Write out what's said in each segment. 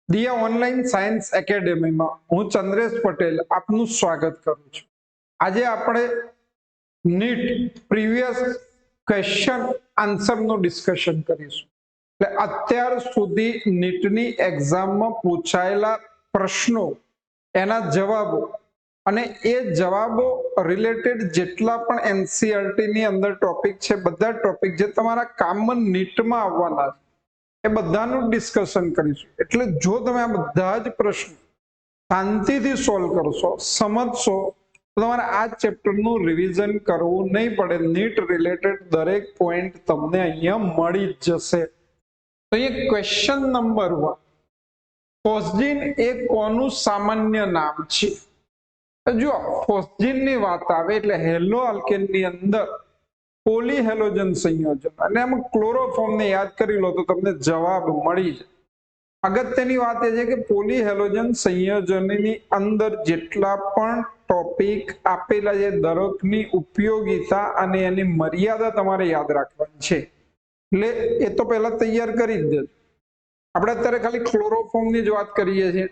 દિયા online science એકેડેમીમાં હું ચંદ્રેશ પટેલ આપનું સ્વાગત કરું છું. આજે આપણે નીટ પ્રીવિયસ ક્વેશ્ચન આન્સરનું ડિસ્કશન કરીશું. એટલે અત્યાર સુધી નીટની એક્ઝામમાં પૂછાયેલા પ્રશ્નો, એના જવાબો અને એ જવાબો રિલેટેડ જેટલા પણ એનસીઈઆરટી ની અંદર ટોપિક છે, બધા ટોપિક જે તમારા કામમાં નીટમાં આવવાના છે એ બધાનું ડિસ્કશન કરીશું. એટલે જો તમે આ બધા જ પ્રશ્નો શાંતિથી સોલ્વ કરશો, સમજશો, તો તમારે આ ચેપ્ટરનું રિવિઝન કરવું નહીં પડે. નીટ રિલેટેડ દરેક પોઈન્ટ તમને અહીંયા મળી જ જશે. તો અહીંયા ક્વેશ્ચન નંબર 1, ફોસ્જીન એ કોનું સામાન્ય નામ છે? જો ફોસ્જીન ની વાત આવે એટલે હેલો આલ્કેનની અંદર પોલીહેલોજન સંયોજન અને આમ ક્લોરોફોર્મ ને યાદ કરી લો તો તમને જવાબ મળી જાય. અગત્યની વાત એ છે કે પોલીહેલોજન સંયોજનની અંદર જેટલા પણ ટોપિક આપેલા છે, દરેકની ઉપયોગિતા અને એની મર્યાદા તમારે યાદ રાખવાની છે. એટલે એ તો પહેલા તૈયાર કરી જ દેજો. આપણે અત્યારે ખાલી ક્લોરોફોર્મ ની જ વાત કરીએ છીએ.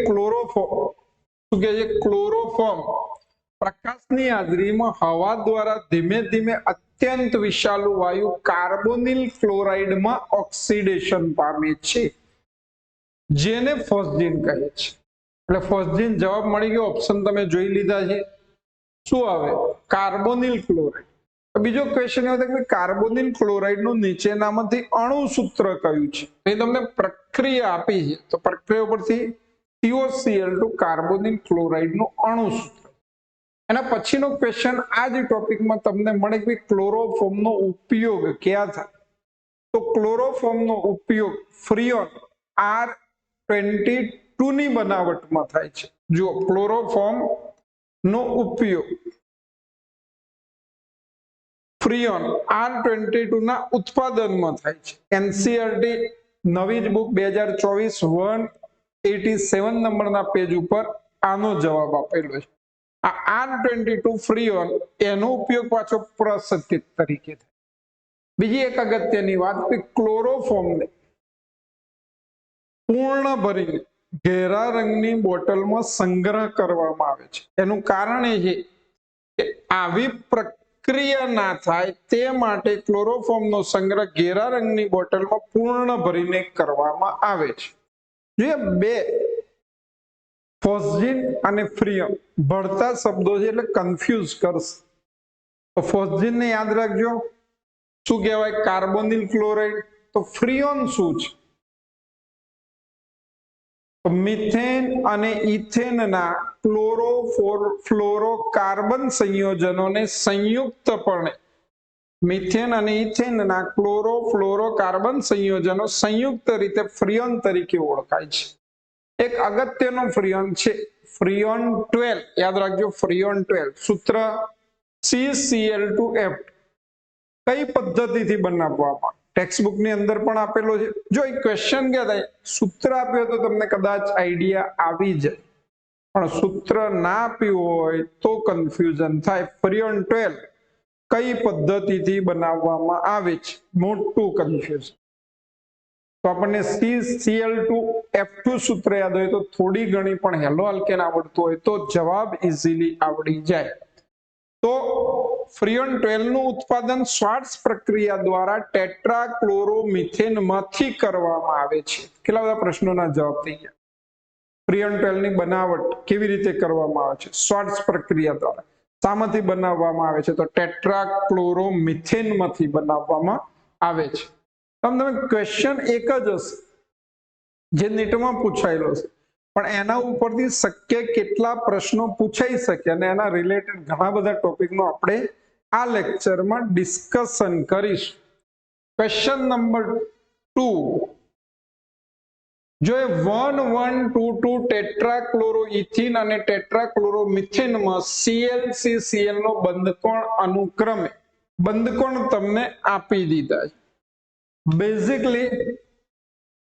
ક્લોરોફોર્મ શું કહે છે? ક્લોરોફોર્મ પ્રકાશની હાજરીમાં હવા દ્વારા ધીમે ધીમે અત્યંત વિષાલુ વાયુ કાર્બોનિલ ક્લોરાઇડમાં ઓક્સિડેશન પામે છે, જેને ફોસ્જીન કહે છે. એટલે ફોસ્જીન જવાબ મળી ગયો. ઓપ્શન તમે જોઈ લીધા છે. શું આવે? Carbonyl chloride. બીજો ક્વેશ્ચન એવો કે કાર્બોનિલ ક્લોરાઇડ નું નીચેનામાંથી અણુ સૂત્ર કયું છે? એ તમને પ્રક્રિયા આપી છે, તો પ્રક્રિયા ઉપરથી COCl2 કાર્બોનિલ ક્લોરાઇડ નું અણુ સૂત્ર. એના પછીનો ક્વેશ્ચન આ જ ટોપિકમાં તમને મળે કે ક્લોરોફોર્મ નો ઉપયોગ ક્યાં થાય? તો ક્લોરોફોર્મ નો ઉપયોગ ફ્રીઓન R22 ની બનાવટમાં થાય છે. જો ક્લોરોફોર્મ નો ઉપયોગ ફ્રીઓન R22 ના ઉત્પાદનમાં થાય છે. એનસીઈઆરટી નવી જ બુક 2024-187 નંબરના પેજ ઉપર આનો જવાબ આપેલો છે. આ R22 ફ્રીઓન એનો ઉપયોગ પાછો પ્રસંગિત તરીકે થાય. બીજી એક અગત્યની વાત કે ક્લોરોફોર્મને પૂર્ણ ભરીને ઘેરા રંગની બોટલમાં સંગ્રહ કરવામાં આવે છે. એનું કારણ એ છે કે આવી પ્રક્રિયા ના થાય તે માટે ક્લોરોફોર્મનો સંગ્રહ ઘેરા રંગની બોટલમાં પૂર્ણ ભરીને કરવામાં આવે છે. જે બે ફોસ્જીન અને ફ્રીઓન ભળતા શબ્દો છે એટલે કન્ફ્યુઝ કરશે. તો ફોસ્જીન ને યાદ રાખજો, શું કહેવાય? Carbonyl chloride. તો ફ્રીઓન શું છે? મિથેન અને ઇથેનના ક્લોરોફ્લોરોકાર્બન સંયોજનોને સંયુક્તપણે મિથેન અને ઇથેનના ક્લોરોફ્લોરોકાર્બન સંયોજનો સંયુક્ત રીતે ફ્રીઓન તરીકે ઓળખાય છે. એક અગત્યનો ફ્રીઓન છે ફ્રીઓન 12. યાદ રાખજો, ફ્રીઓન 12. સૂત્ર CCl2F. કઈ પદ્ધતિથી બનાવવામાં? ટેક્સ્ટબુક ની અંદર પણ આપેલો છે. જો એક ક્વેશ્ચન ક્યાં થાય, સૂત્ર આપ્યો તો તમને કદાચ આઈડિયા આવી જાય, પણ સૂત્ર ના આપ્યું હોય તો કન્ફ્યુઝન થાય. ફ્રીઓન 12 કઈ પદ્ધતિથી બનાવવામાં આવે છે? મોટું કન્ફ્યુઝન. તો આપણને CCl2F2 સૂત્ર યાદ હોય તો થોડી ઘણી પણ હેલો આલ્કેન આવડતું હોય તો જવાબ ઇઝીલી આવડી જાય. તો ફ્રીઓન 12 નું ઉત્પાદન શ્વાર્ટ્ઝ પ્રક્રિયા દ્વારા ટેટ્રાક્લોરોમિથેન માંથી કરવામાં આવે છે. કેટલા બધા પ્રશ્નોના જવાબ થઈ ગયા. ફ્રીઓન 12 ની બનાવટ કેવી રીતે કરવામાં આવે છે? શ્વાર્ટ્ઝ પ્રક્રિયા દ્વારા. શામાંથી બનાવવામાં આવે છે? તો ટેટ્રાક્લોરોમિથેન માંથી બનાવવામાં આવે છે. તમે ક્વેશ્ચન એક જ હશે જે નીટમાં પૂછાયેલો છે, પણ એના ઉપરથી શક્ય કેટલા પ્રશ્નો પૂછાઈ શકે અને એના રિલેટેડ ઘણા બધા ટોપિકનો આપણે આ લેક્ચરમાં ડિસ્કશન કરીશું. ક્વેશ્ચન નંબર 2, જો 1,1,2,2 ટેટ્રાક્લોરોઇથિન અને ટેટ્રાક્લોરોમિથેનમાં ClCCl નો બંધકોણ અનુક્રમે બંધકોણ તમને આપી દીધા છે. બેઝિકલી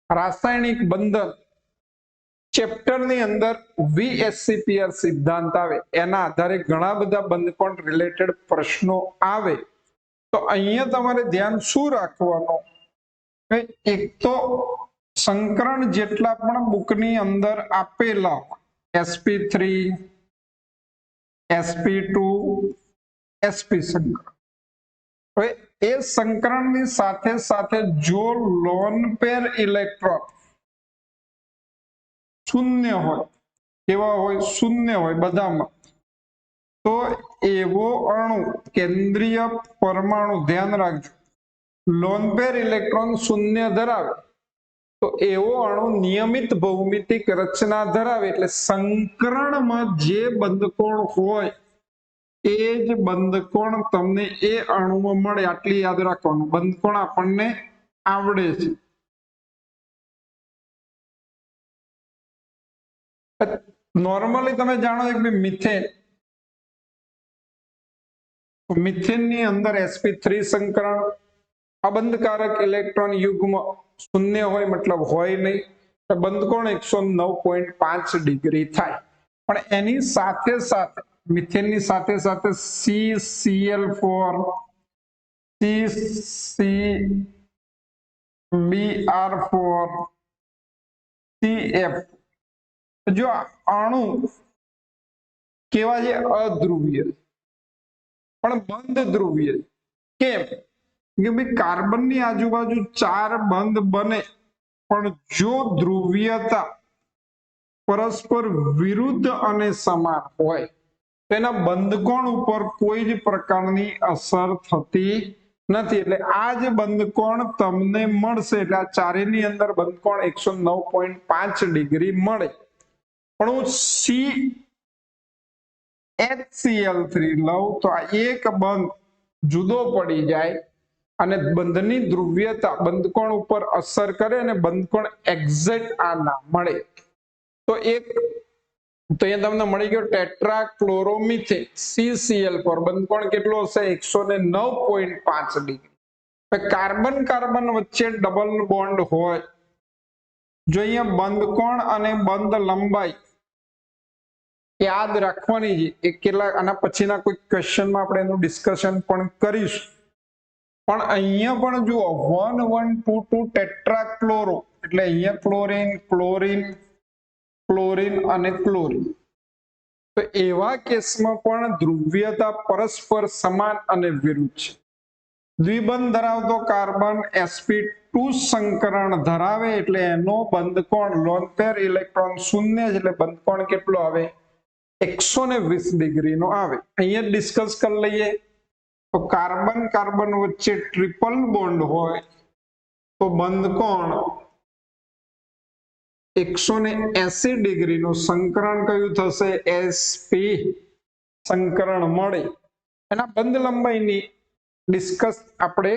રાસાયણિક બંધન ચેપ્ટરની અંદર VSCPR સિદ્ધાંત આવે, એના આધારે ઘણા બધા બંધકોણ રિલેટેડ પ્રશ્નો આવે. તો અહીંયા તમારે ધ્યાન શું રાખવાનું? એક તો સંકરણ જેટલા પણ બુકની અંદર આપેલા sp3 sp2 sp સંકરણ, હવે એ સંકરણની સાથે સાથે જો લોન પેર ઇલેક્ટ્રોન શૂન્ય હોય, કેવા હોય? શૂન્ય હોય બધામાં, તો એવો અણુ કેન્દ્રીય પરમાણુ, ધ્યાન રાખજો, લોન પેર ઇલેક્ટ્રોન શૂન્ય ધરાવે તો એવો અણુ નિયમિત ભૌમિતિક રચના ધરાવે, એટલે સંકરણમાં જે બંધકોણ હોય એ જ બંધકોણ તમને એ અણુમાં મળે. આટલી યાદ રાખવાનું, બંધકોણ આપણને આવડે છે. નોર્મલી તમે જાણો છો કે મિથેન, મિથેન ની અંદર sp3 સંકરણ, અબંધકારક ઇલેક્ટ્રોન યુગ્મ શૂન્ય હોય, મતલબ હોય નહીં, બંધકોણ 109.5 ડિગ્રી થાય. પણ એની સાથે સાથે મિથેનની સાથે સાથે CCl4 CCBr4 CF, જો અણુ કેવા છે? અધ્રુવીય પણ બંધ ધ્રુવીય. કેમ? કે ભાઈ કાર્બનની આજુબાજુ 4 બંધ બને, પણ જો ધ્રુવીયતા પરસ્પર વિરુદ્ધ અને સમાન હોય તો એના બંધકોણ ઉપર કોઈ જ પ્રકારની અસર થતી નથી. એટલે આ જ બંધકોણ તમને મળશે, એટલે આ ચારેની અંદર બંધકોણ 109.5 ડિગ્રી મળે. પણ હું HCl3 લઉં તો આ એક બંધ જુદો પડી જાય અને બંધની ધ્રુવીયતા બંધકોણ ઉપર અસર કરે અને બંધકોણ એક્ઝેક્ટ આ ના મળે. તો એક તો અહીંયા તમને મળી ગયો ટેટ્રાક્લોરોમિથેન CCl4, બંધકોણ કેટલો હશે? 109.5 ડિગ્રી. કાર્બન કાર્બન વચ્ચે ડબલ બોન્ડ હોય, જો અહીંયા બંધકોણ અને બંધ લંબાઈ યાદ રાખવાની છે. એ કેટલા આના પછીના કોઈ ક્વેશ્ચનમાં આપણે એનું ડિસ્કશન પણ કરીશું. પણ અહીંયા પણ જુઓ 1122 ટેટ્રાક્લોરો, એટલે અહીંયા ક્લોરીન ક્લોરીન ક્લોરીન અને ક્લોરીન. તો એવા કેસમાં પણ ધ્રુવીયતા પરસ્પર સમાન અને વિરુદ્ધ છે. દ્વિબંધ ધરાવતો કાર્બન sp2 સંકરણ ધરાવે, એટલે એનો બંધકોણ લોન પેર ઇલેક્ટ્રોન શૂન્ય છે, એટલે બંધકોણ કેટલો આવે? 120 ડિગ્રી નો આવે. અહીંયા ડિસ્કસ કરી લઈએ તો કાર્બન કાર્બન વચ્ચે ટ્રિપલ બોન્ડ હોય તો બંધકોણ 180 ડિગ્રી નું સંકરણ કયું થશે? sp સંકરણ મળે. એના બંધ લંબાઈની ડિસ્કસ આપણે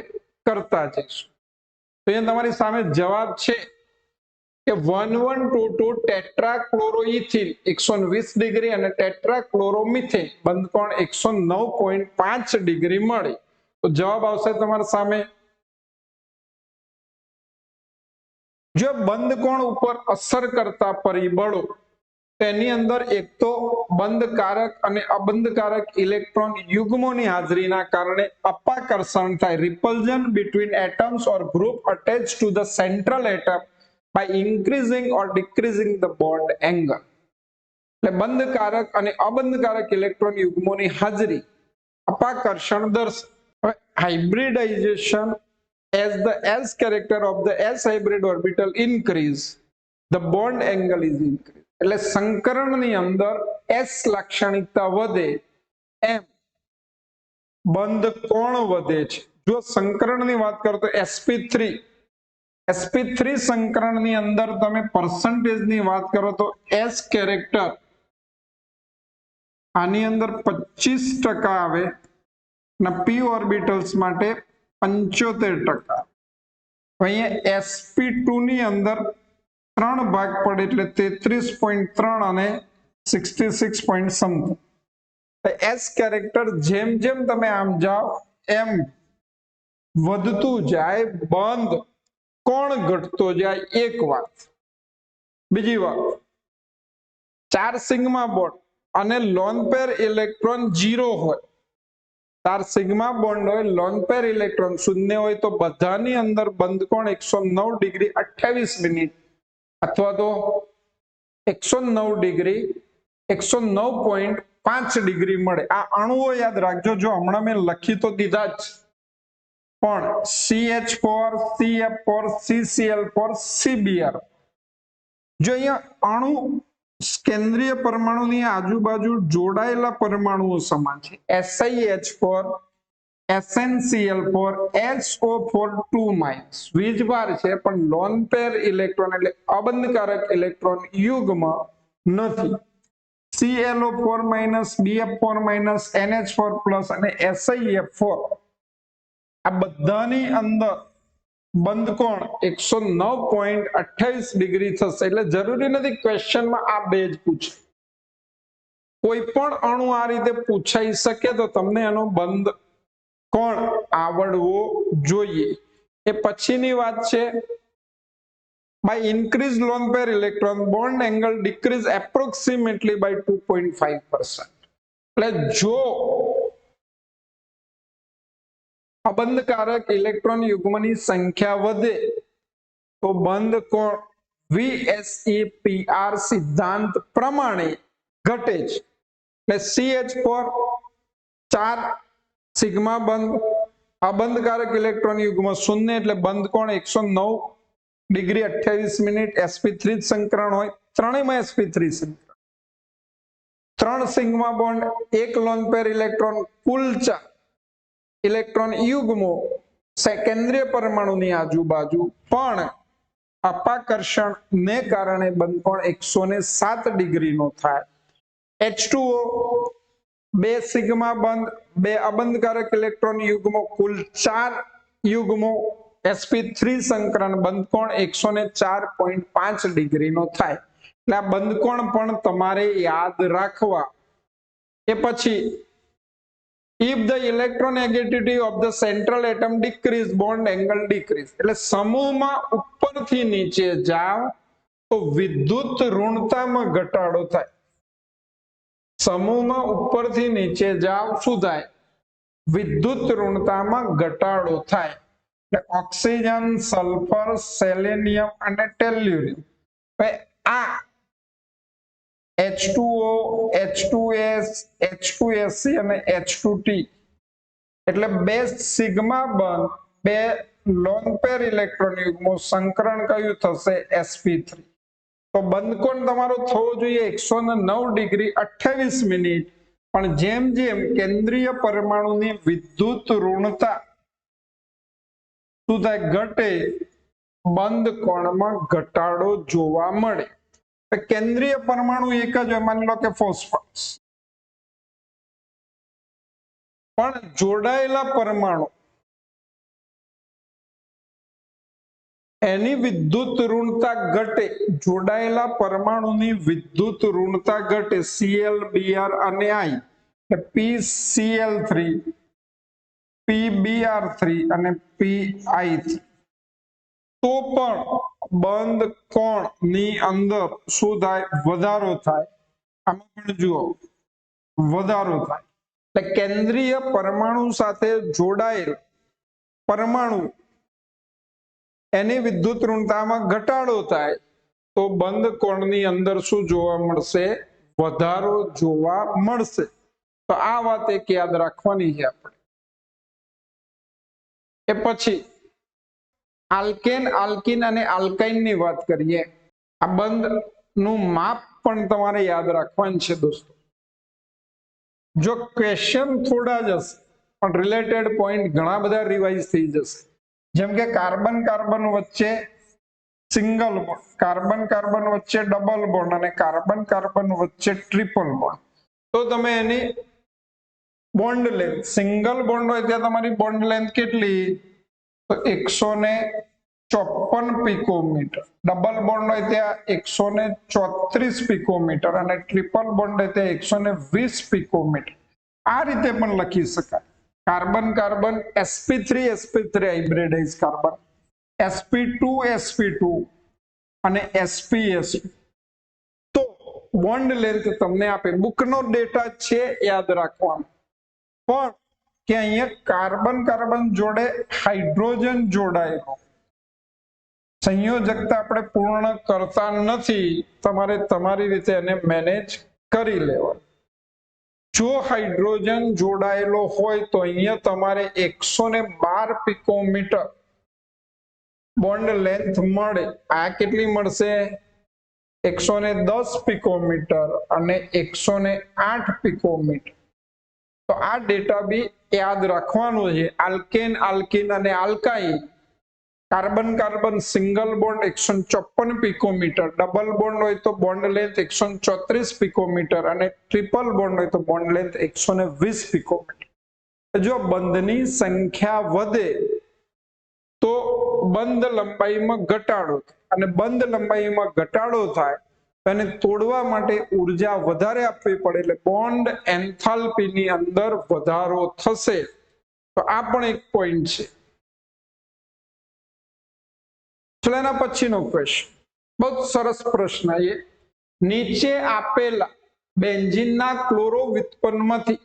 કરતા જઈશું. તો અહીંયા તમારી સામે જવાબ છે કે 1122 ટેટ્રાક્લોરોઇથિન 120 ડિગ્રી અને ટેટ્રાક્લોરોમિથેન બંધકોણ 109.5 ડિગ્રી મળે. તો જવાબ આવશે તમારા સામે. જો બંધકોણ ઉપર અસર કરતા પરિબળો, તેની અંદર એક તો બંધકારક અને અબંધકારક ઇલેક્ટ્રોન યુગ્મોની હાજરીના કારણે અપાકર્ષણ થાય, repulsion between atoms or group attached to the central atom by increasing or decreasing the bond angle. એટલે બંધકારક અને અબંધકારક ઇલેક્ટ્રોન યુગ્મોની હાજરી અપાકર્ષણ દર્શાવે. Hybridisation as the s character of the s hybrid orbital increase, the bond angle is increased. એટલે સંકરણની અંદર s લાક્ષણિકતા વધે એમ બંધ કોણ વધે છે. જો સંકરણની વાત કરો તો sp3 સંકરણની અંદર તમે પર્સન્ટેજની વાત કરો તો s કેરેક્ટર આની અંદર 25% આવે અને p ઓર્બિટલ્સ માટે 75%. અહીંયા sp2 ની અંદર 3 ભાગ પડે એટલે 33.3 અને 66 point something. s કેરેક્ટર જેમ જેમ તમે આમ જાઓ એમ વધતું જાય, બંધ કોણ ઘટતો જાય. એક વાત. બીજી વાત, 4 સિગ્મા બોન્ડ અને લોન પેર ઇલેક્ટ્રોન 0 હોય 4 સિગ્મા બોન્ડ હોય, લોન પેર ઇલેક્ટ્રોન શૂન્ય હોય તો બધાની અંદર બંધ કોણ 109 ડિગ્રી 28 મિનિટ અથવા તો 109 ડિગ્રી 109.5 ડિગ્રી મળે. આ અણુઓ યાદ રાખજો, જો હમણાં મેં લખી તો દીધા જ, પણ CH4, CF4, CCl4, CBr, જો અહીંયા અણુ કેન્દ્રીય પરમાણુની આજુબાજુ જોડાયેલા પરમાણુઓ સમાન છે. SiH4, SnCl4, SO4 2- વીજભાર છે પણ લોન પેર ઇલેક્ટ્રોન એટલે અબંધકારક ઇલેક્ટ્રોન યુગ્મ નથી. ClO4-, BF4-, NH4+ અને SiF4 આ બધાની અંદર બંધ કોણ 109.28 ડિગ્રી થશે. એટલે જરૂરી નથી ક્વેશ્ચનમાં આ બે જ પૂછે, કોઈ પણ અણુ આ રીતે પૂછાઈ શકે તો તમને એનો બંધ કોણ આવડવો જોઈએ. એ પછીની વાત છે. by increased lone pair electron bond angle decrease approximately by 2.5%. એટલે જો અબંધકારક ઇલેક્ટ્રોન યુગ્મની સંખ્યા વધે તો બંધ કોણ VSEPR સિદ્ધાંત પ્રમાણે ઘટે છે. એટલે CH4 4 સિગ્મા બંધ, અબંધકારક ઇલેક્ટ્રોન યુગ્મ શૂન્ય એટલે બંધ કોણ 109 ડિગ્રી 28 મિનિટ. sp3 સંકરણ હોય, ત્રણેયમાં sp3 સંકરણ. 3 sigma bond, 1 lone pair electron, કુલ 4 ઇલેક્ટ્રોન યુગ્મો કેન્દ્રીય પરમાણુની આજુબાજુ, પણ અપાકર્ષણ ને કારણે બંધ કોણ 107 ડિગ્રીનો થાય. H2O 2 સિગ્મા બંધ, 2 અબંધકારક ઇલેક્ટ્રોન યુગ્મો, કુલ 4 યુગ્મો sp3 સંકરણ, બંધ કોણ 104.5 ડિગ્રીનો થાય. એટલે આ બંધ કોણ પણ તમારે યાદ રાખવા. એ પછી if the electronegativity of the central atom decrease, bond angle decrease, એટલે સમૂહમાં ઉપરથી નીચે જાવ તો વિદ્યુત ઋણતામાં ઘટાડો થાય. સમૂહમાં ઉપરથી નીચે જાવ શું થાય? વિદ્યુત ઋણતામાં ઘટાડો થાય. એટલે ઓક્સિજન, સલ્ફર, સેલેનિયમ અને ટેલ્યુરિયમ, આ H2O, H2S, H2SC અને H2T એટલે 2 સિગ્મા બંધ, 2 લોન પેર ઇલેક્ટ્રોન યુગ્મો, સંકરણ કયું થશે? sp3. તો બંધ કોણ તમારો થવો જોઈએ 109 ડિગ્રી 28 મિનિટ. પણ જેમ જેમ કેન્દ્રીય પરમાણુની વિદ્યુત ઋણતા શું થાય? ઘટે, બંધ કોણમાં ઘટાડો જોવા મળે. કેન્દ્રીય પરમાણુ એક જ હોય, માની લો કે ફોસ્ફરસ, પણ જોડાયેલા પરમાણુ એની વિદ્યુત ઋણતા ઘટે, જોડાયેલા પરમાણુની વિદ્યુત ઋણતા ઘટે. Cl, Br અને I, PCl3, PBr3 અને PI3, તો પણ બંધ કોણ ની અંદર શું થાય? વધારો થાય. આમાં પણ જુઓ વધારો થાય. એટલે કેન્દ્રીય પરમાણુ સાથે જોડાયેલ પરમાણુ એની વિદ્યુત ઋણતામાં ઘટાડો થાય તો બંધ કોણની અંદર શું જોવા મળશે? વધારો જોવા મળશે. તો આ વાત એક યાદ રાખવાની છે આપણે. એ પછી આલ્કેન, આલ્કીન અને આલ્કાઇન ની વાત કરીએ. આ બંધ નું માપ પણ તમારે યાદ રાખવાનું છે દોસ્તો. જો ક્વેશ્ચન થોડા જ હશે પણ રિલેટેડ પોઈન્ટ ઘણા બધા રિવાઇઝ થઈ જશે. જેમ કે કાર્બન કાર્બન વચ્ચે સિંગલ બોન્ડ, કાર્બન કાર્બન વચ્ચે ડબલ બોન્ડ અને કાર્બન કાર્બન વચ્ચે ટ્રિપલ બોન્ડ, તો તમે એની બોન્ડ લેન્થ, સિંગલ બોન્ડ હોય ત્યાં તમારી બોન્ડ લેન્થ કેટલી? તો 154 પિકોમીટર. ડબલ બોન્ડ હોય ત્યાં 134 પિકોમીટર અને ટ્રિપલ બોન્ડ હોય ત્યાં 120 પિકોમીટર. આ રીતે પણ લખી શકાય. Carbon carbon sp3 sp3 હાઇબ્રિડાઇઝ carbon, sp2 sp2 અને sp sp, તો બોન્ડ લેન્થ તમને આપે. બુકનો ડેટા છે યાદ રાખવાનો, પણ કે અહીંયા કાર્બન કાર્બન જોડે હાઇડ્રોજન જોડાયેલો, સંયોજકતા આપણે પૂર્ણ કરતા નથી, તમારે તમારી રીતે એને મેનેજ કરી લેવાનું. જો હાઇડ્રોજન જોડાયેલો હોય તો અહીંયા તમારે 112 પિકોમીટર બોન્ડ લેન્થ મળે. આ કેટલી મળશે? 110 પિકોમીટર અને 108 પિકોમીટર. તો આ ડેટા બી યાદ રાખવાનો છે. આલ્કેન, આલ્કીન અને alkyne, carbon carbon single bond 154 picometre, double bond હોય તો બોન્ડ લેન્થ 134 પિકોમીટર અને ટ્રિપલ બોન્ડ હોય તો બોન્ડ લેન્થ 120 પિકોમીટર. જો બંધની સંખ્યા વધે તો બંધ લંબાઈમાં ઘટાડો થાય, અને બંધ લંબાઈમાં ઘટાડો થાય તો એને તોડવા માટે ઉર્જા વધારે આપવી પડે, એટલે બોન્ડ એન્થાલ્પીની અંદર વધારો થશે. તો આ પણ એક પોઈન્ટ છે. ચલો એના પછીનો ક્વેશ્ચન, બહુ સરસ પ્રશ્ન. એ નીચે આપેલા બેન્ઝીનના ક્લોરો વ્યુત્પન્નમાંથી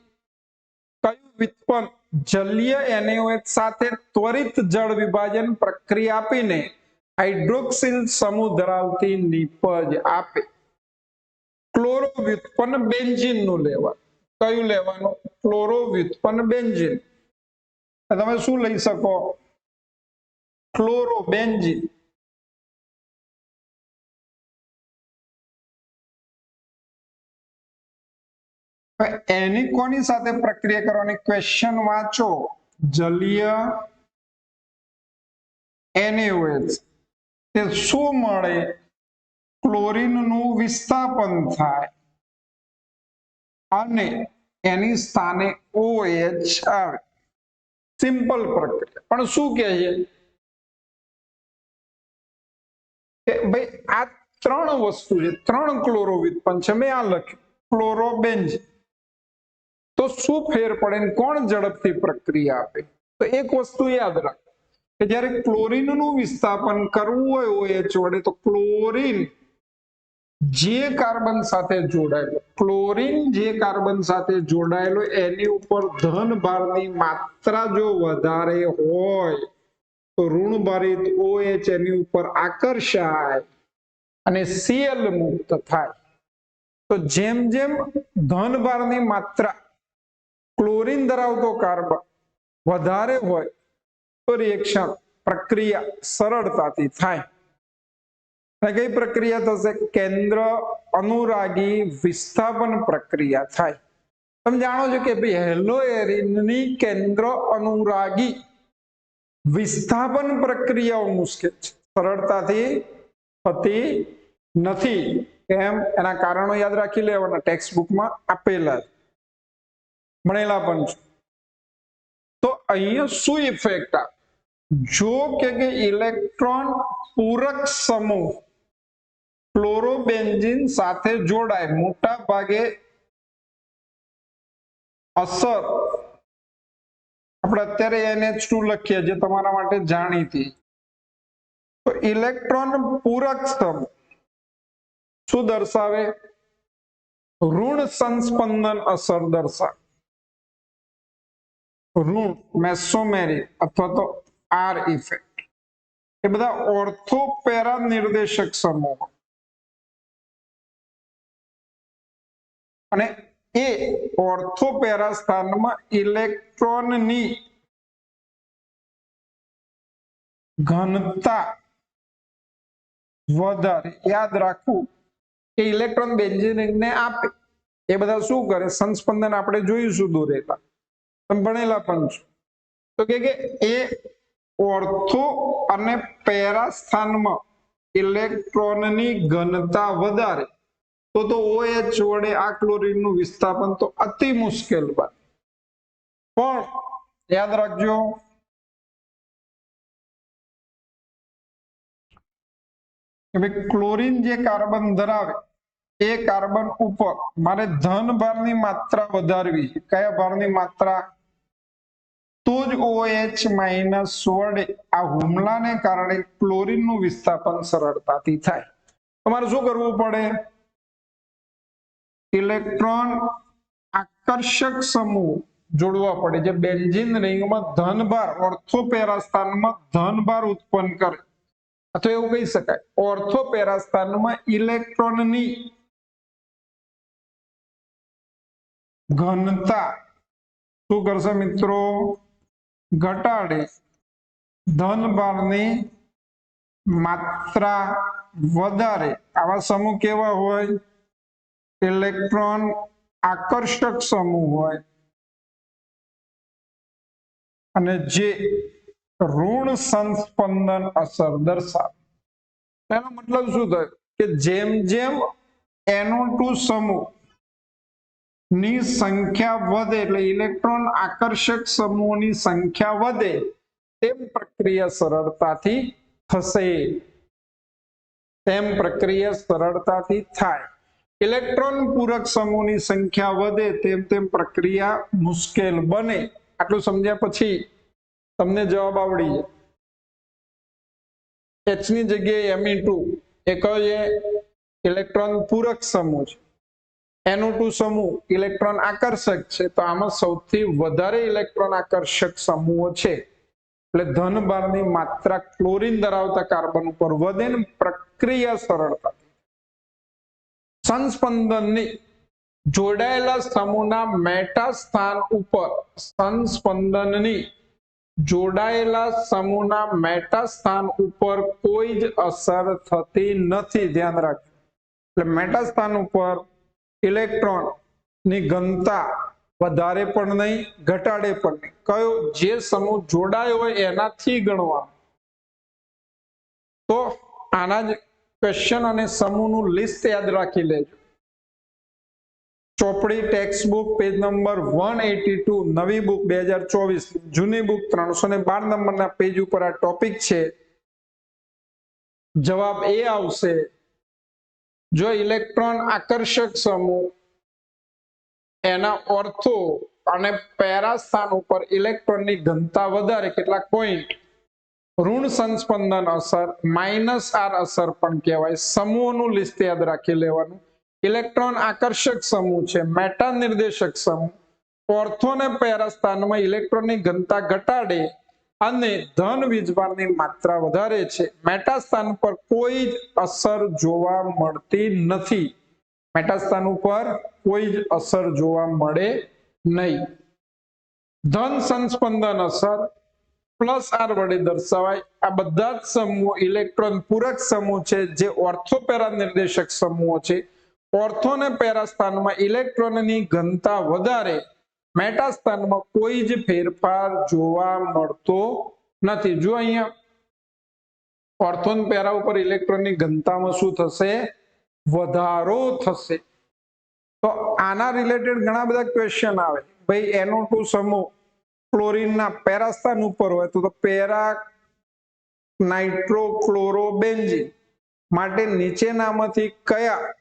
કયું વ્યુત્પન્ન જલીય NaOH સાથે ત્વરિત જળ વિભાજન પ્રક્રિયા આપીને હાઇડ્રોક્સિલ સમૂહ ધરાવતી નિપજ આપે? ક્લોરો વ્યુત્પન્ન બેન્ઝીન નું લેવાનું. કયું લેવાનું? ક્લોરો વ્યુત્પન્ન બેન્ઝીન. તમે શું લઈ શકો? Chloro benzene. એની કોની સાથે પ્રક્રિયા કરવાની? ક્વેશ્ચન વાંચો. જલીય NaOH તે શું મળે? ક્લોરીન નું વિસ્થાપન થાય અને એની સ્થાને OH આવે. સિમ્પલ પ્રક્રિયા. પણ શું કહે છે કે ભાઈ આ ત્રણ વસ્તુ છે, ત્રણ ક્લોરો વ્યુત્પન્ન છે. મેં આ લખ્યું ક્લોરોબેન્ઝીન. તો શું ફેર પડે? કોણ ઝડપથી પ્રક્રિયા આપે? તો એક વસ્તુ યાદ રાખ કે જ્યારે ક્લોરીન નું વિસ્થાપન કરવું હોય OH વડે, તો ક્લોરીન જે કાર્બન સાથે જોડાયેલો, ક્લોરીન જે કાર્બન સાથે જોડાયેલો એની ઉપર ધન ભારની માત્રા જો વધારે હોય તો ઋણ ભારિત OH એની ઉપર આકર્ષાય અને Cl મુક્ત થાય. તો જેમ જેમ ધન ભારની માત્રા ક્લોરીન ધરાવતો કાર્બન વધારે હોય તો રિએક્શન પ્રક્રિયા સરળતાથી થાય. કઈ પ્રક્રિયા થશે? કેન્દ્ર અનુરાગી વિસ્થાપન પ્રક્રિયા થાય. તમે જાણો છો કે ભાઈ હેલોએરિનની કેન્દ્ર અનુરાગી વિસ્થાપન પ્રક્રિયાઓ મુશ્કેલ છે, સરળતાથી થતી નથી. કેમ? એના કારણો યાદ રાખી લેવાના, ટેક્સ્ટ બુકમાં આપેલા, ભણેલા પણ છે. તો અહીંયા શું ઇફેક્ટ આવે? જો કે ઇલેક્ટ્રોન પૂરક સમૂહ ક્લોરોબેન્ઝીન સાથે જોડાય, મોટા ભાગે અસર આપણે અત્યારે NH2 લખીએ જે તમારા માટે જાણીતી. તો ઇલેક્ટ્રોન પૂરક સમૂહ શું દર્શાવે? ઋણ સંસ્પંદન અસર દર્શાવે. ઋણ મેસોમેરી અથવા તો R ઇફેક્ટ. એ બધા ઓર્થોપેરા નિર્દેશક સમૂહ, અને એ ઓર્થોપેરા સ્થાનમાં ઇલેક્ટ્રોનની ઘનતા વધારે. યાદ રાખવું કે ઇલેક્ટ્રોન બેન્ઝીનને આપે એ બધા શું કરે? સંસ્પંદન આપણે જોઈશું દોરેલા, તમે ભણેલા પણ છો. તો કે એ ઓર્થો અને પેરા સ્થાનમાં ઇલેક્ટ્રોનની ઘનતા વધારે તો OH વડે આ ક્લોરીન નું વિસ્થાપન તો અતિ મુશ્કેલ બને. પણ યાદ રાખજો કે ભાઈ ક્લોરીન જે કાર્બન ધરાવે એ કાર્બન ઉપર મારે ધન ભારની માત્રા વધારવી છે. કયા ભારની માત્રા? તો જ OH માઇનસ વડે આ હુમલાને કારણે ક્લોરીન નું વિસ્થાપન સરળતાથી થાય. તમારે શું કરવું પડે? ઇલેક્ટ્રોન આકર્ષક સમૂહ જોડવા પડે જે બેન્ઝીન રિંગમાં ધનભાર ઓર્થો પેરા સ્થાનમાં ધનભાર ઉત્પન્ન કરે અથવા એવું કહી શકાય ઓર્થો પેરા સ્થાનમાં ઇલેક્ટ્રોનની ઘનતા શું કરશે મિત્રો ઘટાડે ધનભારની માત્રા વધારે આવા સમૂહ કેવા હોય ઇલેક્ટ્રોન આકર્ષક સમૂહ હોય અને જે ઋણ સંસ્પંદન અસર દર્શાવે એનો મતલબ શું થાય કે જેમ જેમ NO2 સમૂહ ની સંખ્યા વધે એટલે ઇલેક્ટ્રોન આકર્ષક સમૂહની સંખ્યા વધે તેમ પ્રક્રિયા સરળતાથી થશે તેમ પ્રક્રિયા સરળતાથી થાય ઇલેક્ટ્રોન પૂરક સમૂહની સંખ્યા વધે તેમ તેમ પ્રક્રિયા મુશ્કેલ બને આટલું સમજ્યા પછી તમને જવાબ આવડી જાય H ની જગ્યાએ Me2 એ કયો છે ઇલેક્ટ્રોન પૂરક સમૂહ છે NO2 સમૂહ ઇલેક્ટ્રોન આકર્ષક છે તો આમાં સૌથી વધારે ઇલેક્ટ્રોન આકર્ષક સમૂહો છે એટલે ધનભારની માત્રા ક્લોરીન ધરાવતા કાર્બન ઉપર વધે ને પ્રક્રિયા સરળતા સંસ્પંદનની જોડાયેલા સમૂહના મેટા સ્થાન ઉપર સંસ્પંદનની જોડાયેલા સમૂહના મેટા સ્થાન ઉપર કોઈ જ અસર થતી નથી ધ્યાન રાખજો એટલે મેટા સ્થાન ઉપર ઇલેક્ટ્રોન ની ઘનતા વધારે પણ નહીં ઘટાડે પણ નહીં કયો જે સમૂહ જોડાયો હોય એનાથી ગણવાનું તો આના જ ક્વેશ્ચન અને સમૂહનું લિસ્ટ યાદ રાખી લેજો ચોપડી ટેક્સ્ટ બુક પેજ નંબર 182 નવી બુક 2024 જૂની બુક 312 નંબરના પેજ ઉપર આ ટોપિક છે જવાબ એ આવશે જો ઇલેક્ટ્રોન આકર્ષક સમૂહ એના ઓર્થો અને પેરા સ્થાન ઉપર ઇલેક્ટ્રોનની ઘનતા વધારે કેટલાક પોઈન્ટ ઋણ સંસ્પંદન અસર -R અસર પણ કહેવાય સમૂહોનું લિસ્ટ યાદ રાખી લેવાનું ઇલેક્ટ્રોન આકર્ષક સમૂહ છે મેટા નિર્દેશક સમૂહ ઓર્થો ને પેરા સ્થાનમાં ઇલેક્ટ્રોનની ઘનતા ઘટાડે અને ધન વીજભારની માત્રા વધારે છે મેટા સ્થાન પર કોઈ જ અસર જોવા મળતી નથી મેટા સ્થાન ઉપર કોઈ જ અસર જોવા મળે નહીં ધન સંસ્પંદન અસર +R વડે દર્શાવાય આ બધા જ સમૂહ ઇલેક્ટ્રોન પૂરક સમૂહ છે જે ઓર્થો પેરા નિર્દેશક સમૂહો છે ઓર્થો ને પેરા સ્થાનમાં ઇલેક્ટ્રોનની ઘનતા વધારે મેટા સ્થાનમાં કોઈ જ ફેરફાર જોવા મળતો નથી જો અહીંયા ઓર્થો ને પેરા ઉપર ઇલેક્ટ્રોનની ઘનતામાં શું થશે વધારો થશે તો આના રિલેટેડ ઘણા બધા ક્વેશ્ચન આવે ભાઈ NO2 સમૂહ ક્લોરીનના પેરા સ્થાન ઉપર હોય તો પેરા નાઇટ્રોક્લોરોબેન્ઝીન માટે નીચેનામાંથી કયા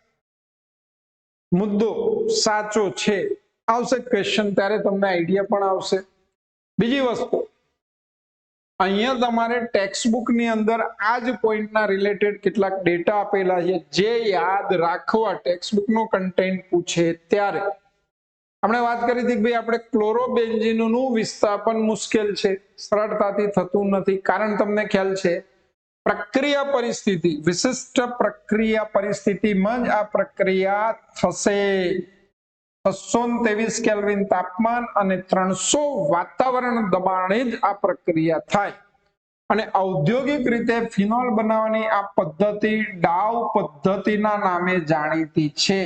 મુદ્દો સાચો છે આવશે ક્વેશ્ચન ત્યારે તમને આઈડિયા પણ આવશે બીજી વસ્તુ અહીંયા તમારે ટેક્સ્ટ બુક ની અંદર આ જ પોઈન્ટના રિલેટેડ કેટલાક ડેટા આપેલા છે જે યાદ રાખવા ટેક્સ્ટ બુક નો કન્ટેન્ટ પૂછે ત્યારે આપણે વાત કરી હતી કે ભાઈ આપણે ક્લોરોબેન્ઝીનનું વિસ્થાપન મુશ્કેલ છે સરળતાથી થતું નથી કારણ તમને ખ્યાલ છે પ્રક્રિયા પરિસ્થિતિ વિશિષ્ટ પ્રક્રિયા પરિસ્થિતિમાં જ આ પ્રક્રિયા થશે 623 કેલ્વિન તાપમાન અને 300 વાતાવરણ દબાણે જ આ પ્રક્રિયા થાય અને ઔદ્યોગિક રીતે ફિનોલ બનાવવાની આ પદ્ધતિ ડાવ પદ્ધતિના નામે જાણીતી છે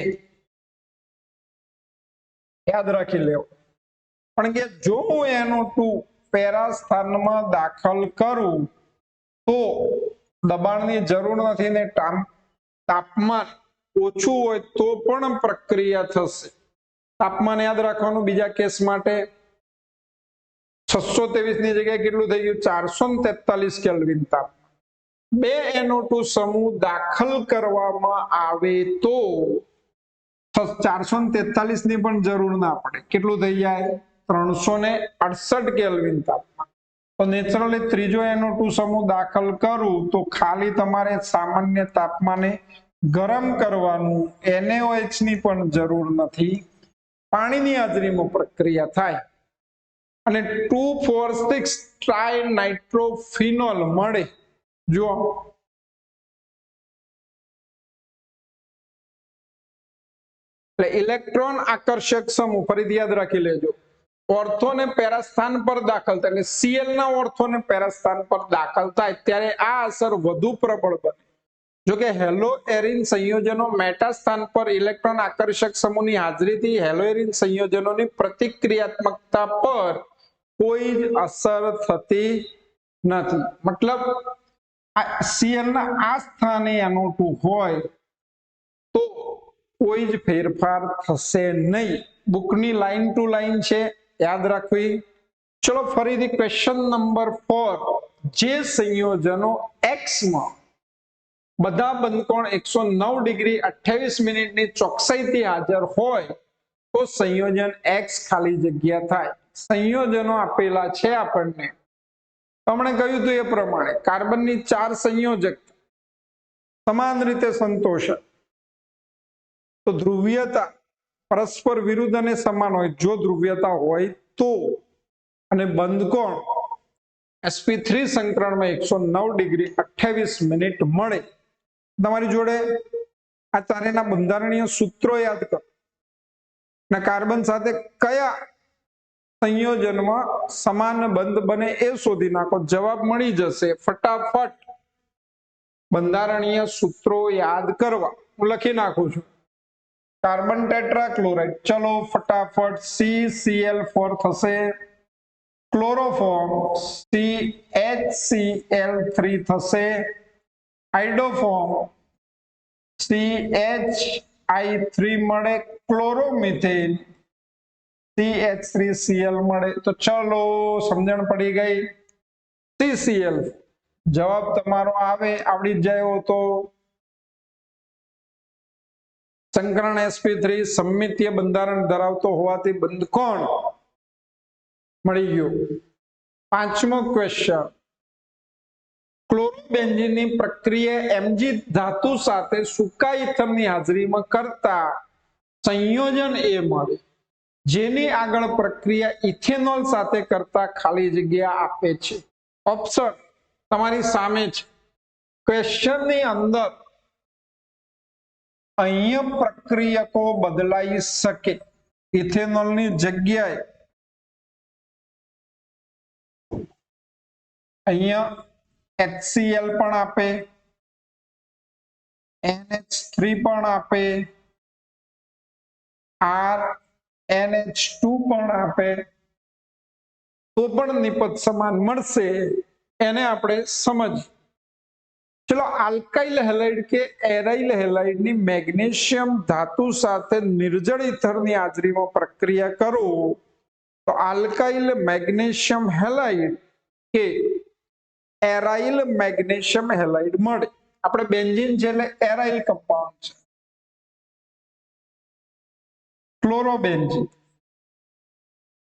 યાદ રાખી લેવું પણ કે જો હું NO2 પેરા સ્થાનમાં દાખલ કરું તો દબાણની જરૂર નથી ને તાપમાન ઓછું હોય તો પણ પ્રક્રિયા થશે તાપમાન યાદ રાખવાનું બીજા કેસ માટે 623 ની જગ્યાએ કેટલું થઈ ગયું 443 કેલ્વિન તાપમાન બે NO2 સમૂહ દાખલ કરવામાં આવે તો 443 ની પણ જરૂર ના પડે કેટલું થઈ જાય 368 કેલ્વિન તાપમાન તો નેચરલી ત્રીજો NO2 સમૂહ દાખલ કરું તો ખાલી તમારે સામાન્ય તાપમાને ગરમ કરવાનું NaOH ની પણ જરૂર નથી પાણીની હાજરીમાં પ્રક્રિયા થાય અને 2,4,6 ટ્રાઇનાઇટ્રોફિનોલ મળે. જો એટલે ઇલેક્ટ્રોન આકર્ષક સમૂહ ફરીથી યાદ રાખી લેજો. ઓર્થોને પેરા સ્થાન પર દાખલ થાય એટલે Cl ના ઓર્થોને પેરા સ્થાન પર દાખલ થાય ત્યારે આ અસર વધુ પ્રબળ બને. જો કે હેલોએરિન સંયોજનો મેટા સ્થાન પર ઇલેક્ટ્રોન આકર્ષક સમૂહની હાજરીથી હેલોએરિન સંયોજનોની પ્રતિક્રિયાત્મકતા પર કોઈ જ અસર થતી નથી. મતલબ Cl ના આ સ્થાને NO2 હોય તો કોઈ જ ફેરફાર થશે નહીં. બુકની લાઈન ટુ લાઈન છે, યાદ રાખવી. ચલો ફરીથી ક્વેશ્ચન નંબર 4. જે સંયોજનો X માં બધા બંધકોણ 109 ડિગ્રી 28 મિનિટની ચોકસાઈથી હાજર હોય તો સંયોજન X ખાલી જગ્યા થાય. સંયોજનો આપેલા છે આપણને. તમને કહ્યું હતું એ પ્રમાણે કાર્બનની 4 સંયોજક સમાન રીતે સંતોષે તો ધ્રુવીયતા પરસ્પર વિરુદ્ધ અને સમાન હોય. જો ધ્રુવીયતા હોય તો અને બંધકોણ sp3 સંકરણમાં 109 ડિગ્રી 28 મિનિટ મળે. તમારી જોડે આ ચારેના બંધારણીય સૂત્રો યાદ કરો અને કાર્બન સાથે કયા સંયોજનમાં સમાન બંધ બને એ શોધી નાખો. જવાબ મળી જશે. ફટાફટ બંધારણીય સૂત્રો યાદ કરવા હું લખી નાખું છું. કાર્બન ટેટ્રાક્લોરાઇડ, ચલો ફટાફટ CCl4 થશે. ક્લોરોફોર્મ CHCl3 થશે. હાઇડ્રોફોર્મ CHI3 મળે. ક્લોરોમિથેન CH3Cl મળે. તો ચલો સમજણ પડી ગઈ. CCl જવાબ તમારો આવડી જાય તો સંકરણ sp3 સમમિતીય બંધારણ ધરાવતો હોવાથી બંધકોણ મળી ગયું. 5મો ક્વેશ્ચન. ક્લોરોબેન્ઝીનની પ્રક્રિયા Mg ધાતુ સાથે સૂકા ઇથરની હાજરીમાં કરતા સંયોજન એ મળે જેની આગળ પ્રક્રિયા ઇથેનોલ સાથે કરતા ખાલી જગ્યા આપે છે. ઓપ્શન તમારી સામે છે. ક્વેશ્ચનની અંદર અહીંયા પ્રક્રિયકો બદલાઈ શકે. ઇથેનોલની જગ્યાએ અહીંયા HCl પણ આપે, NH3 પણ આપે, RNH2 પણ આપે તો પણ નિપજ સમાન મળશે. એને આપણે સમજ. ચલો આલ્કાઇલ હેલાઇડ કે એરાઇલ હેલાઇડ ની મેગ્નેશિયમ ધાતુ સાથે નિર્જળ ઇથરની હાજરીમાં પ્રક્રિયા કરો તો આલ્કાઇલ મેગ્નેશિયમ હેલાઇડ કે એરાઇલ મેગ્નેશિયમ હેલાઇડ મળે. આપણે બેન્ઝીન છે એટલે એરાઇલ કમ્પાઉન્ડ છે. ક્લોરોબેન્ઝીન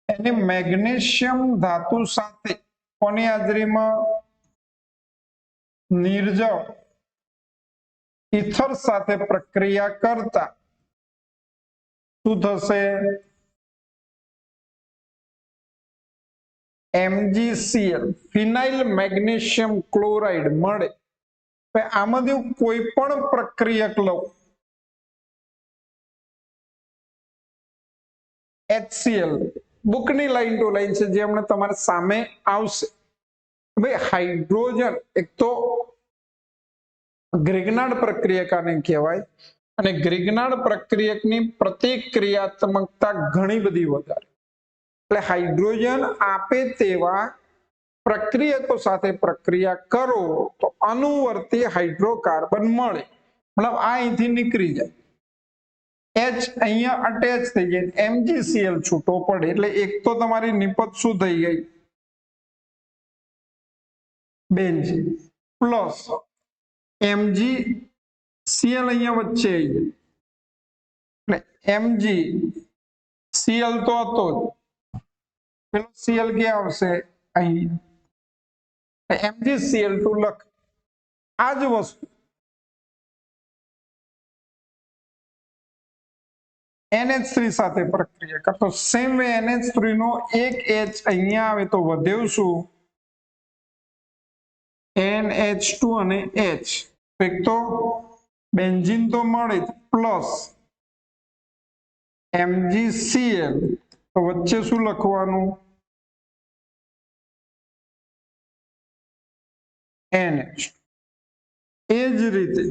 એની મેગ્નેશિયમ ધાતુ સાથે કોની હાજરીમાં નિર્જળ ઇથર સાથે પ્રક્રિયા કરતા શું થશે? MgCl ફિનાઇલ મેગ્નેશિયમ ક્લોરાઇડ મળે. આમાંથી હું કોઈ પણ પ્રક્રિયક લઉં HCl બુકની લાઈન ટુ લાઈન છે જે હમણાં તમારા સામે આવશે. ભાઈ હાઇડ્રોજન એક તો ગ્રિગ્નાર્ડ પ્રક્રિયકાને કહેવાય અને ગ્રિગ્નાર્ડ પ્રક્રિયકની પ્રતિક્રિયાત્મકતા ઘણી બધી વધારે. એટલે હાઇડ્રોજન આપે તેવા પ્રક્રિયકો સાથે પ્રક્રિયા કરો તો અનુવર્તી હાઇડ્રોકાર્બન મળે. મતલબ આ અહીંથી નીકળી જાય. H અહીંયા અટેચ થઈ જાય, MgCl છૂટો પડે. એટલે એક તો તમારી નિપજ શું થઈ ગઈ? બેન્ઝીન પ્લસ MgCl અહીંયા વચ્ચે આવી જાય. એટલે MgCl તો હતો જ, પેલો Cl ક્યાં આવશે? અહીં. MgCl2 લખ. આ જ વસ્તુ NH3 સાથે પ્રક્રિયા કરતો સેમ વે NH3 નો એક H અહીંયા આવે તો વધ્યું શું NH2 અને H એક તો બેન્ઝીન તો મળે પ્લસ MgCl તો વચ્ચે શું લખવાનું NH એ જ રીતે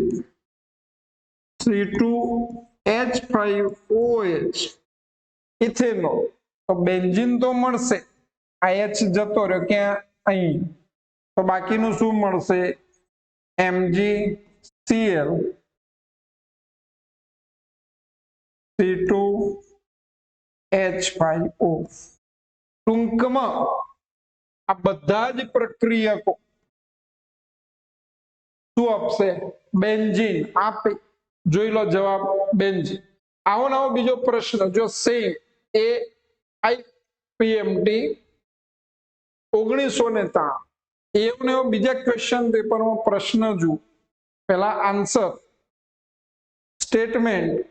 C2H5OH ઇથેનોલ તો બેન્ઝીન તો મળશે આ H જતો રહ્યો ક્યાં અહીં તો બાકીનું શું મળશે MgCl C2H5O ટૂંકમાં આ બધા જ પ્રક્રિયકો શું આપશે બેન્ઝીન આપે જોઈ લો જવાબ બેન્ઝીન આવો નવો બીજો પ્રશ્ન જો સેમ AIPMT 1903 એવું બીજા ક્વેશ્ચન પેપરમાં પ્રશ્ન જુઓ પહેલા આન્સર સ્ટેટમેન્ટ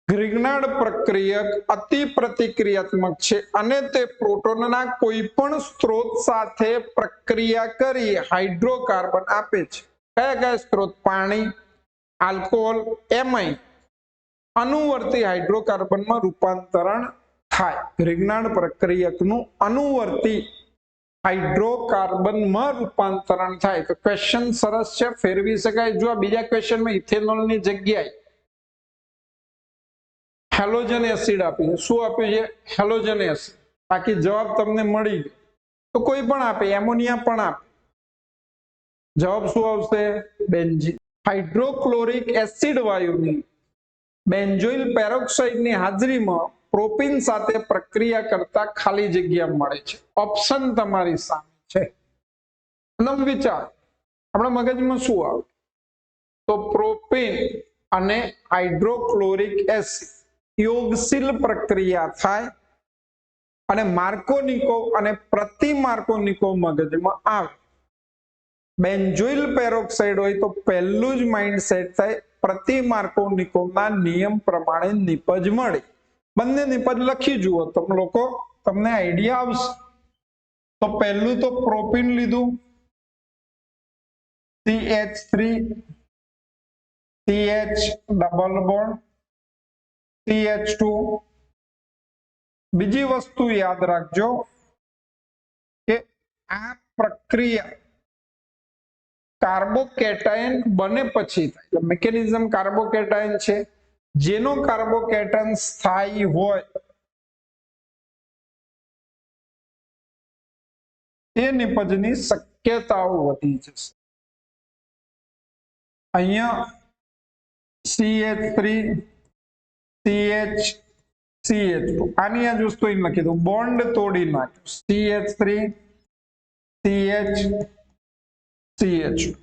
ગ્રિગ્નાર્ડ પ્રક્રિયક અતિ પ્રતિક્રિયાત્મક છે અને તે પ્રોટોનના કોઈ પણ સ્ત્રોત સાથે પ્રક્રિયા કરી હાઇડ્રોકાર્બન આપે છે કયા કયા સ્ત્રોત પાણી આલ્કોહોલ એમાઇન અનુવર્તી હાઇડ્રોકાર્બનમાં રૂપાંતરણ થાય ગ્રિગ્નાર્ડ પ્રક્રિયકનું અનુવર્તી હાઇડ્રોકાર્બનમાં રૂપાંતરણ થાય તો ક્વેશ્ચન સરસ છે ફેરવી શકાય જો બીજા ક્વેશ્ચનમાં ઇથેનોલની જગ્યાએ હેલોજન એસિડ આપ્યું છે શું આપ્યું છે હેલોજન એસિડ બાકી જવાબ તમને મળી ગયો તો કોઈ પણ આપે એમોનિયા પણ આપે જવાબ શું આવશે બેન્ઝીન હાઇડ્રોક્લોરિક એસિડ વાયુની બેન્ઝોઇલ પેરોક્સાઇડની હાજરીમાં પ્રોપીન સાથે પ્રક્રિયા કરતા ખાલી જગ્યા મળે છે ઓપ્શન તમારી સામે છે તમે વિચાર આપણા મગજમાં શું આવે તો પ્રોપીન અને હાઇડ્રોક્લોરિક એસિડ યોગશીલ પ્રક્રિયા થાય અને માર્કોનિકોવ અને પ્રતિમાર્કોનિકોવ મગજમાં આવે બેન્ઝોઇલ પેરોક્સાઇડ હોય તો પહેલું જ માઇન્ડ સેટ થાય પ્રતિમાર્કોનિકોવના નિયમ પ્રમાણે નિપજ મળે બંને નિપજ લખી જુઓ તમે લોકો તમને આઈડિયા આવશે તો પહેલું તો પ્રોપીન લીધું CH3 CH double bond CH2 બીજી વસ્તુ યાદ રાખજો કે આ પ્રક્રિયા કાર્બોકેટાયન બને પછી થાય મિકેનિઝમ કાર્બોકેટાયન છે જેનો કાર્બોકેટાયન સ્થાયી હોય તે નિપજની શક્યતાઓ વધી જશે અહીંયા CH3 CH2 આની આ જ વસ્તુ અહીં લખી દઉં બોન્ડ તોડી નાખ્યું CH3 CH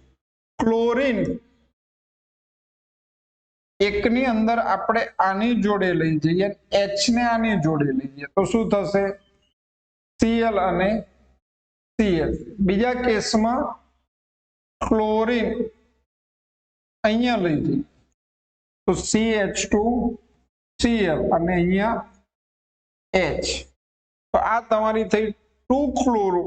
ક્લોરીન એકની અંદર આપણે આની જોડે લઈ જઈએ H ને આની જોડે લઈ જઈએ તો શું થશે Cl અને Cl બીજા કેસમાં ક્લોરીન અહીંયા લઈ જઈએ તો CH2 Cl અને અહીંયા H તો આ તમારી થઈ 2 ક્લોરો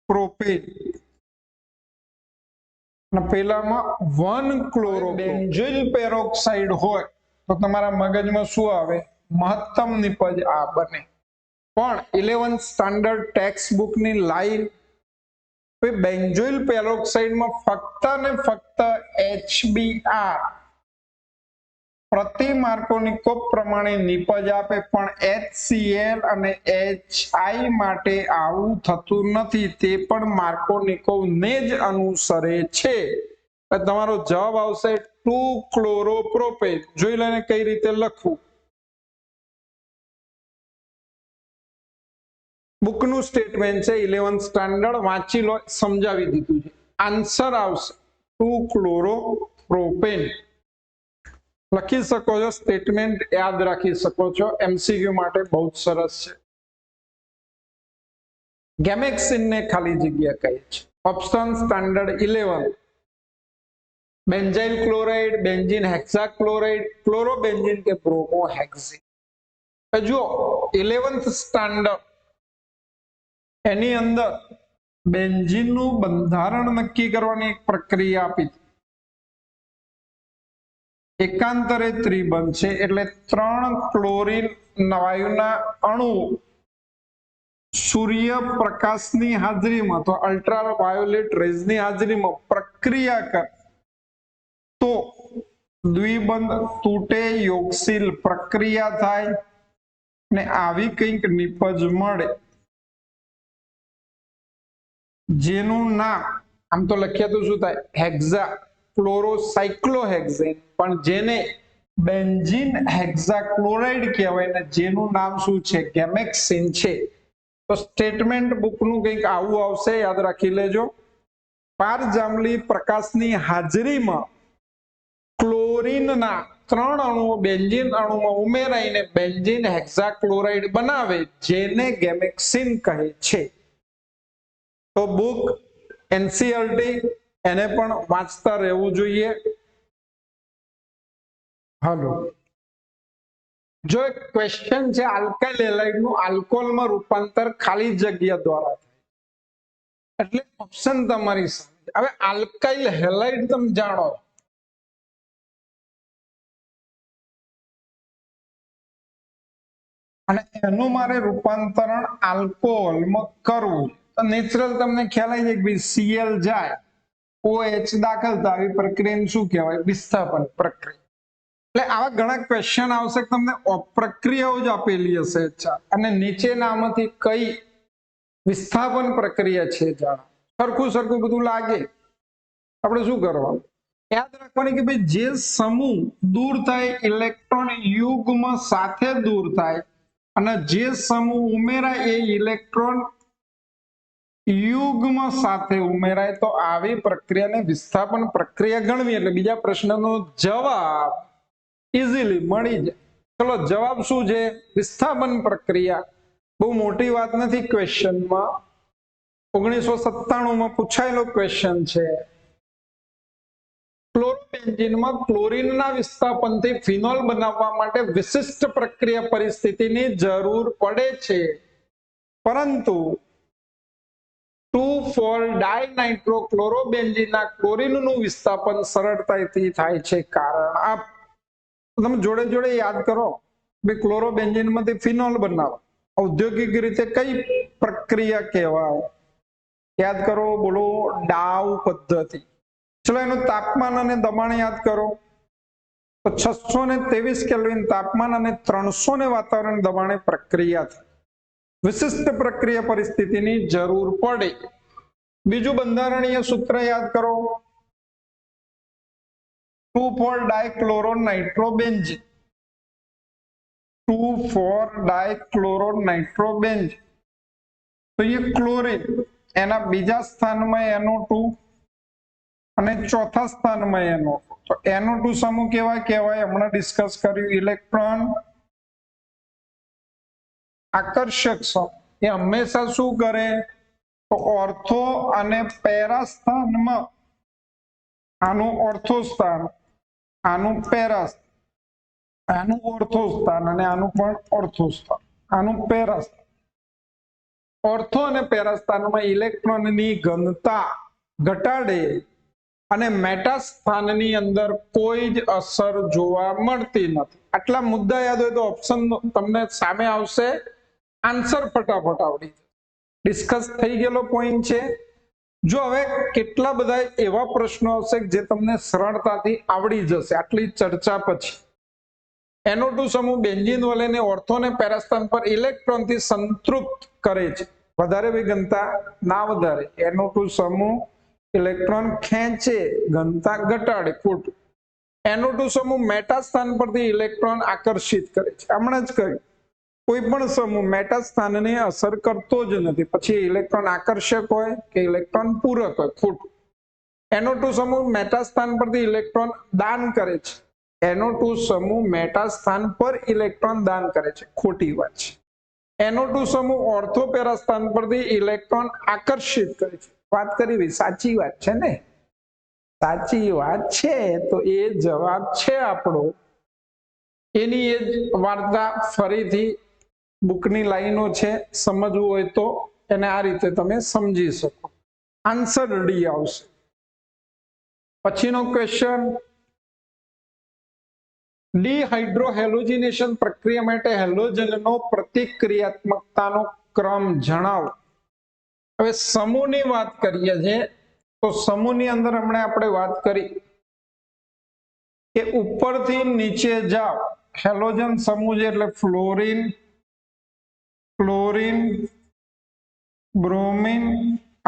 પ્રોપેન અને પેલામાં 1 ક્લોરો બેન્ઝોઇલ પેરોક્સાઇડ હોય તો તમારા મગજમાં શું આવે મહત્તમ નિપજ આ બને પણ 11th સ્ટાન્ડર્ડ ટેક્સ્ટ બુકની લાઈન બેન્ઝોઇલ પેરોક્સાઇડમાં ફક્ત ને ફક્ત HBr પ્રતિ માર્કોનિકોવ પ્રમાણે નિપજ આપે પણ HCl અને HI માટે આવું થતું નથી તે પણ માર્કોનિકોવ ને જ અનુસરે છે તમારો જવાબ આવશે 2 ક્લોરોપ્રોપેન જોઈ લેને કઈ રીતે લખવું બુકનું સ્ટેટમેન્ટ છે 11th સ્ટાન્ડર્ડ વાંચી લો સમજાવી દીધું છે આન્સર આવશે 2 ક્લોરોપ્રોપેન લખી શકો છો સ્ટેટમેન્ટ યાદ રાખી શકો છો MCQ માટે બહુ સરસ છે ગેમેક્સિન ને ખાલી જગ્યા કહે છે option standard 11 benzyl chloride, benzene hexachloride, chlorobenzene કે બ્રોમોહેક્ઝીન. જો 11th સ્ટાન્ડર્ડ એની અંદર બેન્ઝીન નું બંધારણ નક્કી કરવાની એક પ્રક્રિયા આપી હતી. એકાંતરે ત્રિબંધ છે એટલે 3 ક્લોરીન વાયુના અણુઓ સૂર્યપ્રકાશની હાજરીમાં તો અલ્ટ્રાવાયોલેટ રેઝની હાજરીમાં પ્રક્રિયા કરે તો દ્વિબંધ તૂટે, યોગશીલ પ્રક્રિયા થાય ને આવી કંઈક નિપજ મળે જેનું નામ આમ તો લખ્યા તો શું થાય હેક્ઝા ક્લોરોસાયક્લોહેક્ઝેન, પણ જેને બેન્ઝીન હેક્સાક્લોરાઇડ કહેવાય ને જેનું નામ શું છે ગેમેક્સિન છે. તો સ્ટેટમેન્ટ બુકનું કંઈક આવું આવશે, યાદ રાખી લેજો. પારજાંબલી પ્રકાશની હાજરીમાં ક્લોરીનના 3 અણુઓ બેન્ઝીન અણુમાં ઉમેરાઈને બેન્ઝીન હેક્સાક્લોરાઇડ બનાવે જેને ગેમેક્સિન કહે છે. તો બુક એનસીઈઆરટી એને પણ વાંચતા રહેવું જોઈએ. હાલો, જો એક ક્વેશ્ચન છે આલ્કાઇલ હેલાઇડ નું આલ્કોહોલમાં રૂપાંતર ખાલી જગ્યા દ્વારા થાય એટલે ઓપ્શન તમારી સામે. હવે આલ્કાઇલ હેલાઇડ તમે જાણો અને એનું મારે રૂપાંતરણ આલ્કોહોલમાં કરવું તો નેચરલ તમને ખ્યાલ આવી જાય કે Cl જાય OH દાખલ થાય આવી પ્રક્રિયાને શું કહેવાય વિસ્થાપન પ્રક્રિયા. એટલે આવા ઘણા ક્વેશ્ચન આવશે કે તમને પ્રક્રિયાઓ જ આપેલી હશે અને નીચેનામાંથી કઈ વિસ્થાપન પ્રક્રિયા છે જાણો. સરખું બધું લાગે આપણે શું કરવાનું યાદ રાખવાની કે ભાઈ જે સમૂહ દૂર થાય ઇલેક્ટ્રોન યુગ્મ સાથે દૂર થાય અને જે સમૂહ ઉમેરાય એ ઇલેક્ટ્રોન યુગ્મ સાથે ઉમેરાય તો આવી પ્રક્રિયાને વિસ્થાપન પ્રક્રિયા ગણવી. એટલે બીજા પ્રશ્નનો જવાબ ઇઝીલી મળી જાય. ચલો જવાબ શું છે વિસ્થાપન પ્રક્રિયા. બહુ મોટી વાત નથી. ક્વેશ્ચનમાં 1997 માં પૂછાયેલો ક્વેશ્ચન છે. ક્લોરોબેન્ઝીનમાં ક્લોરીનના વિસ્થાપનથી ફિનોલ બનાવવા માટે વિશિષ્ટ પ્રક્રિયા પરિસ્થિતિની જરૂર પડે છે, પરંતુ 2,4-ડાયનાઇટ્રોક્લોરોબેન્ઝીનના ક્લોરીનનું વિસ્થાપન સરળતાથી થાય છે. કારણ આપ તમે જોડે જોડે યાદ કરો બે ક્લોરોબેન્ઝીનમાંથી ફિનોલ બનાવો ઔદ્યોગિક રીતે કઈ પ્રક્રિયા કહેવાય યાદ કરો. બોલો ડાવ પદ્ધતિ. ચલો એનું તાપમાન અને દબાણ યાદ કરો તો 623 કેલ્વિન તાપમાન અને 300 વાતાવરણ દબાણે પ્રક્રિયા થાય. વિશિષ્ટ પ્રક્રિયા પરિસ્થિતિની જરૂર પડે. બીજું બંધારણીય સૂત્ર યાદ કરો 2,4-ડાયક્લોરોનાઇટ્રોબેન્ઝીન 2,4-ડાયક્લોરોનાઇટ્રોબેન્ઝીન તો એ ક્લોરીન એના બીજા સ્થાનમાં NO2 અને ચોથા સ્થાનમાં NO2. તો NO2 સમૂહ કહેવાય હમણાં ડિસ્કસ કર્યું ઇલેક્ટ્રોન આકર્ષક સમૂહ. એ હંમેશા શું કરે તો ઓર્થો અને પેરા સ્થાનમાં આનું ઓર્થો સ્થાન આનું પેરા આનું ઓર્થો સ્થાન અને આનું પણ ઓર્થો સ્થાન આનું પેરા સ્થાન. ઓર્થો અને પેરા સ્થાનમાં ઇલેક્ટ્રોનની ઘનતા ઘટાડે અને મેટા સ્થાનની અંદર કોઈ જ અસર જોવા મળતી નથી. આટલા મુદ્દા યાદ હોય તો ઓપ્શન તમને સામે આવશે. આન્સર ફટાફટ આવડી ડિસ્કસ થઈ ગયેલો પોઈન્ટ છે. જો હવે કેટલા બધા એવા પ્રશ્નો આવશે જે તમને સરળતાથી આવડી જશે આટલી ચર્ચા પછી. NO2 સમૂહ બેન્ઝીન વલયને ઓર્થો અને પેરા સ્થાન પર ઇલેક્ટ્રોનથી સંતૃપ્ત કરે છે. વધારે ઘનતા ના વધારે. NO2 સમૂહ ઇલેક્ટ્રોન ખેંચે ઘનતા ઘટાડે ખોટું. NO2 સમૂહ મેટા સ્થાન પરથી ઇલેક્ટ્રોન આકર્ષિત કરે છે. હમણાં જ કહ્યું કોઈ પણ સમૂહ મેટા સ્થાનને અસર કરતો જ નથી. પછી ઇલેક્ટ્રોન આકર્ષક હોય કે ઇલેક્ટ્રોન પૂરક હોય ખોટું. NO2 સમૂહ મેટા સ્થાન પરથી ઇલેક્ટ્રોન દાન કરે છે. NO2 સમૂહ મેટા સ્થાન પર ઇલેક્ટ્રોન દાન કરે છે ખોટી વાત છે. NO2 સમૂહ ઓર્થો પેરા સ્થાન પરથી ઇલેક્ટ્રોન આકર્ષિત કરે છે. વાત કરી સાચી વાત છે ને, સાચી વાત છે તો એ જવાબ છે આપણો. એની એ જ વાર્તા ફરીથી બુકની લાઈનો છે, સમજવું હોય તો એને આ રીતે તમે સમજી શકો. આન્સર ડી આવશે. પછીનો ક્વેશ્ચન, ડિહાઇડ્રોહેલોજિનેશન પ્રક્રિયા માટે હેલોજનનો પ્રતિક્રિયાત્મકતાનો ક્રમ જણાવો. હવે સમૂહની વાત કરીએ છીએ તો સમૂહની અંદર હમણાં આપણે વાત કરી કે ઉપરથી નીચે જાઓ, હેલોજન સમૂહ છે એટલે ફ્લોરિન, ક્લોરિન, બ્રોમિન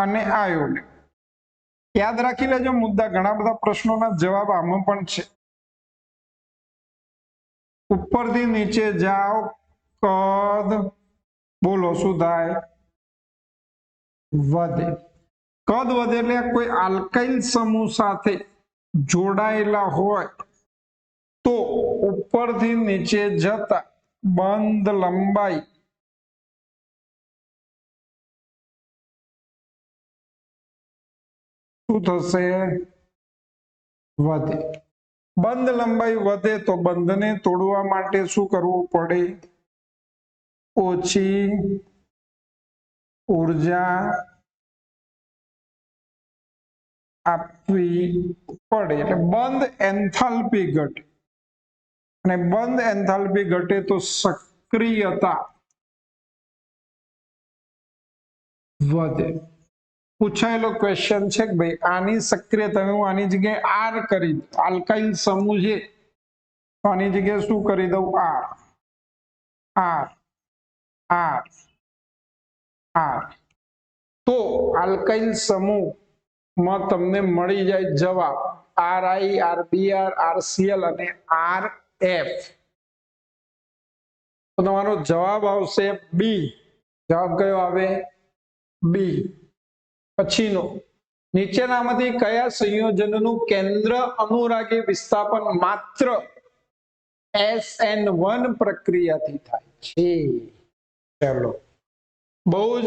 અને આયોડિન. યાદ રાખી લેજો મુદ્દા, ઘણા બધા પ્રશ્નોના જવાબ આમાં પણ છે. ઉપરથી નીચે જાઓ, કદ બોલો શું થાય? વધે. કદ વધે એટલે કોઈ આલ્કાઇલ સમૂહ સાથે જોડાયેલા હોય તો ઉપરથી નીચે જતા બંધ લંબાઈ શું થશે? વધે. બંધ લંબાઈ વધે તો બંધને તોડવા માટે શું કરવું પડે? ઓછી ઉર્જા આપવી પડે, એટલે બંધ એન્થાલ્પી ઘટે. અને બંધ એન્થાલ્પી ઘટે તો સક્રિયતા વધે. પૂછાયેલો ક્વેશ્ચન છે કે ભાઈ આની સક્રિયતા, હું આની જગ્યાએ આર કરી દઉં, આલ્કાઇલ સમૂહ છે તો આની જગ્યાએ શું કરી દઉં? R, R, R, R. તો આલ્કાઇલ સમૂહમાં તમને મળી જાય જવાબ RI, RBr, RCl અને RF. તો તમારો જવાબ આવશે બી. જવાબ કયો આવે? બી. પછીનો, નીચેનામાંથી કયા સંયોજનનું કેન્દ્ર અનુરાગી વિસ્થાપન માત્ર SN1 પ્રક્રિયાથી થાય છે? ચલો, બહુ જ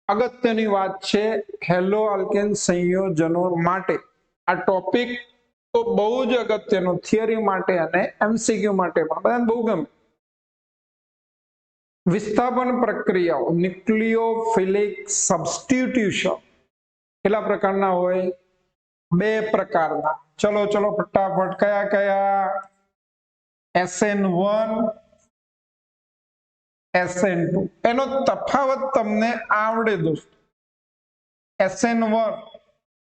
અગત્યની વાત છે હેલો આલ્કેન સંયોજનો માટે. આ ટોપિક તો બહુ જ અગત્યનો, થિયરી માટે અને MCQ માટે પણ બધાને બહુ ગમે. વિસ્થાપન પ્રક્રિયાઓ, ન્યુક્લિયોફિલિક સબસ્ટિટ્યુશન કેટલા પ્રકારના હોય? 2 પ્રકારના. ચલો ચલો ફટાફટ, કયા કયા? SN1, SN2. એનો તફાવત તમને આવડે દોસ્તો. SN1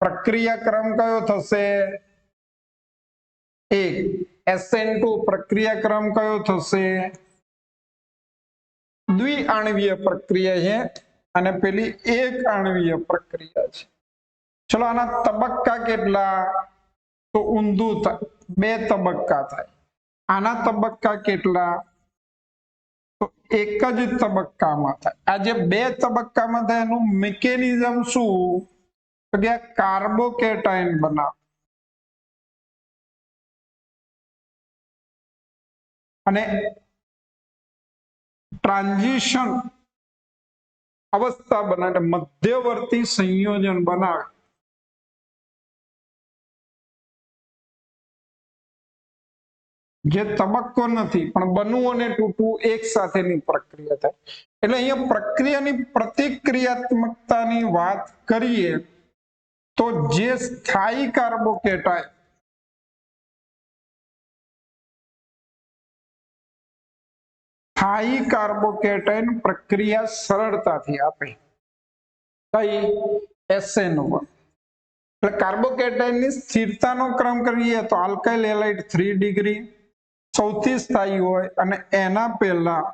પ્રક્રિયા ક્રમ કયો થશે? 1. SN2 પ્રક્રિયા ક્રમ કયો થશે? દ્વિઆણવીય પ્રક્રિયા છે અને પેલી એક આણવીય પ્રક્રિયા છે. ચલો, આના તબક્કા કેટલા? તો ઊંધું થાય, 2 તબક્કા થાય. આના તબક્કા કેટલા? તો એક જ તબક્કામાં થાય. આ જે 2 તબક્કામાં થાય એનું મિકેનિઝમ શું? તો કે કાર્બોકેટાઇન બનાવે અને ટ્રાન્ઝિશન અવસ્થા બનાવે, મધ્યવર્તી સંયોજન બનાવે. જે તબક્કો નથી પણ બનવું અને તૂટવું એક સાથેની પ્રક્રિયા થાય. એટલે અહીંયા પ્રક્રિયાની પ્રતિક્રિયાત્મકતાની વાત કરીએ તો જે સ્થાયી કાર્બોકેટાઇન પ્રક્રિયા સરળતાથી આપે. કઈ? SN1. એટલે કાર્બોકેટાઇનની સ્થિરતાનો ક્રમ કરીએ તો આલ્કાઇલ હેલાઇડ 3 ડિગ્રી સૌથી સ્થાયી હોય અને એના પહેલા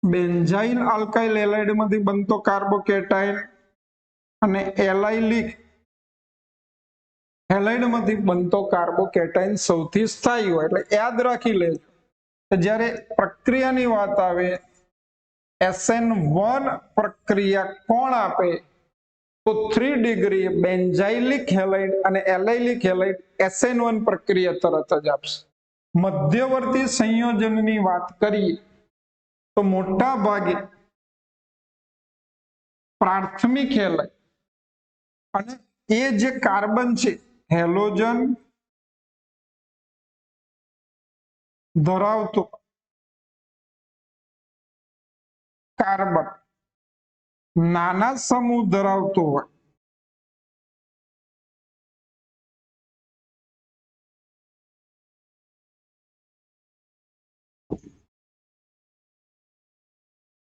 બેન્ઝાઇલ આલ્કાઇલ હેલાઇડ માંથી બનતો કાર્બોકેટાઇન અને એલાઇલિક હેલાઇડ માંથી બનતો કાર્બોકેટાઇન સૌથી સ્થાયી હોય. એટલે યાદ રાખી લેજો કે જ્યારે પ્રક્રિયાની વાત આવે SN1 પ્રક્રિયા કોણ આપે? તો 3 ડિગ્રી બેન્ઝાઇલિક હેલાઇડ અને એલાઇલિક હેલાઇડ SN1 પ્રક્રિયા તરત જ આપશે. મધ્યવર્તી સંયોજનની વાત કરીએ તો મોટા ભાગે પ્રાથમિક હેલાઇડ અને એ જે કાર્બન છે હેલોજન ધરાવતો કાર્બન નાના સમૂહ ધરાવતો હોય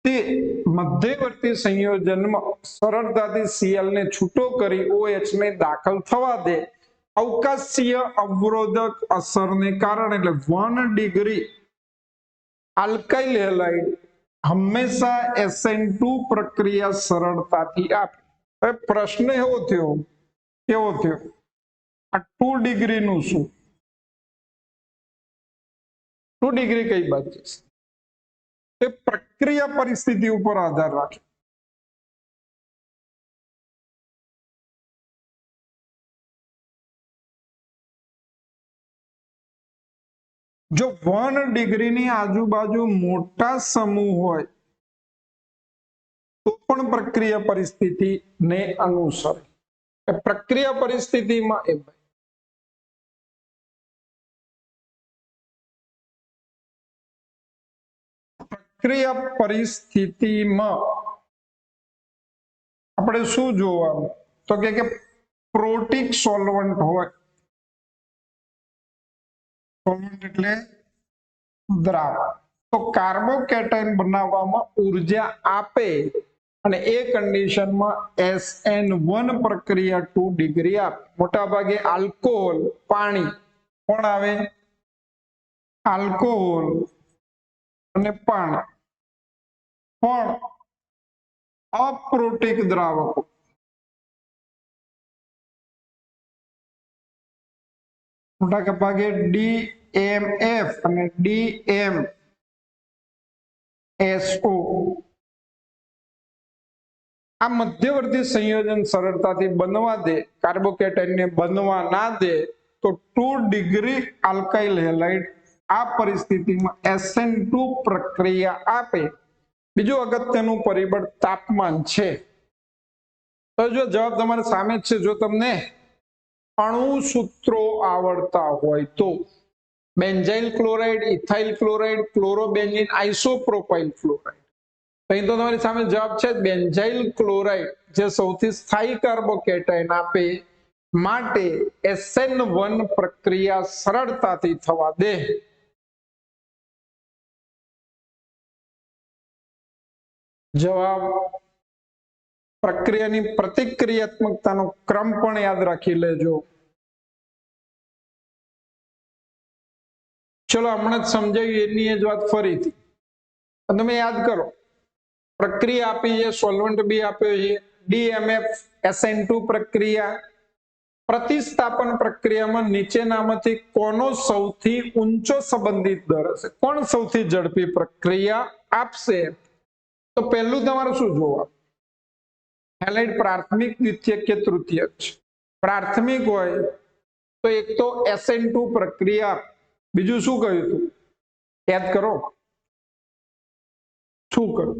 તે મધ્યવર્તી સંયોજનમાં સરળતાથી Cl ને છૂટો કરી OH ને દાખલ થવા દે અવકાશીય અવરોધક અસરને કારણે એટલે 1 ડિગ્રી આલ્કાઇલ હેલાઇડ હંમેશા SN2 પ્રક્રિયા સરળતાથી આપે. હવે પ્રશ્ન કેવો થયો આ 2 ડિગ્રી નું શું? 2 ડિગ્રી કઈ બાજુ છે? તે પ્રક્રિયા પરિસ્થિતિ ઉપર આધાર રાખે. જો 1 ડિગ્રીની આજુબાજુ મોટા સમૂહ હોય તો પણ પ્રક્રિયા પરિસ્થિતિ ને અનુસરે. પ્રક્રિયા પરિસ્થિતિમાં પ્રક્રિયા પરિસ્થિતિમાં આપણે શું જોવાનું તો કે પ્રોટિક સોલ્વન્ટ હોય. સોલ્વન્ટ એટલે દ્રાવણ. તો કાર્બોકેટાયન બનાવવામાં ઉર્જા આપે અને એ કન્ડિશનમાં SN1 પ્રક્રિયા 2 ડિગ્રી આપે. મોટા ભાગે આલ્કોહોલ પાણી કોણ આવે? આલ્કોહોલ અને પાણી પણ અપ્રોટિક દ્રાવકો મોટા ભાગે DMF અને DMSO આ મધ્યવર્તી સંયોજન સરળતાથી બનવા દે કાર્બોકેટાયન ને બનવા ના દે તો 2 ડિગ્રી આલ્કાઇલ હેલાઇડ આ પરિસ્થિતિમાં SN2 પ્રક્રિયા આપે. બીજું અગત્યનું પરિબળ તાપમાન છે. તો જો જવાબ તમારી સામે જ છે. જો તમને અણુ સૂત્રો આવડતા હોય તો benzyl chloride, ethyl chloride, chlorobenzene, isopropyl chloride. અહીં તો તમારી સામે જવાબ છે બેન્ઝાઇલ ક્લોરાઇડ જે સૌથી સ્થાયી કાર્બોકેટાયન આપે માટે SN1 પ્રક્રિયા સરળતાથી થવા દે. જવાબ પ્રક્રિયાની પ્રતિક્રિયાત્મકતાનો ક્રમ પણ યાદ રાખી લેજો. ચલો હમણાં જ સમજાવી એની જ વાત ફરીથી તમે યાદ કરો. પ્રક્રિયા આપી છે, સોલ્વન્ટ બી આપ્યો છે, DMF SN2 પ્રક્રિયા. પ્રતિસ્થાપન પ્રક્રિયામાં નીચેનામાંથી કોનો સૌથી ઊંચો સંબંધિત દર હશે? કોણ સૌથી ઝડપી પ્રક્રિયા આપશે? તો પહેલું તમારે શું જોવા? હેલાઇડ પ્રાથમિક, દ્વિતીયક કે તૃતીયક છે? પ્રાથમિક હોય તો એક તો SN2 પ્રક્રિયા, બીજું શું કહ્યું હતું? યાદ કરો શું કર્યું?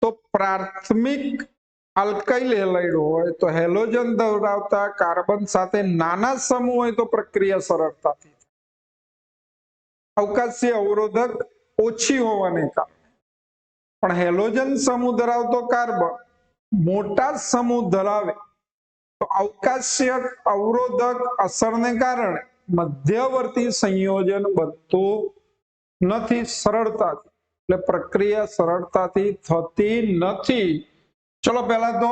તો પ્રાથમિક આલ્કાઇલ હેલાઇડ હોય તો હેલોજન ધરાવતા કાર્બન સાથે નાના સમૂહ હોય તો પ્રક્રિયા સરળતાથી. અવકાશીય અવરોધક ઓછી હોવાને કારણે પણ હેલોજન સમૂહ ધરાવતો કાર્બન મોટા સમૂહ ધરાવે તો અવકાશીય અવરોધક અસરને કારણે મધ્યવર્તી સંયોજન બનતું નથી સરળતાથી. એટલે પ્રક્રિયા સરળતાથી થતી નથી. ચલો પહેલા તો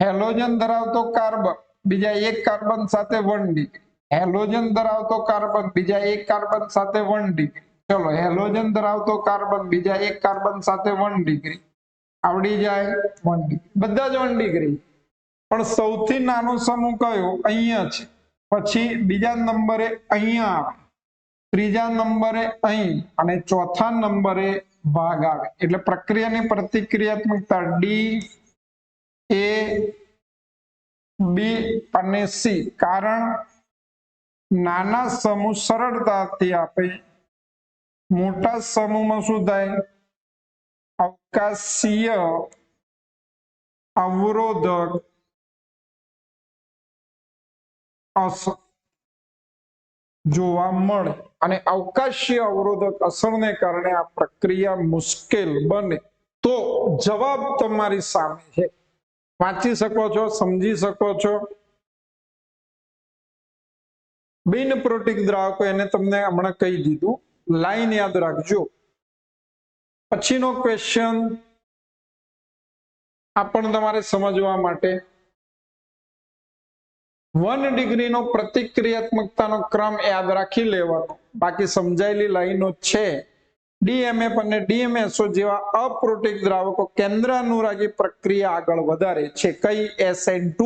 હેલોજન ધરાવતો કાર્બન બીજા એક કાર્બન સાથે 1 ડિગ્રી, હેલોજન ધરાવતો કાર્બન બીજા એક કાર્બન સાથે 1 ડિગ્રી. ચલો હેલોજન ધરાવતો કાર્બન બીજા એક કાર્બન સાથે 1 ડિગ્રી આવડી જાય. 1 ડિગ્રી બધા જ 1 ડિગ્રી. પણ સૌથી નાનો સમૂહ કયો? અહીંયા છે. પછી બીજા નંબરે અહીંયા આવે, ત્રીજા નંબરે અહીં અને ચોથા નંબરે ભાગ આવે. એટલે પ્રક્રિયાની પ્રતિક્રિયાત્મકતા DAB અને C. કારણ નાના સમૂહ સરળતાથી આપે, મોટા સમૂહમાં શું થાય? અવકાશીય અવરોધક અસર જોવા મળે અને અવકાશીય અવરોધક અસરને કારણે આ પ્રક્રિયા મુશ્કેલ બને તો જવાબ તમારી સામે છે, વાંચી શકો છો, સમજી શકો છો. બિન પ્રોટિક દ્રાવકો એને તમને હમણાં કહી દીધું, લાઈન યાદ રાખજો. પછીનો ક્વેશ્ચન આ પણ તમારે સમજવા માટે 1 ડિગ્રીનો પ્રતિક્રિયાત્મકતાનો ક્રમ યાદ રાખી લેવાનો, બાકી સમજાયેલી લાઈનો છે. ડીએમએફ અને ડીએમએસઓ જેવા અપ્રોટિક દ્રાવકો કેન્દ્ર અનુરાગી પ્રક્રિયા આગળ વધારે છે. કઈ SN2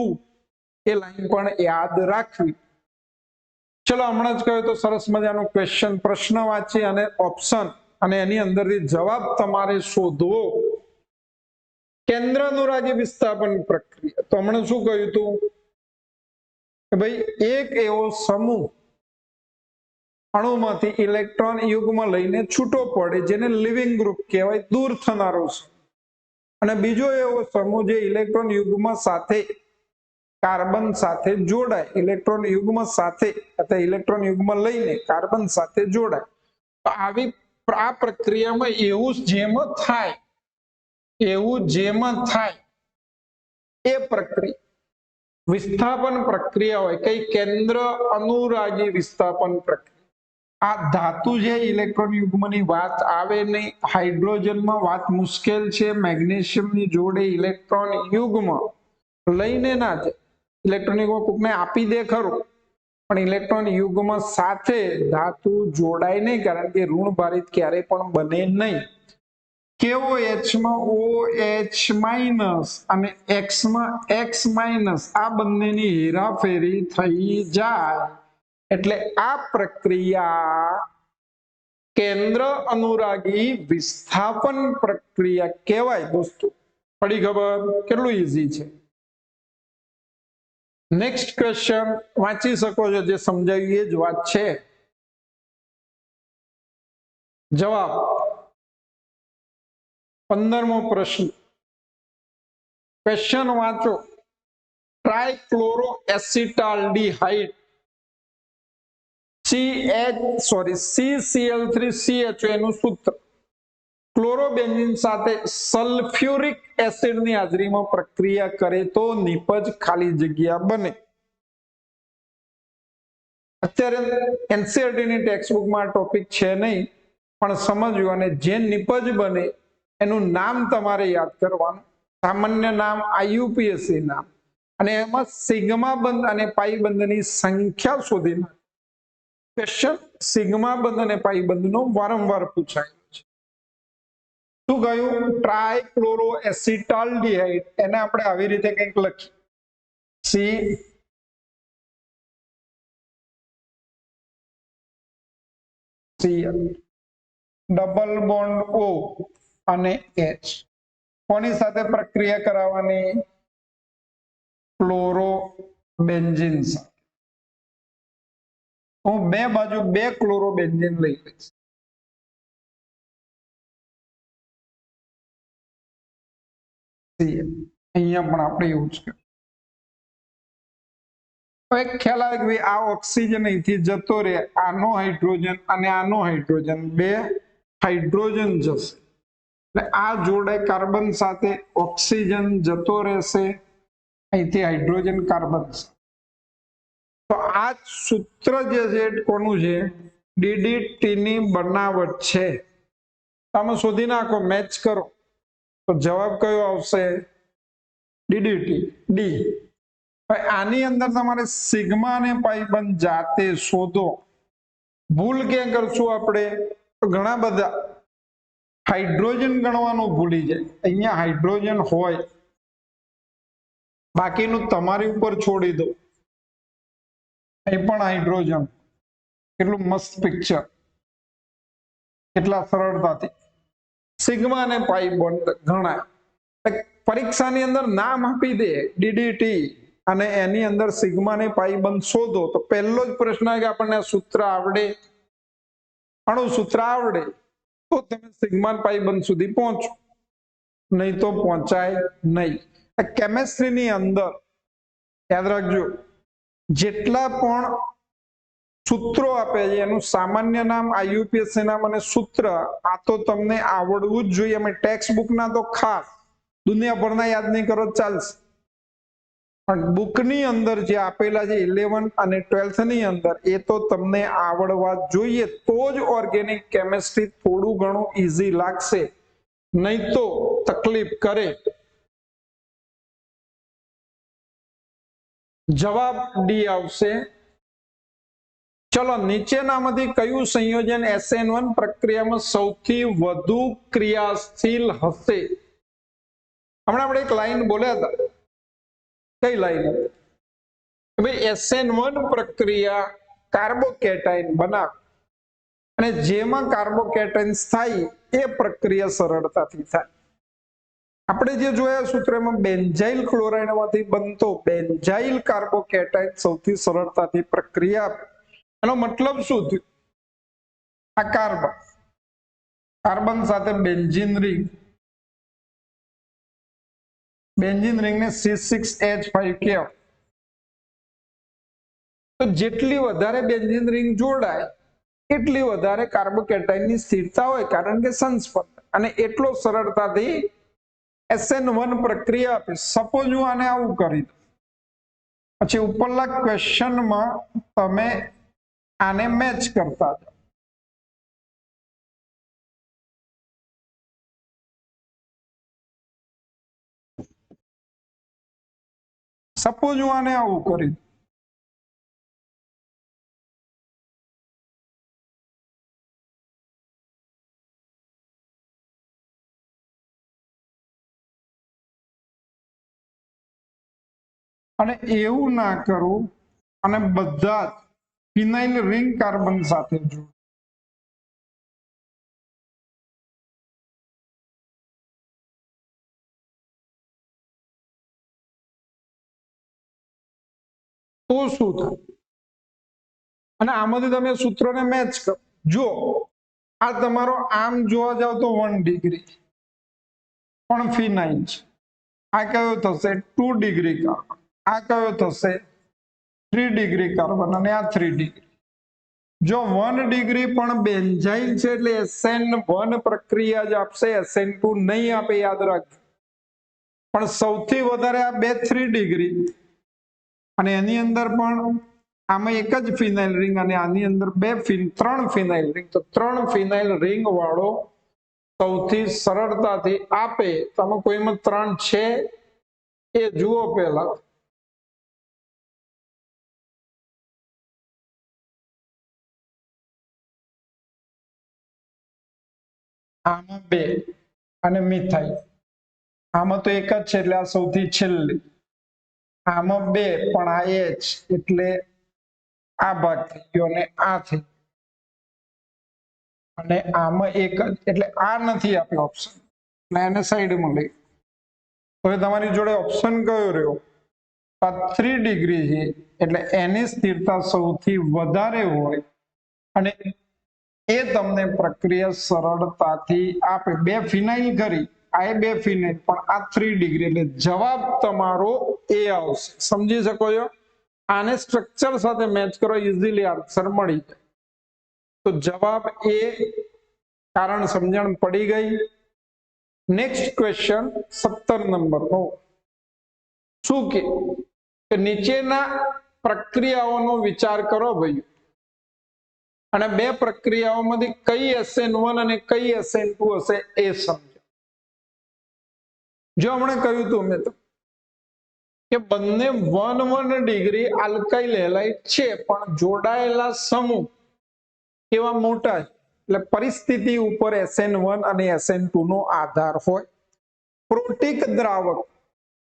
એ લાઈન પણ યાદ રાખવી. ચલો હમણાં જ કહ્યું તો સરસ મજાનો ક્વેશ્ચન, પ્રશ્ન વાંચી અને ઓપ્શન અને એની અંદરથી જવાબ તમારે શોધવો. કેન્દ્ર અનુરાગી વિસ્થાપન પ્રક્રિયા તો હમણાં શું કહ્યું હતું કે ભાઈ એક એવો સમૂહ અણુમાંથી ઇલેક્ટ્રોન યુગ્મ લઈને છૂટો પડે જેને લિવિંગ ગ્રુપ કહેવાય, દૂર થનારો છે. અને બીજો એવો સમૂહ જે ઇલેક્ટ્રોન યુગ્મ સાથે કાર્બન સાથે જોડાય, ઇલેક્ટ્રોન યુગ્મ સાથે અથવા ઇલેક્ટ્રોન યુગ્મ લઈને કાર્બન સાથે જોડાય. તો આવી આ પ્રક્રિયામાં એવું જેમ થાય એ પ્રક્રિયા વિસ્થાપન પ્રક્રિયા હોય. કઈ? કેન્દ્ર અનુરાગી વિસ્થાપન પ્રક્રિયા. આ ધાતુ છે ઇલેક્ટ્રોન યુગ્મની વાત આવે નહીં, હાઇડ્રોજનમાં વાત મુશ્કેલ છે. મેગ્નેશિયમની જોડે ઇલેક્ટ્રોન યુગ્મ લઈને ના જાય, ઇલેક્ટ્રોન યુગ્મ કોકને આપી દે ખરું, પણ ઇલેક્ટ્રોન યુગ્મ સાથે ધાતુ જોડાય નહીં, કારણ કે ઋણ ભારિત ક્યારે પણ બને નહીં. કેવો? એચમાં OH- અને એક્સમાં X- આ બંનેની હેરાફેરી થઈ જાય એટલે આ પ્રક્રિયા કેન્દ્ર અનુરાગી વિસ્થાપન પ્રક્રિયા કહેવાય. દોસ્તો પડી ખબર? કેટલું ઈઝી છે. નેક્સ્ટ ક્વેશ્ચન વાંચી શકો છો, જે સમજાવ્યું એ જ વાત છે. જવાબ 15મો પ્રશ્ન. ક્વેશ્ચન વાંચો. ટ્રાઇક્લોરોએસિટાલ્ડિહાઇડ CCl3CHO એનું સૂત્ર ક્લોરોબેન્ઝીન સાથે સલ્ફ્યુરિક એસિડની હાજરીમાં પ્રક્રિયા કરે તો નિપજ ખાલી જગ્યા બને. અત્યારે એનસીઈઆરટીની ટેક્સ્ટબુકમાં ટોપિક છે નહીં, પણ સમજવું. અને જે નિપજ બને એનું નામ તમારે યાદ કરવાનું, સામાન્ય નામ, IUPAC નામ, અને એમાં સિગ્મા બંધ અને પાઈ બંધની સંખ્યા શોધી નાખ. ક્વેશ્ચન સિગ્મા બંધ અને પાઈ બંધનો વારંવાર પૂછાય છે. શું કહ્યું? ટ્રાઇક્લોરોએસિટાલ્ડિહાઇડ, એને આપણે આવી રીતે કંઈક લખીએ, CCl ડબલ બોન્ડ O અને H. કોની સાથે પ્રક્રિયા કરાવવાની? ક્લોરોબેન્ઝીન સાથે. હું બે બાજુ 2 ક્લોરોબેન્ઝીન લઈ લઈશ. અહીંયા પણ આપણે એવું જ કર્યું. હવે ખ્યાલ આવે કે આ ઓક્સિજન અહીંથી જતો રહે, આનો હાઇડ્રોજન અને આનો હાઇડ્રોજન, 2 હાઇડ્રોજન જશે એટલે આ જોડે કાર્બન સાથે ઓક્સિજન જતો રહેશે, અહીંથી હાઇડ્રોજન કાર્બન. તો આ સૂત્ર જે છે કોનું છે? DDT ની બનાવટ છે. તમે શોધી નાખો, મેચ કરો તો જવાબ કયો આવશે? DDT. ડી. આની અંદર તમારે સિગ્મા અને પાઈ બંધ જાતે શોધો. ભૂલ ક્યાં કરશું આપણે? તો ઘણા બધા હાઇડ્રોજન ગણવાનું ભૂલી જાય. અહીંયા હાઇડ્રોજન હોય, બાકીનું તમારી ઉપર છોડી દો. અહીં પણ હાઇડ્રોજન, કેટલું મસ્ત પિક્ચર, કેટલા સરળતાથી સિગ્મા અને પાઈ બોન્ડ ગણાય. પરીક્ષાની અંદર નામ આપી દે DDT અને એની અંદર સિગ્મા ને પાઈ બંધ શોધો, તો પહેલો જ પ્રશ્ન કે આપણને સૂત્ર આવડે, અણુ સૂત્ર આવડે તો તમે સિગ્મા પાઈ બંધ સુધી પહોંચો, નહીં તો પહોંચાય નહીં. કેમેસ્ટ્રીની અંદર યાદ રાખજો જેટલા પણ સૂત્રો આપે છે એનું સામાન્ય નામ, IUPAC નામ અને સૂત્ર આ તો તમને આવડવું જ જોઈએ. અમે ટેક્સ્ટ બુકના તો ખાસ દુનિયાભરના યાદ નહીં કરો ચાલશે, પણ બુકની અંદર જે આપેલા છે 11 અને 12th ની અંદર એ તો તમને આવડવા જોઈએ, તો જ ઓર્ગેનિક કેમેસ્ટ્રી થોડું ઘણું ઈઝી લાગશે, નહીં તો તકલીફ કરે. જવાબ ડી આવશે. ચલો, નીચેનામાંથી કયું સંયોજન SN1 પ્રક્રિયામાં સૌથી વધુ ક્રિયાશીલ હશે? હમણાં આપણે એક લાઈન બોલ્યા હતા, કઈ લાઈન? ભાઈ SN1 પ્રક્રિયા કાર્બોકેટાઇન બનાવે અને જેમાં કાર્બોકેટાઇન્સ થાય એ પ્રક્રિયા સરળતાથી થાય. આપણે જે જોયા સૂત્રમાં બેન્ઝાઇલ ક્લોરાઇડમાંથી બનતો બેન્ઝાઇલ કાર્બોકેટાઇન સૌથી સરળતાથી પ્રક્રિયા. એનો મતલબ શું થયું? આ કાર્બન સાથે બેન્ઝીન રિંગને C6H5 કહેવાય. તો જેટલી વધારે બેન્ઝીન રિંગ જોડાય એટલી વધારે કાર્બોકેટાઇનની સ્થિરતા હોય, કારણ કે સંસ્પર્શ, અને એટલો સરળતાથી SN1 પ્રક્રિયા આપે. સપોઝ હું આને આવું કરી દઉં, પછી ઉપરના ક્વેશ્ચનમાં તમે આને મેચ કરતા જાઓ. સપોઝ હું આને આવું કરી દઉં, અને એવું ના કરું અને બધા જ ફિનાઇલ રિંગ કાર્બન સાથે જોડું, તો શું થાય? અને આમાંથી તમે સૂત્રોને મેચ કરો. જો આ તમારો આમ જોવા જાવ તો 1 ડિગ્રી પણ ફિનાઇલ છે, આ કયો થશે 2 ડિગ્રી કાર્બન, આ કયો થશે 3 ડિગ્રી કાર્બન, અને આ 3 ડિગ્રી. જો 1 ડિગ્રી પણ બેન્ઝાઇલ છે એટલે SN1 પ્રક્રિયા જ આપશે, SN2 નહીં આપે, યાદ રાખજો. પણ સૌથી વધારે આ 3 ડિગ્રી, અને એની અંદર પણ આમાં એક જ ફિનાઇલ રિંગ અને આની અંદર 3 ફિનાઇલ રિંગ. તો 3 ફિનાઇલ રિંગ વાળો સૌથી સરળતાથી આપે. તમે કોઈમાં 3 છે એ જુઓ પહેલા. આમાં 2 અને મિથાઇલ, આમાં તો એક જ છે એટલે આ સૌથી છેલ્લી. આમાં 2 પણ આ H એટલે આ ભાગ થઈ ગયો અને આ થઈ, અને આમાં એક જ એટલે આ નથી આપ્યો ઓપ્શન, એટલે એને સાઈડમાં લઈ. હવે તમારી જોડે ઓપ્શન કયો રહ્યો? 3 ડિગ્રી છે એટલે એની સ્થિરતા સૌથી વધારે હોય અને એ તમને પ્રક્રિયા સરળતાથી આપે. 2 ફિનાઇલ કરી, આ 2 ફિનાઇલ, પણ આ 3 ડિગ્રી, એટલે જવાબ તમારો એ આવશે. સમજી શકો છો? આને સ્ટ્રક્ચર સાથે મેચ કરો, ઇઝીલી આન્સર મળી જાય. તો જવાબ એ, કારણ સમજણ પડી ગઈ. નેક્સ્ટ ક્વેશ્ચન 17 નંબરનો શું કે નીચેના પ્રક્રિયાઓનો વિચાર કરો ભાઈ, અને 2 પ્રક્રિયાઓમાંથી કઈ SN1 અને કઈ SN2 હશે એ સમજો. જો હમણાં કહ્યું હતું મેં કે બંને 1 ડિગ્રી આલ્કાઇલ હેલાઇડ છે, પણ જોડાયેલા સમૂહ એવા મોટા છે, એટલે પરિસ્થિતિ ઉપર SN1 અને SN2 નો આધાર હોય. પ્રોટીક દ્રાવક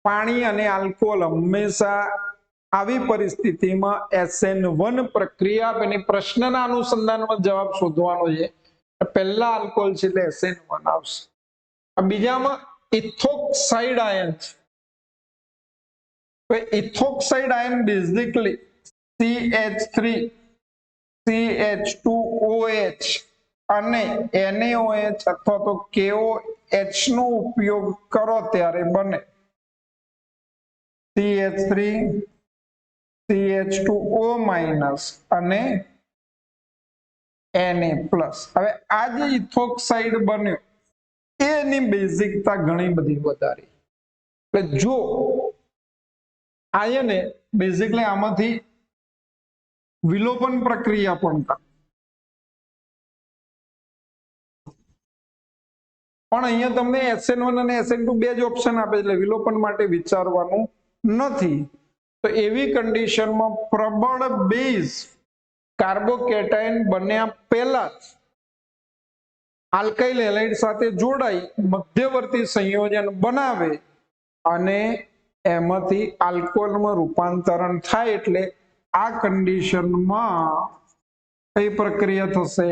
પાણી અને આલ્કોહોલ હંમેશા આવી પરિસ્થિતિમાં SN1 પ્રક્રિયા બની. પ્રશ્નના અનુસંધાનમાં જવાબ શોધવાનો છે. પહેલા આલ્કોહોલ છે એટલે SN1 આવશે. બીજામાં ઇથોક્સાઇડ આયન છે. ઇથોક્સાઇડ આયન બેઝિકલી CH3 CH2OH અને NaOH અથવા તો KOH નો ઉપયોગ કરો ત્યારે બને. CH3 CH2O માઇનસ અને Na પ્લસ. હવે આ જે ઇથોક્સાઇડ બન્યો એની બેઝિકતા ઘણી બધી વધારી. એટલે જો આયને બેઝિકલી આમાંથી વિલોપન પ્રક્રિયા પણ થાય, પણ અહીંયા તમને SN1 અને SN2 બે જ ઓપ્શન આપે, એટલે વિલોપન માટે વિચારવાનું નથી. તો એવી કન્ડિશનમાં પ્રબળ બેઝ કાર્બોકેટાયન બન્યા પહેલા જ આલ્કાઇલ હેલાઇડ સાથે જોડાઈ મધ્યવર્તી સંયોજન બનાવે અને એમાંથી આલ્કોહોલમાં રૂપાંતરણ થાય. એટલે આ કન્ડિશનમાં કઈ પ્રક્રિયા થશે?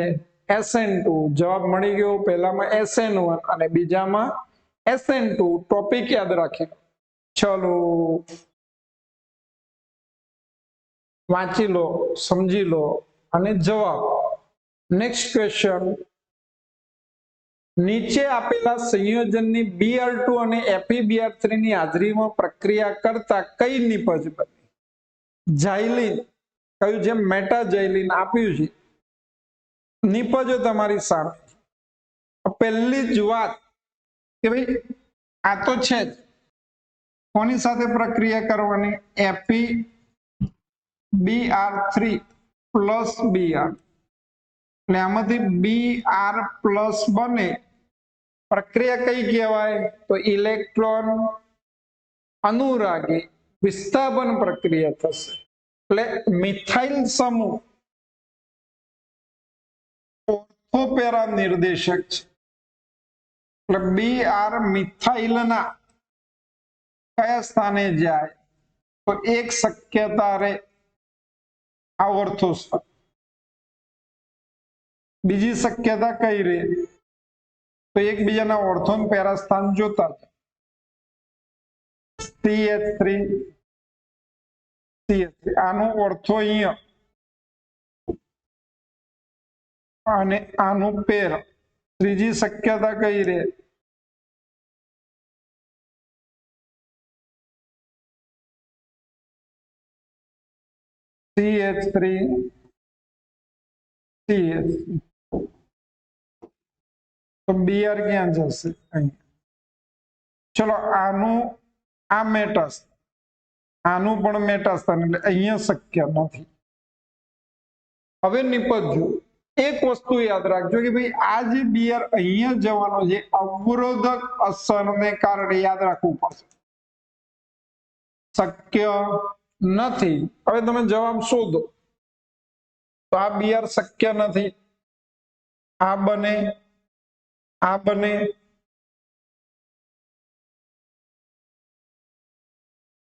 SN2. જવાબ મળી ગયો. પહેલામાં SN1 અને બીજામાં SN2. ટોપિક યાદ રાખી ચલો વાંચી લો, સમજી લો અને જવાબ. નેક્સ્ટ ક્વેશ્ચન, નીચે આપેલા સંયોજનની Br2 અને FeBr3 ની હાજરીમાં પ્રક્રિયા કરતા કઈ નિપજ બને? જાઇલિન કયું? જે મેટાજાઇલિન આપ્યું છે. નિપજો તમારી સામે. પહેલી જ વાત કે ભાઈ આ તો છે જ, કોની સાથે પ્રક્રિયા કરવાની? FeBr3 plus Br. એટલે આમાંથી Br પ્લસ બને. પ્રક્રિયા કઈ કહેવાય? તો ઇલેક્ટ્રોન અનુરાગી વિસ્થાપન પ્રક્રિયા થશે. એટલે મિથાઇલ સમૂહ ઓર્થોપેરા નિર્દેશક છે. એટલે Br મિથાઇલના કયા સ્થાને જાય? તો એક શક્યતા રે આ ઓર્થો સ્થાન. બીજી શક્યતા કઈ રે? તો એકબીજાના ઓર્થોન પેરા સ્થાન જોતા CH3 CH3 આનું ઓર્થો અહીંયા અને આનું પેર. ત્રીજી શક્યતા કઈ રે? CH3 CH3. તો Br ક્યાં જશે? અહીં. ચલો આનું આ મેટાસ, આનું પણ મેટાસ્થાન, એટલે અહીંયા શક્ય નથી. હવે નિપજજો. એક વસ્તુ યાદ રાખજો કે ભાઈ આ જે Br અહીંયા જવાનો છે અવરોધક અસરને કારણે યાદ રાખવું પડશે. શક્ય નથી. હવે તમે જવાબ શોધો. તો આ Br શક્ય નથી. આ બને, આ બને,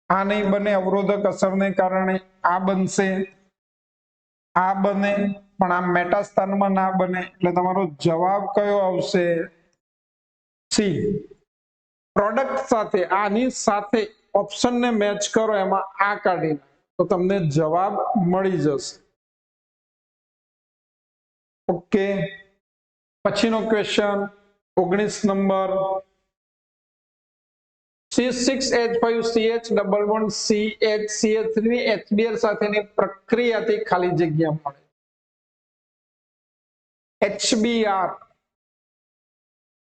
આ નહીં બને અવરોધક અસરને કારણે. આ બનશે, આ બને, પણ આ મેટાસ્થાનમાં ના બને. એટલે તમારો જવાબ કયો આવશે? સી. પ્રોડક્ટ સાથે આની સાથે ઓપ્શનને મેચ કરો, એમાં આ કાઢી તો તમને જવાબ મળી જશે. ઓકે. પછીનો ક્વેશ્ચન 19 નંબર, C6H5CH11CH ની HBr સાથેની પ્રક્રિયાથી ખાલી જગ્યા મળે. HBr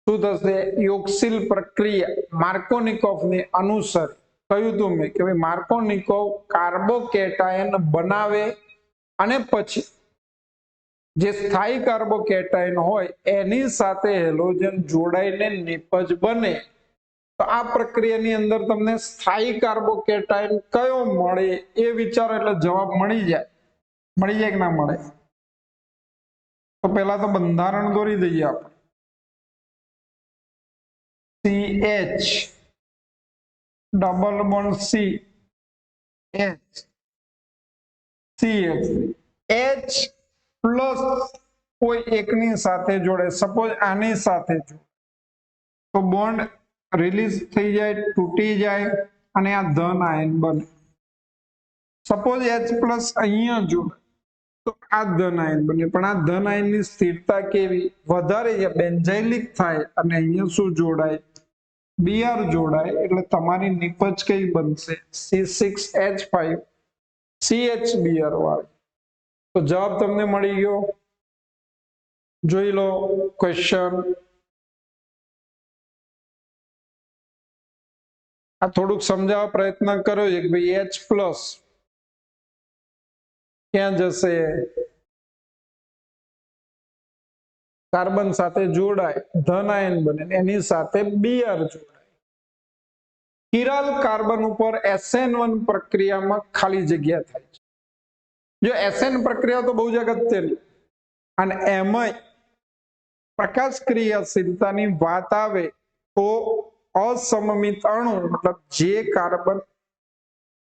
શું થશે? યોક્સિલ પ્રક્રિયા માર્કોનિકોવ ને અનુસર. કહ્યું તું મેં કે ભાઈ માર્કોનિકોવ કાર્બોકેટાયન બનાવે અને પછી જે સ્થાયી કાર્બોકેટાયન હોય એની સાથે હેલોજન જોડાઈને નિપજ બને. તો આ પ્રક્રિયાની અંદર તમને સ્થાયી કાર્બોકેટાયન કયો મળે એ વિચારો એટલે જવાબ મળી જાય. મળી જાય કે ના મળે? તો પહેલા તો બંધારણ દોરી દઈએ આપણે. CH double bond C H CH H plus કોઈ એકની સાથે જોડે, સપોઝ આની સાથે જોડે તો બોન્ડ રિલીઝ થઈ જાય, તૂટી જાય અને આ ધન આયન બને. સપોઝ H પ્લસ અહીંયા જોડે તો આ ધન આયન બને. પણ આ ધન આયનની સ્થિરતા કેવી? વધારે બેન્ઝાઇલિક થાય અને અહીંયા શું જોડાય? Br જોડાય એટલે તમારી નિપજ કઈ બનશે C6H5 CHBr વાળી. તો જવાબ તમને મળી ગયો. જોઈ લો ક્વેશ્ચન. આ થોડુંક સમજાવવા પ્રયત્ન કર્યો છે કે ભાઈ H+ ક્યાં જશે, કાર્બન સાથે જોડાય ધન આયન બને એની સાથે Br જોડાય. કિરાલ કાર્બન ઉપર SN1 પ્રક્રિયામાં ખાલી જગ્યા થાય છે. જો SN પ્રક્રિયા તો બહુ જ અગત્યની, અને એમાં પ્રકાશ ક્રિયાશીલતાની વાત આવે તો અસમમિત અણુ મતલબ જે કાર્બન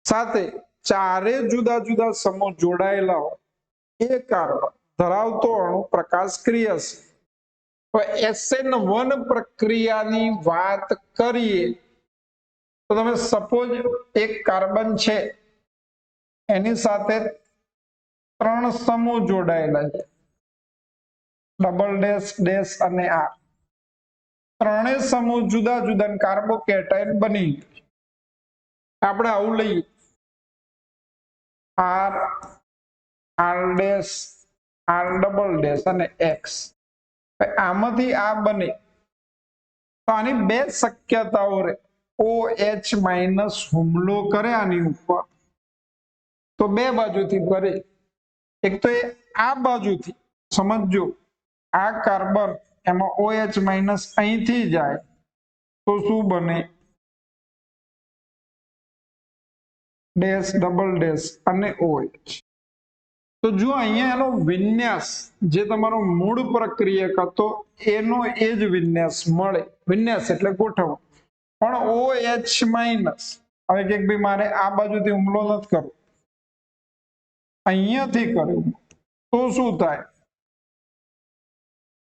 સાથે ચારે જુદા જુદા સમૂહ જોડાયેલા હોય એ કાર્બન ધરાવતો અણુ પ્રકાશ ક્રિયાશીલ. તો SN1 પ્રક્રિયાની વાત કરીએ તો તમે સપોઝ એક કાર્બન છે એની સાથે 3 સમૂહ જોડાયેલા છે, ડબલ ડેશ ડેશ અને R. ત્રણેય સમૂહ જુદા જુદા કાર્બોકેટાયન બની ગયું. આપણે આવું લઈએ R, R dash, R double dash અને X. આમાંથી આ બને તો આની બે શક્યતાઓ રહે. OH- હુમલો કરે આની ઉપર તો બે બાજુથી કરે. એક તો એ આ બાજુથી સમજો, આ કાર્બન એમાં OH- અહીંથી જાય તો શું બને ડેશ ડબલ ડેશ અને OH. તો જો અહીંયા એનો વિન્યાસ જે તમારો મૂળ પ્રક્રિયક હતો એનો એ જ વિન્યાસ મળે. વિન્યાસ એટલે ગોઠવણ. પણ OH- હવે કે ભાઈ મારે આ બાજુથી હુમલો નથી કરવો, અહીંયાથી કર્યું તો શું થાય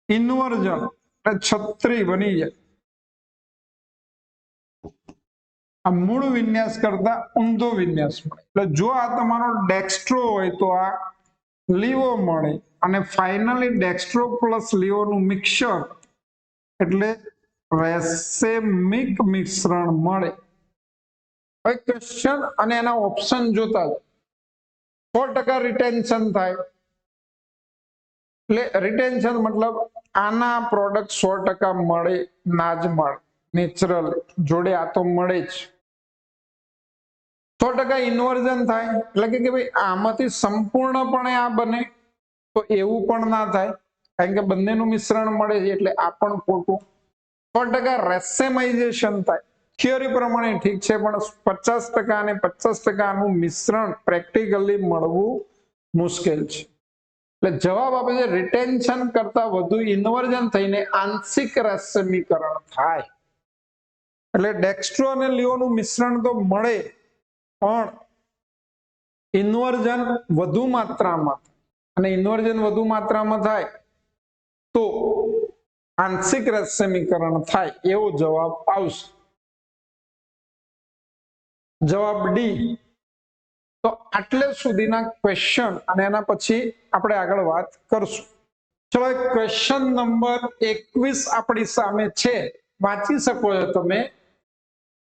ઇન્વર્ઝન એટલે છત્રી બની જાય. આ મૂળ વિન્યાસ કરતા ઊંધો વિન્યાસ મળે. એટલે જો આ તમારો ડેક્સ્ટ્રો હોય તો આ લીવો મળે, અને ફાઇનલી ડેક્સ્ટ્રો પ્લસ લીવો નું મિક્સર એટલે રેસેમિક મિશ્રણ મળે. હવે ક્વેશ્ચન અને એના ઓપ્શન જોતા 100% રિટેન્શન થાય. એટલે રિટેન્શન મતલબ આના પ્રોડક્ટ 100% મળે ના જ મળે. નેચરલ જોડે આ તો મળે જ. 100% ઇન્વર્ઝન થાય એટલે કે ભાઈ આમાંથી સંપૂર્ણપણે આ બને તો એવું પણ ના થાય, કારણ કે બંનેનું મિશ્રણ મળે છે એટલે આ પણ ખોટું. 100% રેસેમાઇઝેશન થાય થિયરી પ્રમાણે ઠીક છે, પણ 50% અને 50% આનું મિશ્રણ પ્રેક્ટિકલી મળવું મુશ્કેલ છે. એટલે જવાબ આપે છે રિટેન્શન કરતા વધુ ઇન્વર્ઝન થઈને આંશિક રેસેમીકરણ થાય. એટલે ડેક્સ્ટ્રો અને લીવોનું મિશ્રણ તો મળે પણ ઇન્વર્ઝન વધુ માત્રામાં, અને ઇન્વર્ઝન વધુ માત્રામાં થાય તો આંશિક રેસેમીકરણ થાય એવો જવાબ આવશે. જવાબ ડી. તો આટલે સુધીના ક્વેશ્ચન અને એના પછી આપણે આગળ વાત કરશું. ચલો ક્વેશ્ચન નંબર 21 આપણી સામે છે, વાંચી શકો છો તમે.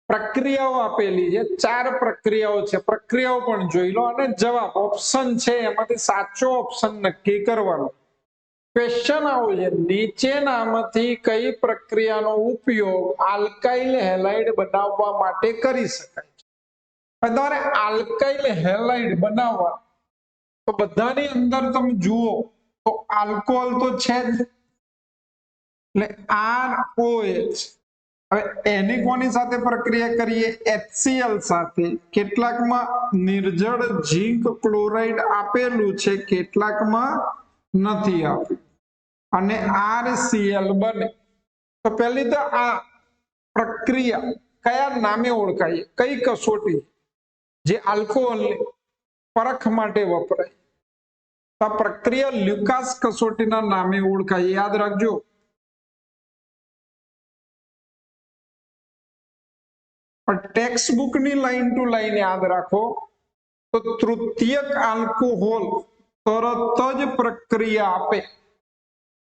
પ્રક્રિયાઓ આપેલી છે, 4 પ્રક્રિયાઓ છે. પ્રક્રિયાઓ પણ જોઈ લો અને જવાબ ઓપ્શન છે એમાંથી સાચો ઓપ્શન નક્કી કરવાનો. ક્વેશ્ચન આવો છે નીચેનામાંથી કઈ પ્રક્રિયાનો ઉપયોગ આલ્કાઇલ હેલાઇડ બનાવવા માટે કરી શકાય છે. તમારે આલ્કાઇલ હેલાઇડ બનાવવા તો બધાની અંદર તમે જુઓ તો આલ્કોહોલ તો છે જ, એટલે ROH. હવે એની કોની સાથે પ્રક્રિયા કરીએ HCl સાથે. કેટલાકમાં નિર્જળ ઝીંક ક્લોરાઇડ આપેલું છે, કેટલાકમાં નથી આપ્યું, અને RCl બને. તો પહેલી તો આ પ્રક્રિયા કયા નામે ઓળખાય, કઈ કસોટી જે આલ્કોહોલ પરખ માટે વપરાય. આ પ્રક્રિયા લ્યુકાસ કસોટીના નામે ઓળખાય, યાદ રાખજો. ટેક્સ્ટ બુકની લાઈન ટુ લાઈન યાદ રાખો તો તૃતીયક આલ્કોહોલ તરત જ પ્રક્રિયા આપે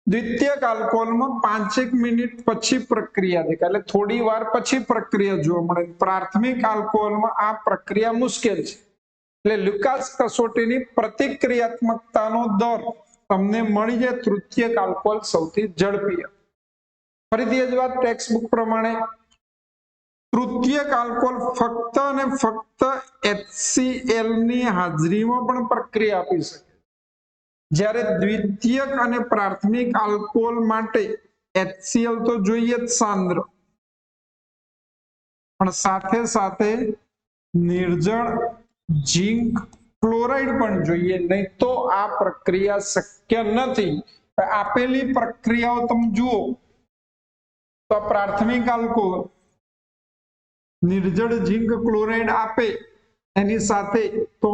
દ્વિતીયક આલ્કોહોલમાં 5 મિનિટ પછી પ્રક્રિયા દેખાય, એટલે થોડી વાર પછી પ્રક્રિયા જોવા મળે. પ્રાથમિક આલ્કોહોલમાં આ પ્રક્રિયા મુશ્કેલ છે. એટલે લુકાસ કસોટીની પ્રતિક્રિયાત્મકતાનો દર તમને મળી જાય તૃતીયક આલ્કોહોલ સૌથી ઝડપી. ફરીથી એ જ વાત ટેક્સ્ટ બુક પ્રમાણે તૃતીયક આલ્કોહોલ ફક્ત અને ફક્ત HCl ની હાજરીમાં પણ પ્રક્રિયા આપી શકે, જ્યારે દ્વિતીયક અને પ્રાથમિક આલ્કોહોલ માટે HCl તો જોઈએ જ સાંદ્ર, પણ સાથે સાથે નિર્જળ ઝીંક ક્લોરાઇડ પણ જોઈએ, નહીં તો આ પ્રક્રિયા શક્ય નથી. આપેલી પ્રક્રિયાઓ તમે જુઓ તો પ્રાથમિક આલ્કોહોલ નિર્જળ ઝીંક ક્લોરાઇડ આપે, એની સાથે તો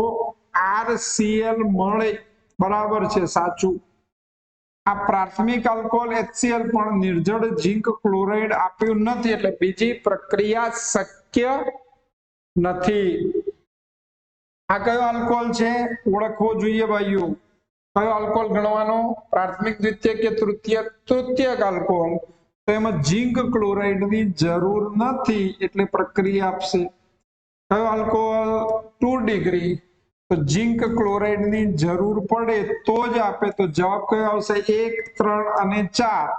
RCl મળે, બરાબર છે, સાચું. આ પ્રાથમિક આલ્કોહોલ HCl પણ નિર્જળ ઝીંક ક્લોરાઇડ આપ્યું નથી, એટલે બીજી પ્રક્રિયા શક્ય નથી. આ કયો આલ્કોહોલ છે ઓળખવો જોઈએ ભાઈઓ. કયો આલ્કોહોલ ગણવાનો? પ્રાથમિક, દ્વિતીયક કે તૃતીયક? તૃતીયક આલ્કોહોલ. તો એમાં ઝીંક ક્લોરાઇડ ની જરૂર નથી, એટલે પ્રક્રિયા આપશે. કયો આલ્કોહોલ? 2 ડિગ્રી. તો ઝીંક ક્લોરાઇડ ની જરૂર પડે તો જ આપે. તો જવાબ કયો આવશે? 1, 3 અને 4.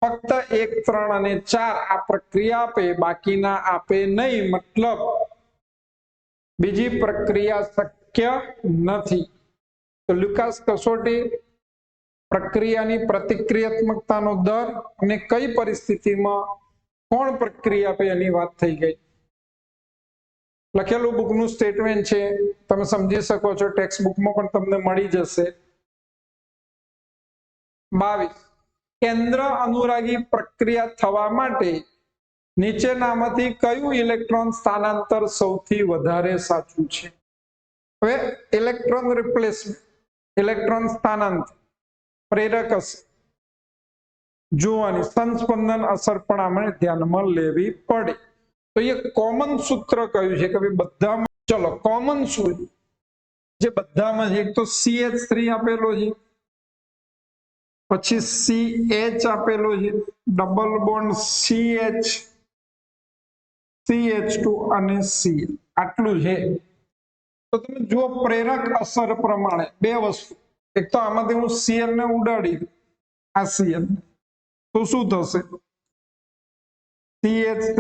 ફક્ત 1, 3 અને 4 આ પ્રક્રિયા આપે, બાકીના આપે નહીં. મતલબ બીજી પ્રક્રિયા શક્ય નથી. તો લુકાસ કસોટી પ્રક્રિયાની પ્રતિક્રિયાત્મકતાનો દર અને કઈ પરિસ્થિતિમાં કોણ પ્રક્રિયા આપે એની વાત થઈ ગઈ. લખેલું બુકનું સ્ટેટમેન્ટ છે, તમે સમજી શકો છો. ટેક્સ્ટ બુકમાં પણ તમને મળી જશે. 22 કેન્દ્ર અનુરાગી પ્રક્રિયા થવા માટે નીચેનામાંથી કયું ઇલેક્ટ્રોન સ્થાનાંતર સૌથી વધારે સાચું છે? હવે ઇલેક્ટ્રોન રિપ્લેસમેન્ટ, ઇલેક્ટ્રોન સ્થાનાંતર, પ્રેરક અસર જોવાની, સંસ્પંદન અસર પણ આપણે ધ્યાનમાં લેવી પડે. તો એ કોમન સૂત્ર કયું છે કે ભાઈ બધામાં, ચલો કોમન શું જે બધામાં છે? એક તો CH3 આપેલો છે, પછી CH આપેલો છે, ડબલ બોન્ડ CH, CH2 અને Cl, આટલું છે. તો તમે જુઓ પ્રેરક અસર પ્રમાણે બે વસ્તુ, એક તો આમાંથી હું Cl ને ઉડાડી દઉં, આ Cl, તો શું થશે? CH3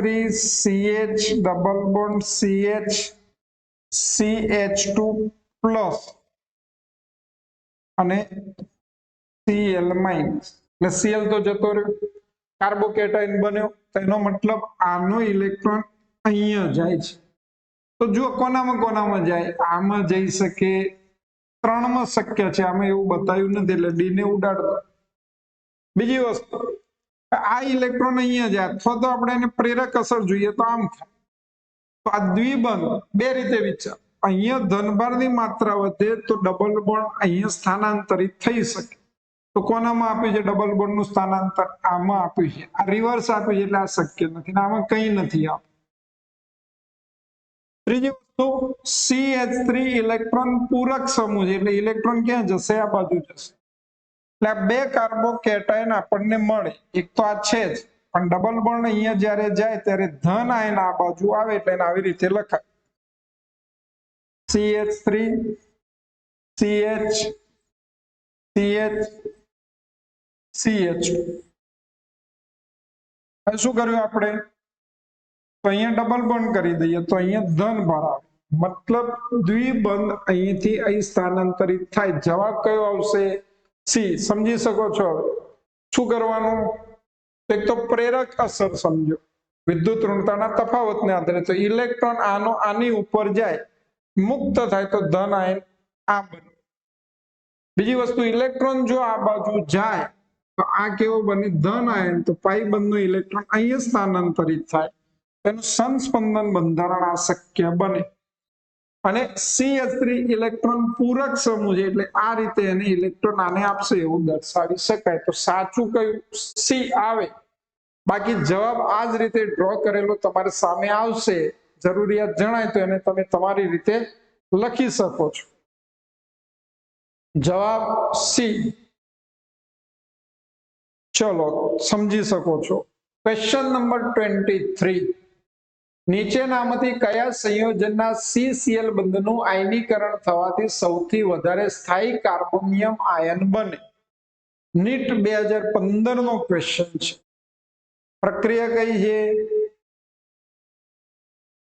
CH double bond CH CH2 plus અને Cl માઇનસ, એટલે Cl તો જતો રહ્યો, કાર્બોકેટાઇન બન્યો. તો એનો મતલબ આનો ઇલેક્ટ્રોન અહીંયા જાય છે. તો જો કોનામાં જાય? આમાં જઈ શકે, 3 માં શક્ય છે, આમાં એવું બતાવ્યું નથી, એટલે ડી ને ઉડાડ દો. બીજી વસ્તુ, આ ઇલેક્ટ્રોન અહીંયા જાય, અથવા તો આપણે એને પ્રેરક અસર જોઈએ તો આમ થાય. તો આ દ્વિબંધ બે રીતે વિચાર. અહીંયા ધનભારની માત્રા વધે તો ડબલ બોન્ડ અહીંયા સ્થાનાંતરિત થઈ શકે. તો કોનામાં આપ્યું છે ડબલ બોન્ડ નું સ્થાનાંતર? આમાં આપ્યું છે. આ રિવર્સ આપ્યું છે, એટલે આ શક્ય નથી, આમાં કઈ નથી આપ્યું. ત્રીજી વસ્તુ, CH3 ઇલેક્ટ્રોન પૂરક સમૂહ છે, એટલે ઇલેક્ટ્રોન ક્યાં જશે? આ બાજુ જશે. એટલે આ બે કાર્બોકેટાયન આપણને મળે. એક તો આ છે જ, પણ ડબલ બોન્ડ અહીંયા જ્યારે જાય ત્યારે ધન આયન આ બાજુ આવે, એટલે એને આવી રીતે લખાય, CH3 CH CH CH2. હવે શું કર્યું આપણે? તો અહીંયા ડબલ બોન્ડ કરી દઈએ, તો અહીંયા ધન ભાર આવે, મતલબ દ્વિબંધ અહીંથી અહીં સ્થાનાંતરિત થાય. જવાબ કયો આવશે? સી. સમજી શકો છો? હવે શું કરવાનું? એક તો પ્રેરક અસર સમજો, વિદ્યુત ઋણતાના તફાવતને આધારે. તો ઇલેક્ટ્રોન આનો આની ઉપર જાય, મુક્ત થાય તો ધન આયન આ બને. બીજી વસ્તુ, ઇલેક્ટ્રોન જો આ બાજુ જાય તો આ કેવો બને? ધન આયન. તો પાઈ બંધનો ઇલેક્ટ્રોન અહીંયા સ્થાનાંતરિત થાય, તેનું સંસ્પંદન બંધારણ આ શક્ય બને. અને CH3 ઇલેક્ટ્રોન પૂરક સમૂહ છે, એટલે આ રીતે એને ઇલેક્ટ્રોન આને આપશે એવું દર્શાવી શકાય. તો સાચું કયું? સી આવે. બાકી જવાબ આ જ રીતે ડ્રો કરેલો તમારે સામે આવશે. જરૂરિયાત જણાય તો એને તમે તમારી રીતે લખી શકો છો. જવાબ સી. ચલો સમજી શકો છો. ક્વેશ્ચન નંબર 23, નીચેનામાંથી કયા સંયોજનના CCl બંધનું આયનીકરણ થવાથી સૌથી વધારે સ્થાયી કાર્બોનિયમ આયન બને? નીટ 2015 નો ક્વેશ્ચન છે. પ્રક્રિયા કઈ છે?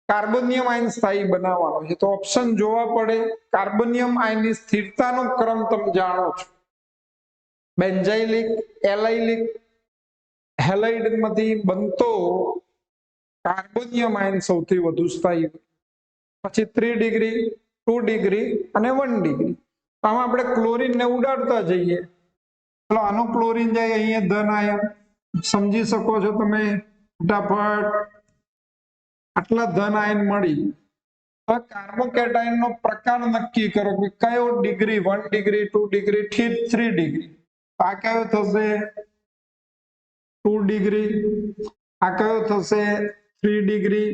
કાર્બોનિયમ આયન સ્થાયી બનાવવાનો છે. તો ઓપ્શન જોવા પડે. કાર્બોનિયમ આયનની સ્થિરતાનો ક્રમ તમે જાણો છો. બેન્ઝાઇલિક, એલાઇલિક, હેલાઇડ માંથી બનતો કાર્બોનિયમ આયન સૌથી વધુ સ્થાયી. પછી 3 ડિગ્રી, 2 ડિગ્રી અને 1 ડિગ્રી. આમાં આપણે ક્લોરીન ને ઉડાડતા જઈએ. ચલો આનો ક્લોરીન જાય અહીંયા ધન આયન. સમજી શકો છો તમે ફટાફટ. આટલા ધન આયન મળી. હવે કાર્બોકેટાયન નો પ્રકાર નક્કી કરો કે કયો ડિગ્રી, 1 ડિગ્રી, 2 ડિગ્રી થી 3 ડિગ્રી. આ કયો થશે? 2 ડિગ્રી. આ કયો થશે? 3 ડિગ્રી.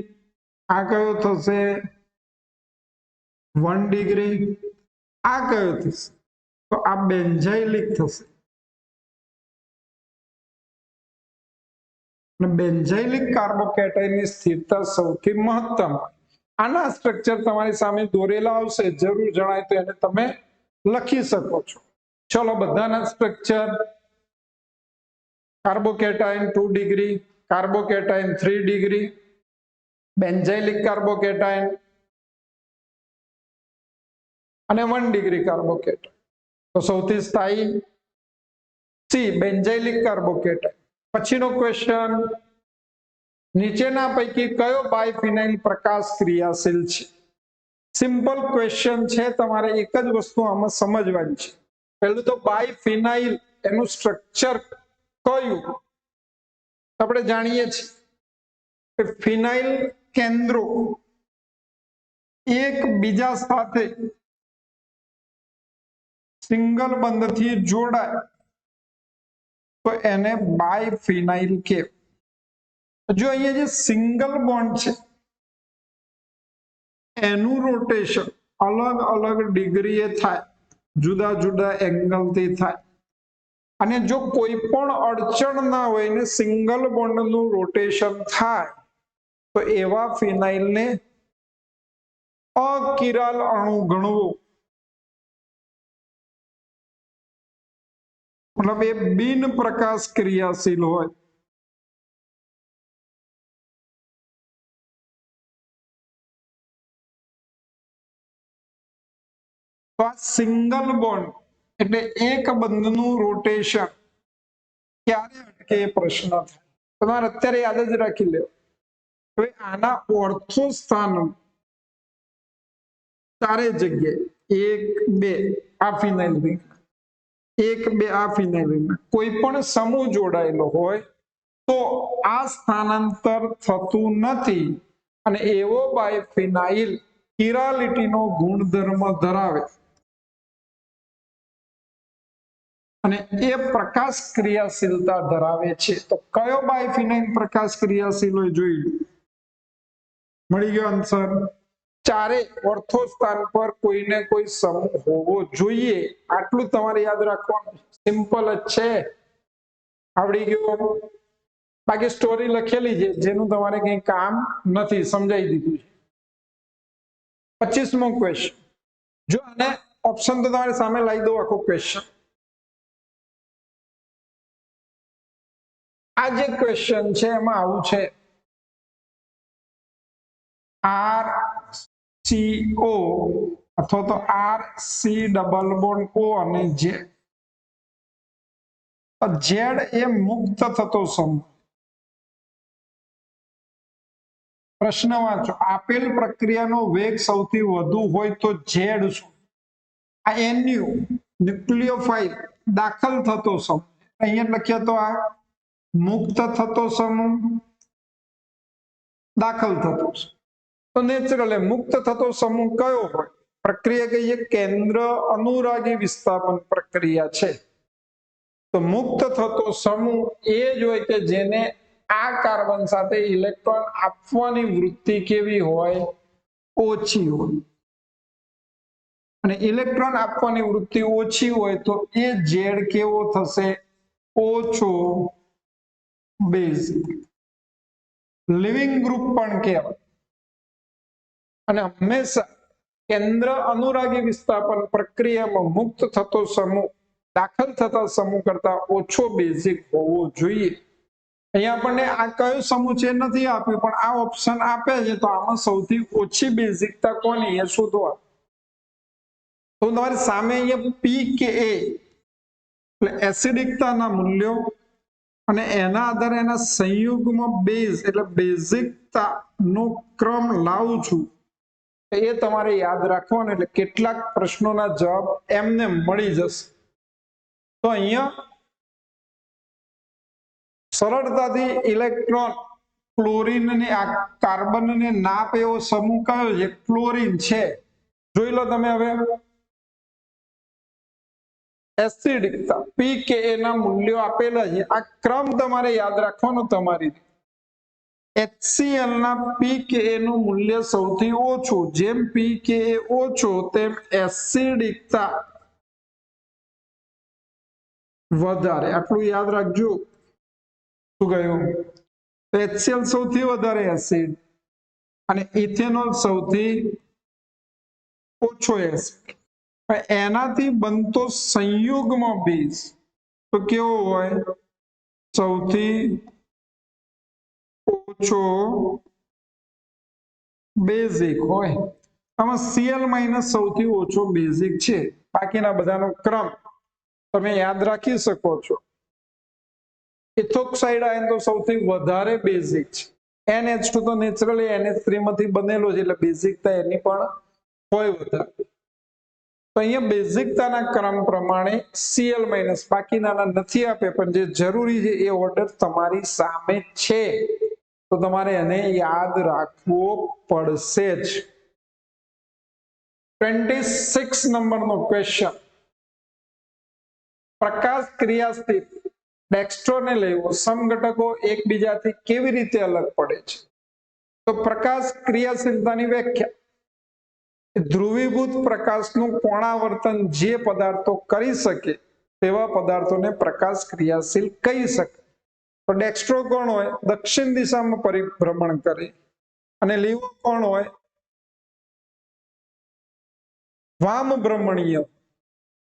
આ કયો થશે? 1 ડિગ્રી. આ કયો થશે? તો આ બેન્ઝાઇલિક થશે. બેન્ઝાઇલિક કાર્બોકેટાયનની સ્થિરતા સૌથી મહત્તમ. આના સ્ટ્રક્ચર તમારી સામે દોરેલા આવશે, જરૂર જણાય તો એને તમે લખી શકો છો. ચલો બધાના structure. Carbocation 2 degree, carbocation 3 degree, benzylic carbocation અને 1 ડિગ્રી કાર્બોકેટાયન. તો સૌથી સ્થાયી સી બેન્ઝાઇલિક કાર્બોકેટાયન. પછીનો ક્વેશ્ચન, નીચેના પૈકી કયો બાયફિનાઇલ પ્રકાશ ક્રિયાશીલ છે? સિમ્પલ ક્વેશ્ચન છે, તમારે એક જ વસ્તુ આમાં સમજવાની છે. પહેલું તો બાયફિનાઇલ એનું સ્ટ્રક્ચર કયું? આપણે જાણીએ છીએ કે ફિનાઇલ કેન્દ્રો એક બીજા સાથે સિંગલ બંધથી જોડાય તો એને બાયફિનાઇલ કહેવાય. જો અહીંયા જે સિંગલ બોન્ડ છે એનું રોટેશન અલગ અલગ ડિગ્રીએ થાય, જુદા જુદા એંગલથી થાય, અને જો કોઈ પણ અડચણ ના હોય ને સિંગલ બોન્ડનું રોટેશન થાય તો એવા ફિનાઇલને અકિરાલ અણુ ગણવો. મતલબ એ બિન પ્રકાશ ક્રિયાશીલ હોય. તો આ સિંગલ બોન્ડ એટલે એક બંધનું રોટેશન ક્યારે અટકે એ પ્રશ્ન થાય. તમારે અત્યારે યાદ જ રાખી લેવું. હવે આના ઓર્થો સ્થાન ચારે જગ્યાએ 1 2 આ ફિનાઇલ રિંગ, 1 2 આ ફિનાઇલ રિંગ, કોઈ પણ સમૂહ જોડાયેલો હોય તો આ સ્થાનાંતર થતું નથી, અને એવો બાયફિનાઇલ કિરાલિટીનો ગુણધર્મ ધરાવે અને એ પ્રકાશ ક્રિયાશીલતા ધરાવે છે. તો કયો બાયફિનાઇલ પ્રકાશ ક્રિયાશીલ હોય જોઈ લો. મળી ગયો આન્સર. ચારે ઓર્થો સ્થાન પર કોઈને કોઈ સમૂહ હોવો જોઈએ, આટલું તમારે યાદ રાખવાનું. સિમ્પલ જ છે, આવડી ગયો. બાકી સ્ટોરી લખેલી છે જેનું તમારે કઈ કામ નથી, સમજાઈ દીધું છે. 25મો ક્વેશ્ચન. જો આને ઓપ્શન તો તમારી સામે લાવી દો આખો ક્વેશ્ચન. આ જે ક્વેશ્ચન છે એમાં આવું છે, RCO અથવા તો RC ડબલ બોન્ડ O અને Z. Z એ મુક્ત થતો સમૂહ. પ્રશ્ન વાંચો. આપેલ પ્રક્રિયાનો વેગ સૌથી વધુ હોય તો Z શું? આ NU ન્યુક્લિયોફાઇલ દાખલ થતો સમૂહ. અહીંયા લખ્યા તો આ મુક્ત થતો સમૂહ, દાખલ થતો. તો નેચરલ મુક્ત થતો સમૂહ કયો હોય? પ્રક્રિયા કહીએ કેન્દ્ર અનુરાગી વિસ્થાપન પ્રક્રિયા છે. તો મુક્ત થતો સમૂહ એ જ હોય કે જેને આ કાર્બન સાથે ઇલેક્ટ્રોન આપવાની વૃત્તિ કેવી હોય? ઓછી હોય. અને ઇલેક્ટ્રોન આપવાની વૃત્તિ ઓછી હોય તો એ Z કેવો થશે? ઓછો બેઝિક, લિવિંગ ગ્રુપ પણ કહેવાય. અને હંમેશા કેન્દ્ર અનુરાગી વિસ્થાપન પ્રક્રિયામાં મુક્ત થતો સમૂહ દાખલ થતા સમૂહ કરતા ઓછો બેઝિક હોવો જોઈએ. અહીંયા આપણને આ કયો સમૂહ છે નથી આપ્યું, પણ આ ઓપ્શન આપે છે, તો આમાં સૌથી ઓછી બેઝિકતા કોની એ શોધવા. તો તમારી સામે અહીંયા પી કે એ એટલે એસિડિકતાના મૂલ્યો અને એના આધારે એના સંયુગ્મ બેઝ એટલે બેઝિકતા નો ક્રમ લાવું છું, એ તમારે યાદ રાખવાનું. એટલે કેટલાક પ્રશ્નોના જવાબ એમને મળી જશે. તો અહીંયા સરળતાથી ઇલેક્ટ્રોન ક્લોરીન ને આ કાર્બન ને નાપ એવો સમૂહ કયો છે? ક્લોરીન છે. જોઈ લો તમે હવે એસિડિકતા પી કે એ ના મૂલ્યો આપેલા છે. આ ક્રમ તમારે યાદ રાખવાનો. તમારી HCl ના પી કે એ નું મૂલ્ય સૌથી ઓછું, જેમ પી કે એ ઓછો તેમ એસિડિકતા વધારે. આટલું યાદ રાખજો. શું કહ્યું? HCl સૌથી વધારે એસિડ અને ઇથેનોલ સૌથી ઓછો એસિડ. એનાથી બનતો સંયુગ્મ બેઝ તો કેવો હોય? સૌથી ઓછો બેઝિક હોય. આમાં Cl- સૌથી ઓછો બેઝિક છે. બાકીના બધાનો ક્રમ તમે યાદ રાખી શકો છો. ઇથોક્સાઇડ આયન તો સૌથી વધારે બેઝિક છે. NH2 તો નેચરલી NH3 માંથી બનેલો છે, એટલે બેઝિકતા એની પણ હોય વધારે. તો અહીંયા બેઝિકતાના ક્રમ પ્રમાણે Cl- બાકીના નથી આપે, પણ જે જરૂરી છે એ ઓર્ડર તમારી સામે છે, તો તમારે એને યાદ રાખવો પડશે જ. 26 નંબરનો ક્વેશ્ચન, પ્રકાશ ક્રિયાશીલ ડેક્સ્ટ્રોને લેવો સમઘટકો એકબીજાથી કેવી રીતે અલગ પડે છે? તો પ્રકાશ ક્રિયાશીલતાની વ્યાખ્યા, ધ્રુવીભૂત પ્રકાશનું કોણાવર્તન જે પદાર્થો કરી શકે તેવા પદાર્થોને પ્રકાશ ક્રિયાશીલ કહી શકે. તો ડેક્સ્ટ્રો કોણ હોય? દક્ષિણ દિશામાં પરિભ્રમણ કરે. અને લીવો કોણ હોય? વામ ભ્રમણીય.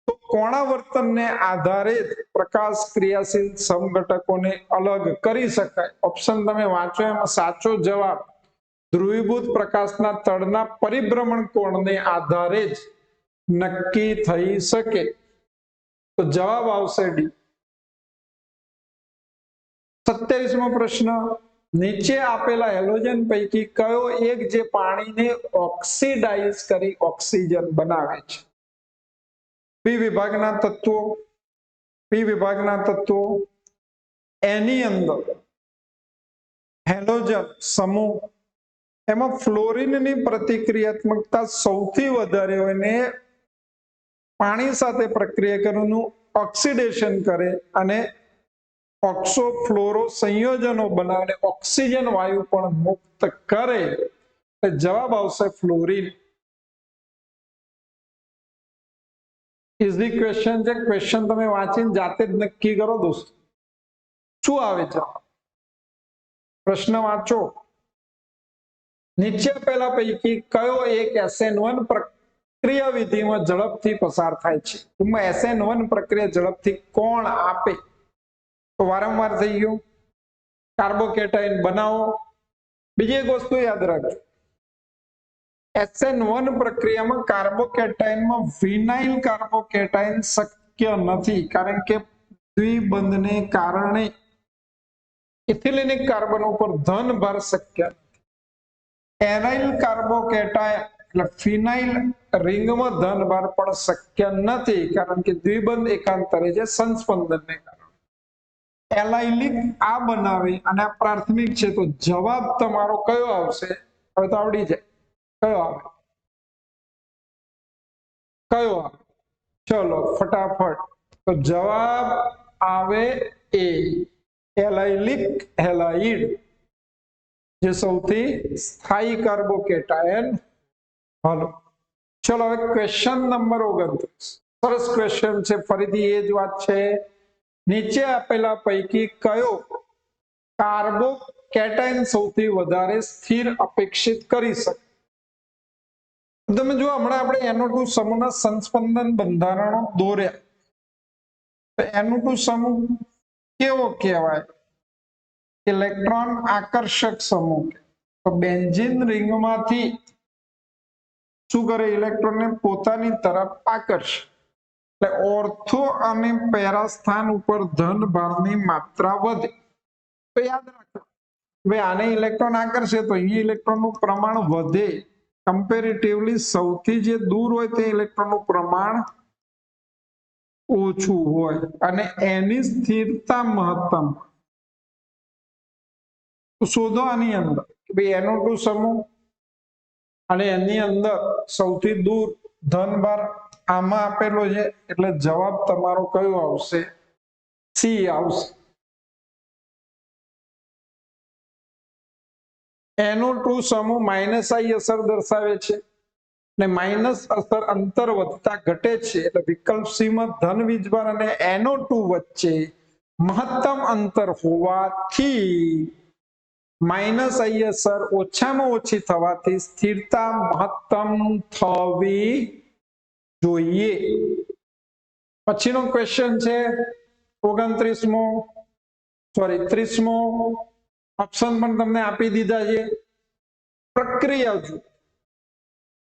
તો કોણાવર્તનને આધારે પ્રકાશ ક્રિયાશીલ સમઘટકોને અલગ કરી શકાય. ઓપ્શન તમે વાંચો, એમાં સાચો જવાબ ધ્રુવીભૂત પ્રકાશના તળના પરિભ્રમણ કોણને આધારે જ નક્કી થઈ શકે. તો જવાબ આવશે ડી. 27મો પ્રશ્ન, નીચે આપેલા હેલોજન પૈકી કયો એક જે પાણીને ઓક્સિડાઇઝ કરી ઓક્સિજન બનાવે છે? પી વિભાગના તત્વો એની અંદર હેલોજન સમૂહ, એમાં ફ્લોરિનની પ્રતિક્રિયાત્મકતા સૌથી વધારે હોય ને પાણી સાથે પ્રક્રિયા કરવાનું ઓક્સિડેશન કરે અને ઓક્સો ફ્લોરો સંયોજનો બનાવે, ઓક્સિજન વાયુ પણ મુક્ત કરે. જવાબ આવશે ફ્લોરિન. ઇઝી ક્વેશ્ચન છે. ક્વેશ્ચન તમે વાંચીને જાતે જ નક્કી કરો દોસ્તો, શું આવે છે. પ્રશ્ન વાંચો. નીચે આપેલા પૈકી કયો એક SN1 પ્રક્રિયા વિધિમાં ઝડપથી પસાર થાય છે? SN1 પ્રક્રિયા ઝડપથી કોણ આપે? તો વારંવાર થઈ ગયું, કાર્બોકેટાઇન બનાવો. બીજી એક વસ્તુ યાદ રાખજો, SN1 પ્રક્રિયામાં કાર્બોકેટાઇનમાં વિનાઇલ કાર્બોકેટાઇન શક્ય નથી, કારણ કે દ્વિબંધને કારણે ઇથિલિનિક કાર્બન ઉપર ધન ભાર શક્ય નથી. એનાઇલ કાર્બોકેટાઇન એટલે ફિનાઇલ રિંગમાં ધન ભાર પણ શક્ય નથી, કારણ કે દ્વિબંધ એકાંતરે છે સંસ્પંદનને કારણે. એલાઇલિક આ બનાવે અને આ પ્રાથમિક છે, તો જવાબ તમારો કયો આવશે? હવે તો આવડી જાય. કયો આવે? કયો આવે? ચલો ફટાફટ. તો જવાબ આવે એ, એલાઇલિક હેલાઇડ, જે સૌથી સ્થાયી કાર્બોકેટાયન. હાલો ચલો હવે ક્વેશ્ચન નંબર 29. સરસ ક્વેશ્ચન છે. ફરીથી એ જ વાત છે, નીચે આપેલા પૈકી કયો કાર્બોકેટાયન સૌથી વધારે સ્થિર અપેક્ષિત કરી શકે? તમે જો હમણાં આપણે NO2 સમૂહના સંસ્પંદન બંધારણો દોર્યા, તો NO2 સમૂહ કેવો કહેવાય? ઇલેક્ટ્રોન આકર્ષક સમૂહ. તો બેન્ઝીન રિંગમાંથી શું કરે? ઇલેક્ટ્રોનને પોતાની તરફ આકર્ષે. એટલે ઓર્થો અને પેરા સ્થાન ઉપર ધન ભારની માત્રા વધે. તો યાદ રાખો, હવે આને ઇલેક્ટ્રોન આકર્ષે તો અહીં ઇલેક્ટ્રોનનું પ્રમાણ વધે. કમ્પેરેટિવલી સૌથી જે દૂર હોય તે ઇલેક્ટ્રોનનું પ્રમાણ ઓછું હોય અને એની સ્થિરતા મહત્તમ. શોધો આની અંદર કે ભાઈ NO2 સમૂહ અને એની અંદર સૌથી દૂર ધનભાર આમાં આપેલો છે, એટલે જવાબ તમારો કયો આવશે? સી આવશે. NO2 સમૂહ -I અસર દર્શાવે છે ને માઇનસ અસર અંતર વધતા ઘટે છે, એટલે વિકલ્પ સી માં ધન વીજભાર અને NO2 વચ્ચે મહત્તમ અંતર હોવાથી -I અસર ઓછામાં ઓછી થવાથી સ્થિરતા મહત્તમ થવી જોઈએ. પછીનો ક્વેશ્ચન છે 29મો, સોરી 30મો. ઓપ્શન પણ તમને આપી દીધા છે. પ્રક્રિયા જો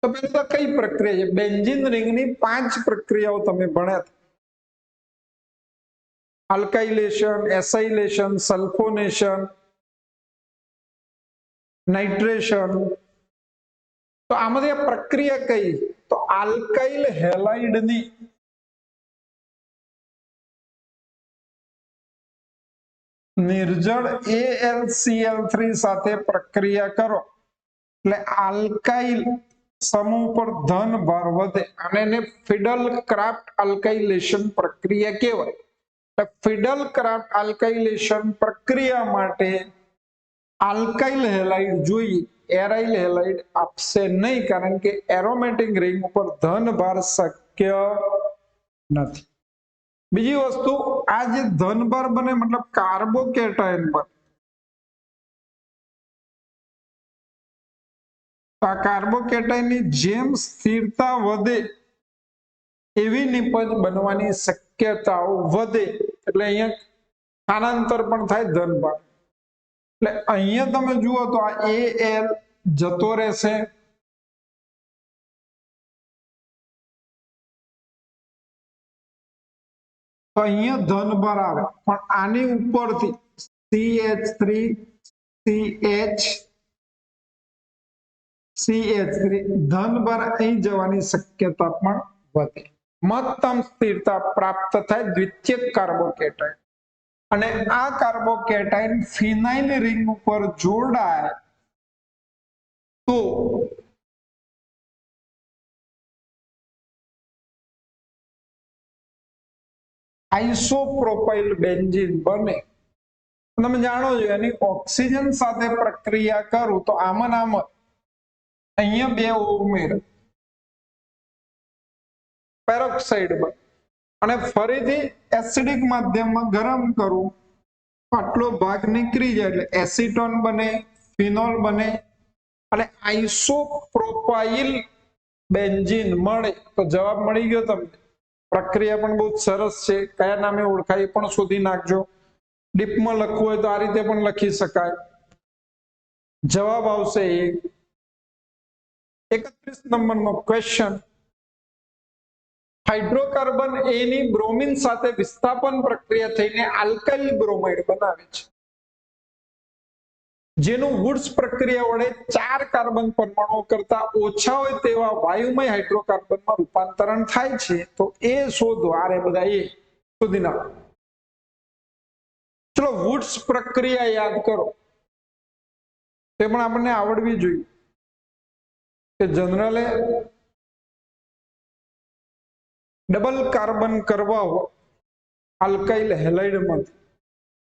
તો પેલું તો કઈ પ્રક્રિયા છે? બેન્ઝીન રિંગની 5 પ્રક્રિયાઓ તમે ભણ્યા. Alkylation, acylation, સલ્ફોનેશન, nitration. તો આમાંથી આ પ્રક્રિયા કઈ? તો આલ્કાઇલ હેલાઇડની નિર્જળ AlCl3 સાથે પ્રક્રિયા કરો એટલે આલ્કાઇલ સમૂહ પર ધન ભાર વધે અને એને ફિડલ ક્રાફ્ટ આલ્કાઇલેશન પ્રક્રિયા કહેવાય. ફિડલ ક્રાફ્ટ આલ્કાઇલેશન પ્રક્રિયા માટે આલ્કાઇલ હેલાઇડ જોઈએ, એરાઇલ હેલાઇડ આપશે નહીં, કારણ કે એરોમેટિક રિંગ ઉપર ધન ભાર શક્ય નથી. બીજી વસ્તુ, આ જે ધનભાર બને મતલબ કાર્બોકેટાયન બને. આ કાર્બોકેટાયનની જેમ સ્થિરતા વધે એવી નિપજ બનવાની શક્યતાઓ વધે, એટલે અહીંયા સ્થાનાંતર પણ થાય ધનભાર. એટલે અહીંયા તમે જુઓ તો આ Al જતો રહેશે, તો અહીંયા ધનભાર આવે, પણ આની ઉપરથી CH3 ધનભાર અહીં જવાની શક્યતા પણ વધે. મહત્તમ સ્થિરતા પ્રાપ્ત થાય દ્વિતીયક કાર્બોકેટાયન, અને આ કાર્બોકેટાયન ફિનાઇલ રિંગ ઉપર જોડાય તો આઇસોપ્રોપાઇલ બેન્ઝીન બને. તમે જાણો છો એની ઓક્સિજન સાથે પ્રક્રિયા કરું તો આમાં નામ અહીંયા 2 ઉમેર પેરોક્સાઇડ બને, અને ફરીથી એસિડિક માધ્યમમાં ગરમ કરું આટલો ભાગ નીકળી જાય એટલે એસિટોન બને, ફિનોલ બને અને આઇસોપ્રોપાઇલ બેન્ઝીન મળે. તો જવાબ મળી ગયો તમને. પ્રક્રિયા પણ બહુ સરસ છે, કયા નામે ઓળખાય એ પણ શોધી નાખજો. ડીપમાં લખવું હોય તો આ રીતે પણ લખી શકાય. જવાબ આવશે 31 નંબરનો ક્વેશ્ચન. હાઇડ્રોકાર્બન A ની બ્રોમિન સાથે વિસ્થાપન પ્રક્રિયા થઈને આલ્કાઇલ બ્રોમાઇડ બનાવે છે, જેનું વુડ્સ પ્રક્રિયા વડે 4 કાર્બન પરમાણુઓ કરતા ઓછા હોય તેવા વાયુમય હાઇડ્રોકાર્બનમાં રૂપાંતરણ થાય છે. તો એ શોધો. આરે બધા એ શોધી નાખો. ચલો વુડ્સ પ્રક્રિયા યાદ કરો, તે પણ આપણને આવડવી જોઈએ. કે જનરલે ડબલ કાર્બન કરવા હોય આલ્કાઇલ હેલાઇડમાંથી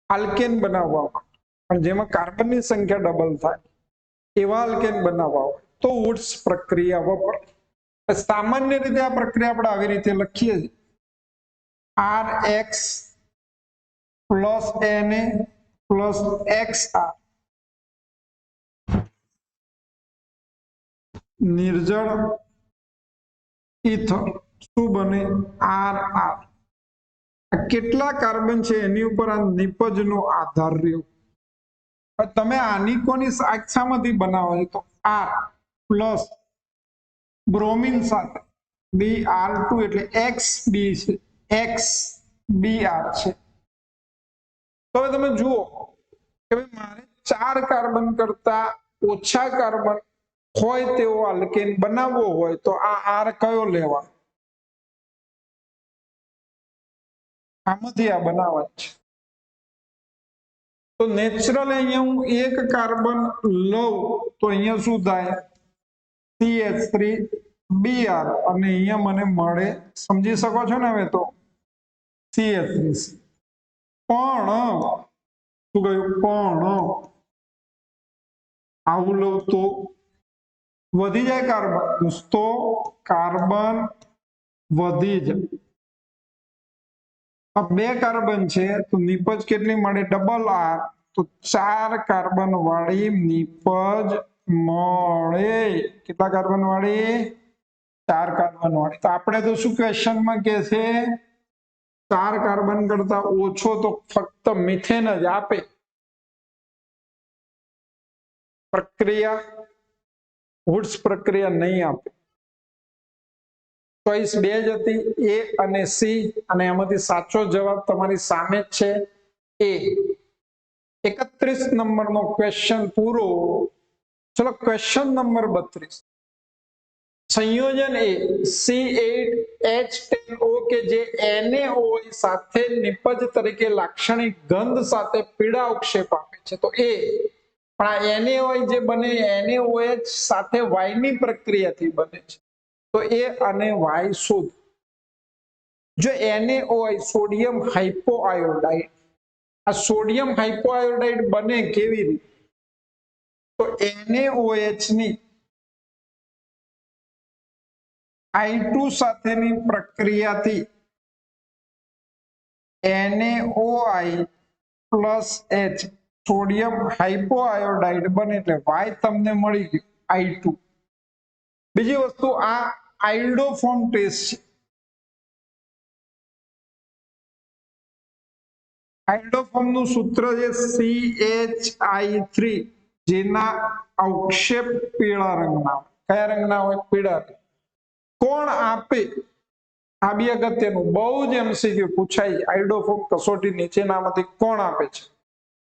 આલ્કેન બનાવવા માટે, પણ જેમાં કાર્બનની સંખ્યા ડબલ થાય એવા આલ્કેન બનાવવા હોય તો વુડ્સ પ્રક્રિયા વપરાય. સામાન્ય રીતે આ પ્રક્રિયા આપણે આવી રીતે લખીએ છીએ, RX plus Na plus XR નિર્જળ ઇથર શું બને RR। કેટલા કાર્બન છે એની ઉપર આ નિપજનો આધાર રહ્યો। તમે આની કોની સાક્ષામાંથી બનાવો છો તો R પ્લસ બ્રોમિન સાથે Br2 એટલે XB છે XBr છે। તો હવે તમે જુઓ કે મારે 4 કાર્બન કરતા ઓછા કાર્બન હોય તેવો આલ્કેન બનાવવો હોય તો આ R કયો લેવા આમાંથી આ બનાવવા છે। તો નેચરલ અહીંયા હું એક કાર્બન લઉં તો અહીંયા શું થાય CH3Br અને અહીંયા મને મળે સમજી શકો છો ને હવે તો CH3 પણ શું કહ્યું પણ આવું લઉં તો વધી જાય કાર્બન દોસ્તો કાર્બન વધી જાય। આ 2 કાર્બન છે તો નિપજ કેટલી મળે ડબલ R તો 4 કાર્બન વાળી નિપજ મળે। કેટલા કાર્બન વાળી 4 કાર્બન વાળી। તો આપણે તો શું ક્વેશ્ચનમાં કે છે 4 કાર્બન કરતા ઓછો તો ફક્ત મિથેન જ આપે। પ્રક્રિયા વુડ્સ પ્રક્રિયા નહીં આપે। ચોઈસ 2 જ હતી A અને C અને એમાંથી સાચો જવાબ તમારી સામે જ છે A। 31 નંબરનો ક્વેશ્ચન પૂરો। ચલો ક્વેશ્ચન નંબર 32 સંયોજન A C8H10O કે જે NaOH સાથે નિપજ તરીકે લાક્ષણિક ગંધ સાથે પીળા અવક્ષેપ આપે છે તો A। પણ આ NaOH જે બને NaOH સાથે Y ની પ્રક્રિયાથી બને છે તો A અને Y શોધ। જો NaOH સોડિયમ હાઇપોઆયોડાઇડ આ સોડિયમ હાઇપોઆયોડાઇડ બને કેવી રીતે તો NaOH ની I2 સાથેની પ્રક્રિયાથી NaOI પ્લસ H સોડિયમ હાઇપોઆયોડાઇડ બને એટલે Y તમને મળી ગયું I2। બીજી વસ્તુ આ આઇલ્ડોફોર્મ ટેસ્ટ છે। આઇલ્ડોફોર્મ નું સૂત્ર છે CHI3 જેના અવક્ષેપ પીળા રંગના કયા રંગના હોય પીળા। કોણ આપે આ બી અગત્યનું બહુ જ MCQ પૂછાય આઇલ્ડોફોર્મ કસોટી નીચેનામાંથી કોણ આપે છે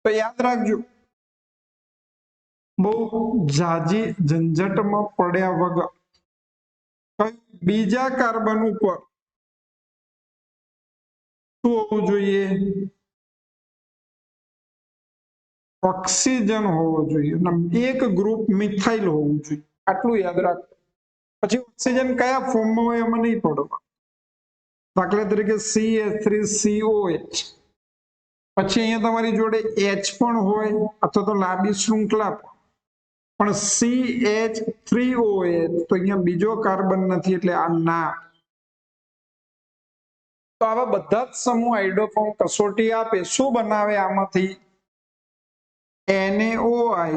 તો યાદ રાખજો બહુ જાજી ઝંઝટમાં પડ્યા વગર બીજા કાર્બન ઉપર શું હોવું જોઈએ ઓક્સિજન હોવો જોઈએ અને એક ગ્રુપ મિથાઇલ હોવું જોઈએ આટલું યાદ રાખો। પછી ઓક્સિજન કયા ફોર્મમાં હોય એમાં નહીં પડવા દાખલા તરીકે CH3COH પછી અહીંયા તમારી જોડે H પણ હોય અથવા તો લાંબી શૃંખલા પણ CH3OH તો અહીંયા બીજો કાર્બન નથી એટલે આ ના। તો આવા બધા જ સમૂહ આઇલ્ડોફોર્મ કસોટી આપે શું બનાવે આમાંથી NaOI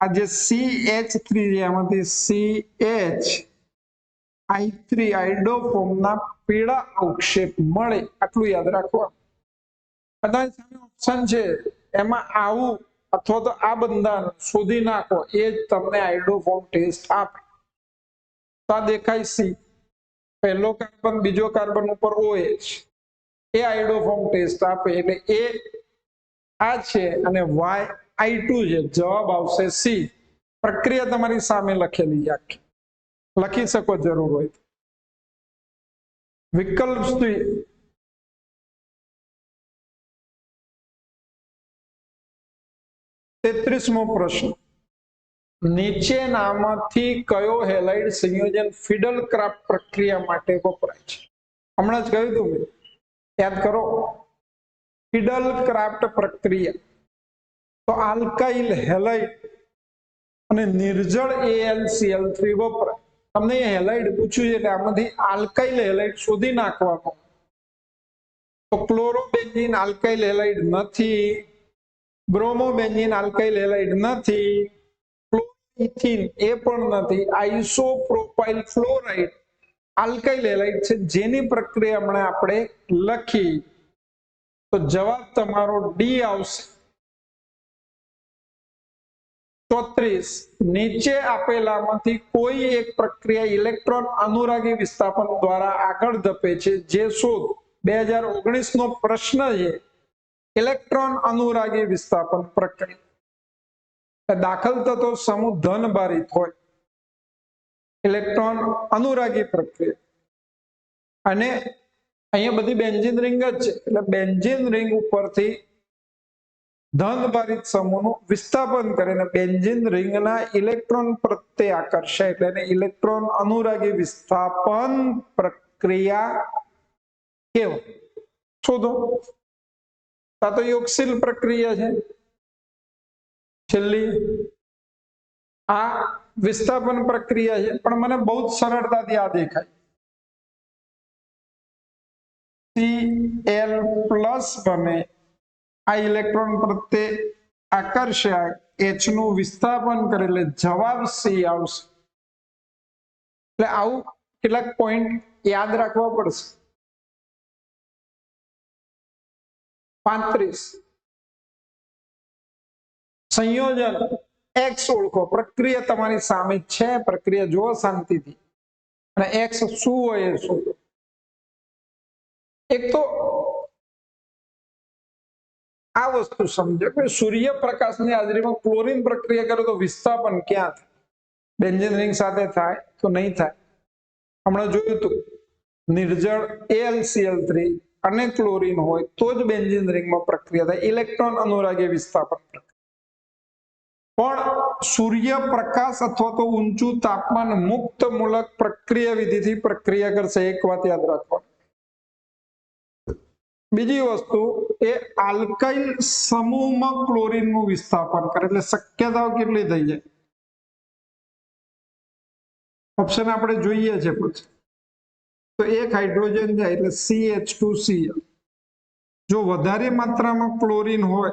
આ જે CH3 એમાંથી CHI3 આઇલ્ડોફોર્મના પીળા અવક્ષેપ મળે આટલું યાદ રાખવાનું। ઓપ્શન છે એમાં આવું અથવા તો આ બંધારણ શોધી નાખો એ જ તમને આઇલ્ડોફોર્મ ટેસ્ટ આપે। તો આ દેખાય C પહેલો કાર્બન બીજો કાર્બન ઉપર OH એ આઇલ્ડોફોર્મ ટેસ્ટ આપે એટલે એ આ છે અને Y I2 છે જવાબ આવશે C। પ્રક્રિયા તમારી સામે લખેલી આખી લખી શકો જરૂર હોય વિકલ્પ 33મો પ્રશ્ન નીચેનામાંથી કયો હેલાઇડ સંયોજન ફિડલ ક્રાફ્ટ પ્રક્રિયા માટે વપરાય છે હમણાં જ કહ્યું હતું યાદ કરો ફિડલ ક્રાફ્ટ પ્રક્રિયા તો આલ્કાઇલ હેલાઇડ અને નિર્જળ AlCl3 વપરાય। તમને હેલાઇડ પૂછ્યું છે એટલે આમાંથી આલ્કાઇલ હેલાઇડ શોધી નાખવાનો તો ક્લોરોબેન્ઝીન આલ્કાઇલ હેલાઇડ નથી, બ્રોમોબેન્ઝીન આલ્કાઇલ હેલાઇડ નથી, ક્લોરોઇથિન એ પણ નથી, આઇસોપ્રોપાઇલ ફ્લોરાઇડ આલ્કાઇલ હેલાઇડ છે, જેની પ્રક્રિયા હમણાં આપણે લખી. તો જવાબ તમારો ડી આવશે. 34 નીચે આપેલામાંથી કોઈ એક પ્રક્રિયા ઇલેક્ટ્રોન અનુરાગી વિસ્થાપન દ્વારા આગળ ધપે છે, જે શોધ 2019 નો પ્રશ્ન છે. ઇલેક્ટ્રોન અનુરાગી વિસ્થાપન પ્રક્રિયા દાખલ થતો સમૂહ ધન ભારિત હોય, ઇલેક્ટ્રોન અનુરાગી પ્રક્રિયા, અને અહીંયા બધી બેન્ઝીન રિંગ જ છે, એટલે બેન્ઝીન રિંગ ઉપરથી ધન ભારિત સમૂહનું વિસ્થાપન કરીને બેન્ઝીન રિંગના ઇલેક્ટ્રોન પ્રત્યે આકર્ષાય, એટલે એને ઇલેક્ટ્રોન અનુરાગી વિસ્થાપન પ્રક્રિયા કહેવાય. શોધો. આ તો યોગશીલ પ્રક્રિયા છે. છેલ્લી આ વિસ્થાપન પ્રક્રિયા છે, પણ મને બહુ જ સરળતાથી આ દેખાય. Cl પ્લસ બને, આ ઇલેક્ટ્રોન પ્રત્યે આકર્ષાય, H નું વિસ્થાપન કરે એટલે જવાબ સી આવશે. એટલે આવું કેટલાક પોઈન્ટ યાદ રાખવા પડશે. 35 સંયોજન X ઓળખો. પ્રક્રિયા તમારી સામે છે, પ્રક્રિયા જુઓ શાંતિથી, અને X શું હોય એ શોધો. એક તો આ વસ્તુ સમજો કે સૂર્યપ્રકાશની હાજરીમાં ક્લોરીન પ્રક્રિયા કરે તો વિસ્થાપન ક્યાં થાય? બેન્ઝીન રિંગ સાથે થાય તો નહીં થાય. હમણાં જોયું હતું, નિર્જળ AlCl3 અને ક્લોરીન હોય તો જ બેન્ઝીન રિંગમાં પ્રક્રિયા થાય, ઇલેક્ટ્રોન અનુરાગી વિસ્થાપન પ્રક્રિયા. પણ સૂર્યપ્રકાશ અથવા તો ઊંચું તાપમાન મુક્ત મૂલક પ્રક્રિયા વિધિથી પ્રક્રિયા કરશે. એક વાત યાદ રાખવાની. બીજી વસ્તુ એ આલ્કાઇલ સમૂહમાં ક્લોરીનનું વિસ્થાપન કરે, એટલે શક્યતાઓ કેટલી થઈ જાય? ઓપ્શન આપણે જોઈએ છે પછી. તો એક હાઇડ્રોજન જાય એટલે CH2Cl. જો વધારે માત્રામાં ક્લોરીન હોય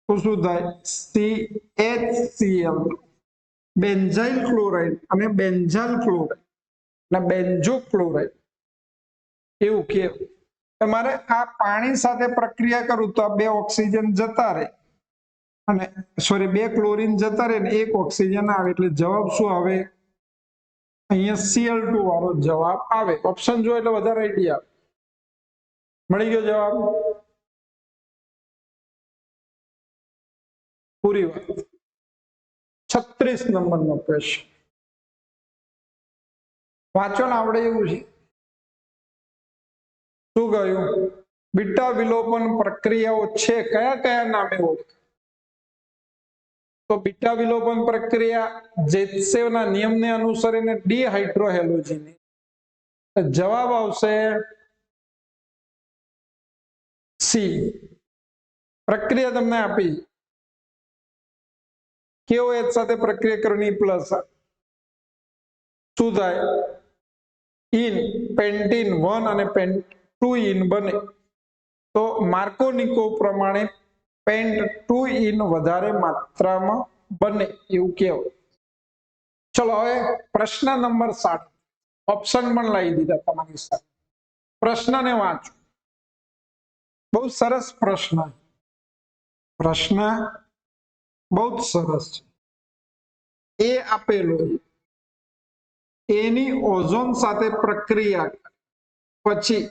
તો શું થાય? CHCl, બેન્ઝાઇલ ક્લોરાઇડ અને બેન્ઝાલ ક્લોરાઇડ અને બેન્ઝો ક્લોરાઇડ. એવું કે તમારે આ પાણી સાથે પ્રક્રિયા કરું તો આ બે ઓક્સિજન જતા રહે, અને સોરી બે ક્લોરીન જતા રહે ને એક ઓક્સિજન આવે, એટલે જવાબ શું આવે? અહીંયા Cl2 વાળો જવાબ આવે. ઓપ્શન જો એટલે વધારે આઈડિયા આવે. મળી ગયો જવાબ? પૂરી વાત. 36 નંબરનો ક્વેશ્ચન વાંચો ને આવડે એવું છે. શું કહ્યું? બીટા વિલોપન પ્રક્રિયાઓ છે, કયા કયા નામે ઓળખાય? તો બીટા વિલોપન પ્રક્રિયા જેત્સેવના નિયમને અનુસરીને ડિહાઇડ્રોહેલોજેનેઝ. જવાબ આવશે સી. પ્રક્રિયા તમને આપી, KOH સાથે પ્રક્રિયા કરવાની પ્લસ શું થાય? ઇન પેન્ટીન 1 અને પેન્ટ 2 ઇન બને. તો માર્કોનિકો પ્રમાણે પેન્ટ 2 ઇન વધારે માત્રામાં બને એવું કહેવાય. ચલો હવે પ્રશ્ન નંબર 7. ઓપ્શન પણ લાવી દીધા તમારી સાથે. પ્રશ્નને વાંચો. બહુ સરસ પ્રશ્ન. પ્રશ્ન બહુ જ સરસ છે. એ આપેલો એની ઓઝોન સાથે પ્રક્રિયા પછી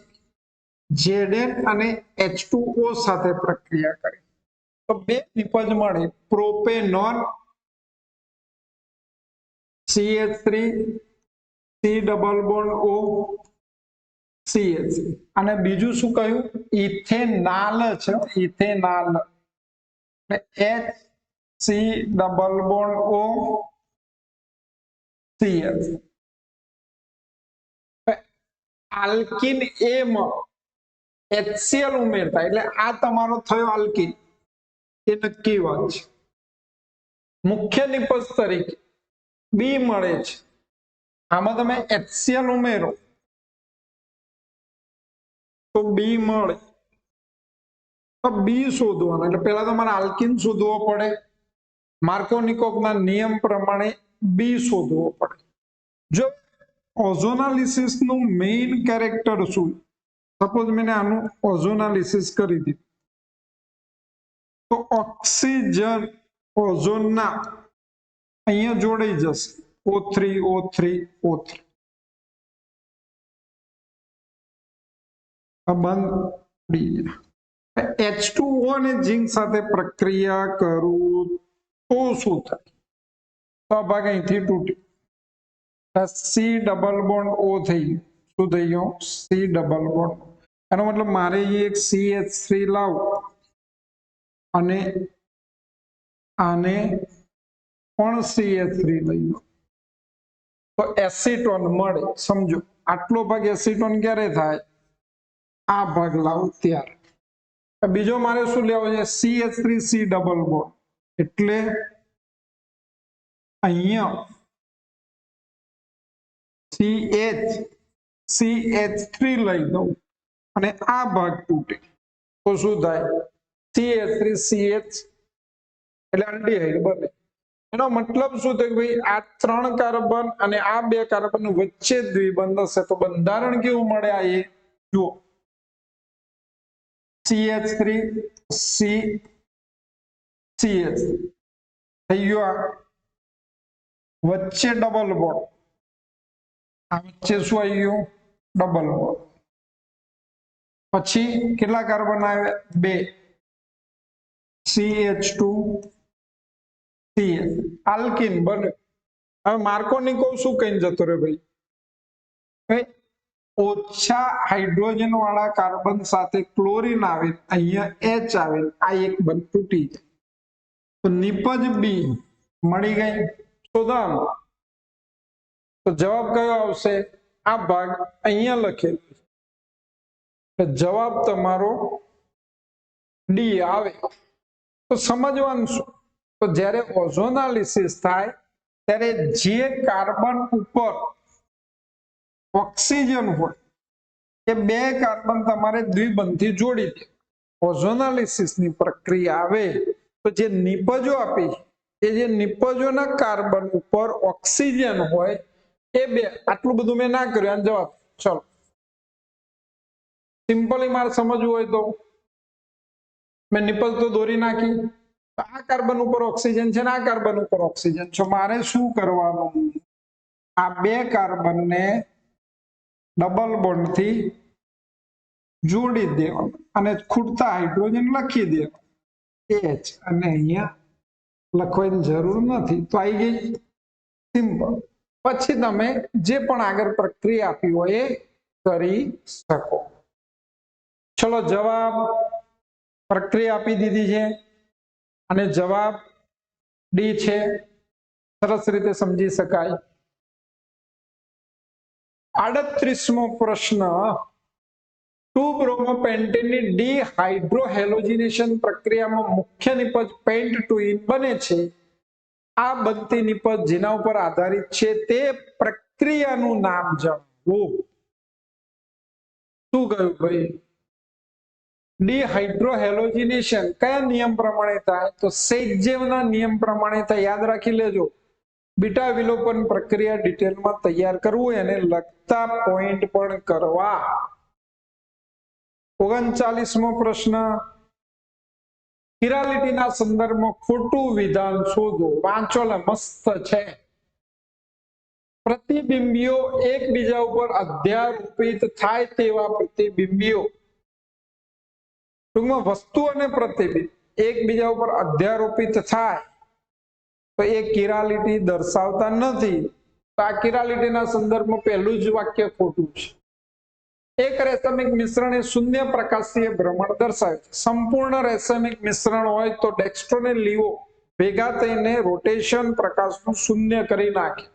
Zn અને H2O સાથે પ્રક્રિયા કરે તો બે નિપજ મળે, propanone CH3 C double bond O CH, અને બીજું શું કહ્યું? ઇથેનાલ છે, ઇથેનાલ HC double bond O CH. Alkyne A માં HCl ઉમેરતા, એટલે આ તમારો થયો આલ્કિન, એ નક્કી વાત છે. મુખ્ય નિપજ તરીકે બી મળે છે, આમાં તમે HCl ઉમેરો તો બી મળે. તો બી શોધવાનું એટલે પહેલા તો મારે આલ્કીન શોધવો પડે. માર્કોનિકોવના નિયમ પ્રમાણે બી શોધવો પડે. જો ઓઝોનાલિસિસ નું મેઇન કેરેક્ટર શું, સપોઝ મેં આનું ઓઝોનાલિસિસ કરી દીધું તો ઓક્સિજન ઓઝોનના અહીંયા જોડાઈ જશે O3 O3 O3 બંધ. H2O અને ઝિંક સાથે પ્રક્રિયા કરું તો શું થાય? તો આ ભાગ અહીંથી તૂટ્યો, સી ડબલ બોન્ડ ઓ થઈ ગયું. શું થઈ ગયું? C double bond. એનો મતલબ મારે એક CH3 લાવું અને આને પણ CH3 લઈ લો તો એસિટોન મળે. સમજો આટલો ભાગ એસિટોન ક્યારે થાય? આ ભાગ લાવું ત્યારે. બીજો મારે શું લેવો છે? CH3 સી ડબલ બોન્ડ એટલે અહીંયા CH3 લઈ દઉં અને આ ભાગ તૂટે તો શું થાય? CH3CH એટલે આલ્ડીહાઇડ બને. એનો મતલબ શું થાય કે ભાઈ આ 3 કાર્બન અને આ 2 કાર્બન વચ્ચે દ્વિબંધ હશે તો બંધારણ કેવું મળે? આ એ જુઓ CH3C CH થઈ ગયો. આ વચ્ચે ડબલ બોન્ડ, આ વચ્ચે શું આવી ગયું? Double bond. પછી કેટલા કાર્બન આવ્યા? 2 CH2 CH આલ્કીન બને. હવે માર્કોનિકોવ શું કહીને જતો રહ્યો ભાઈ? ઓછા હાઇડ્રોજન વાળા કાર્બન સાથે ક્લોરીન આવે, અહીંયા H આવે, આ એક બંધ તૂટી જાય તો નિપજ બી મળી ગઈ. શોધવાનું તો જવાબ કયો આવશે? આ ભાગ અહીંયા લખેલો છે. જવાબ તમારો ડી આવે. તો સમજવાનું શું? તો જ્યારે ઓઝોનાલિસિસ થાય ત્યારે જે કાર્બન ઉપર ઓક્સિજન હોય એ 2 કાર્બન તમારે દ્વિબંધથી જોડી દે. ઓઝોનાલિસિસ ની પ્રક્રિયા આવે તો જે નિપજો આપી એ જે નિપજોના કાર્બન ઉપર ઓક્સિજન હોય એ 2. આટલું બધું મેં ના કર્યું. આ જવાબ. ચલો સિમ્પલી મારે સમજવું હોય તો મેં નિપજ તો દોરી નાખી. આ કાર્બન ઉપર ઓક્સિજન છે ને આ કાર્બન ઉપર ઓક્સિજન છે. મારે શું કરવાનું? આ 2 કાર્બનને ડબલ બોન્ડ થી જોડી દેવાનું અને ખૂટતા હાઇડ્રોજન લખી દેવાનું H, અને અહીંયા લખવાની જરૂર નથી. તો આવી ગઈ સિમ્પલ. પછી તમે જે પણ આગળ પ્રક્રિયા આપી હોય એ કરી શકો. ચલો જવાબ પ્રક્રિયા આપી દીધી છે અને જવાબ ડી છે. સરસ રીતે સમજી શકાય. 38મો પ્રશ્ન, 2-બ્રોમોપેન્ટેનની ડીહાઇડ્રોહેલોજિનેશન પ્રક્રિયામાં મુખ્ય નિપજ પેન્ટટુઇન બને છે. આ બનતી નિપજ જેના ઉપર આધારિત છે તે પ્રક્રિયાનું નામ જણાવો. શું કહ્યું ભાઈ? ડીહાઇડ્રોહેલોજિનેશન કયા નિયમ પ્રમાણે થાય? તો સેજેવના નિયમ પ્રમાણે થાય. યાદ રાખી લેજો. બીટા વિલોપન પ્રક્રિયા ડિટેલમાં તૈયાર કરવું એને લગતા પોઈન્ટ પણ કરવા. 39મો પ્રશ્ન, કિરાલિટીના સંદર્ભમાં ખોટું વિધાન શોધો. વાંચો, મસ્ત છે. પ્રતિબિંબીઓ એકબીજા ઉપર અધ્યારોપિત થાય તેવા પ્રતિબિંબીઓ, ટૂંકમાં વસ્તુ અને પ્રતિબિંબ એકબીજા ઉપર અધ્યારોપિત થાય તો એ કિરાલિટી દર્શાવતા નથી. તો આ કિરાલિટીના સંદર્ભમાં પહેલું જ વાક્ય ખોટું છે. એક રેશમિક મિશ્રણ એ શૂન્ય પ્રકાશીય ભ્રમણ દર્શાવે છે. સંપૂર્ણ રેશમિક મિશ્રણ હોય તો ડેક્સ્ટ્રો ને લીવો ભેગા થઈને રોટેશન પ્રકાશનું શૂન્ય કરી નાખે.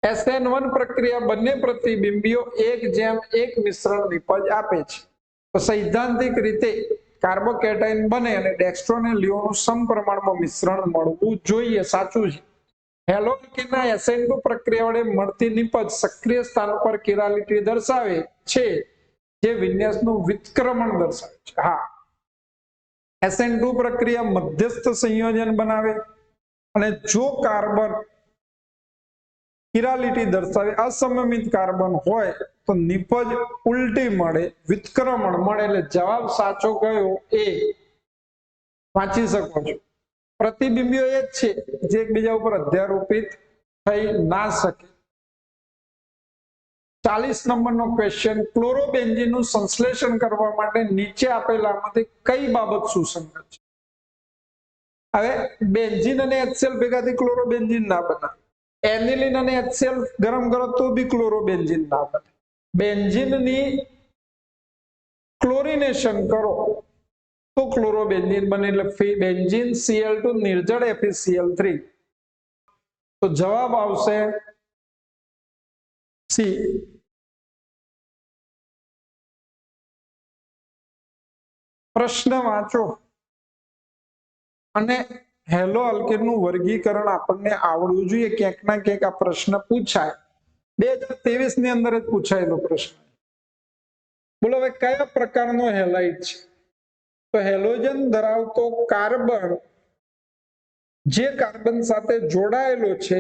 SN1 પ્રક્રિયા બંને પ્રતિબિંબીઓ 1:1 મિશ્રણ નિપજ આપે છે. તો સૈદ્ધાંતિક રીતે કાર્બોકેટાઇન બને અને ડેક્સ્ટ્રો અને લીવોનું સમપ્રમાણમાં મિશ્રણ મળવું જોઈએ. સાચું છે. હેલોજનના SN2 પ્રક્રિયા વડે મળતી નિપજ સક્રિય સ્થાન પર કિરાલિટી દર્શાવે છે. જે વિન્યાસનું વિતક્રમણ દર્શાવે છે. હા, SN2 પ્રક્રિયા મધ્યસ્થ સંયોજન બનાવે અને જો કાર્બન કિરાલિટી દર્શાવે અસમમિત કાર્બન હોય તો નિપજ ઉલટી મળે, વિતક્રમણ મળે. એટલે જવાબ સાચો કયો એ વાંચી શકો છો. પ્રતિબિંબીઓ એ જ છે જે એકબીજા ઉપર અધ્યારોપિત થઈ ના શકે. 40 નંબરનો ક્વેશ્ચન, ક્લોરોબેન્ઝીનનું સંશ્લેષણ કરવા માટે નીચે આપેલામાંથી કઈ બાબત સુસંગત છે? હવે બેન્ઝીન અને HCl ભેગાથી ક્લોરોબેન્ઝીન ના બને. એનિલિન અને HCl ગરમ કરો તો બી ક્લોરોબેન્ઝીન ના બને. બેન્ઝીનની ક્લોરિનેશન કરો તો ક્લોરોબેન્ઝીન બને. એટલે બેન્ઝીન Cl2 નિર્જળ FeCl3. તો જવાબ આવશે સી. પ્રશ્ન વાંચો અને હેલો આલ્કેનનું વર્ગીકરણ આપણને આવડવું જોઈએ. ક્યાંક ના ક્યાંક આ પ્રશ્ન પૂછાય. 2023 ની અંદર જ પૂછાયેલો પ્રશ્ન. બોલો હવે કયા પ્રકારનો હેલાઇટ છે? તો હેલોજન ધરાવતો કાર્બન જે કાર્બન સાથે જોડાયેલો છે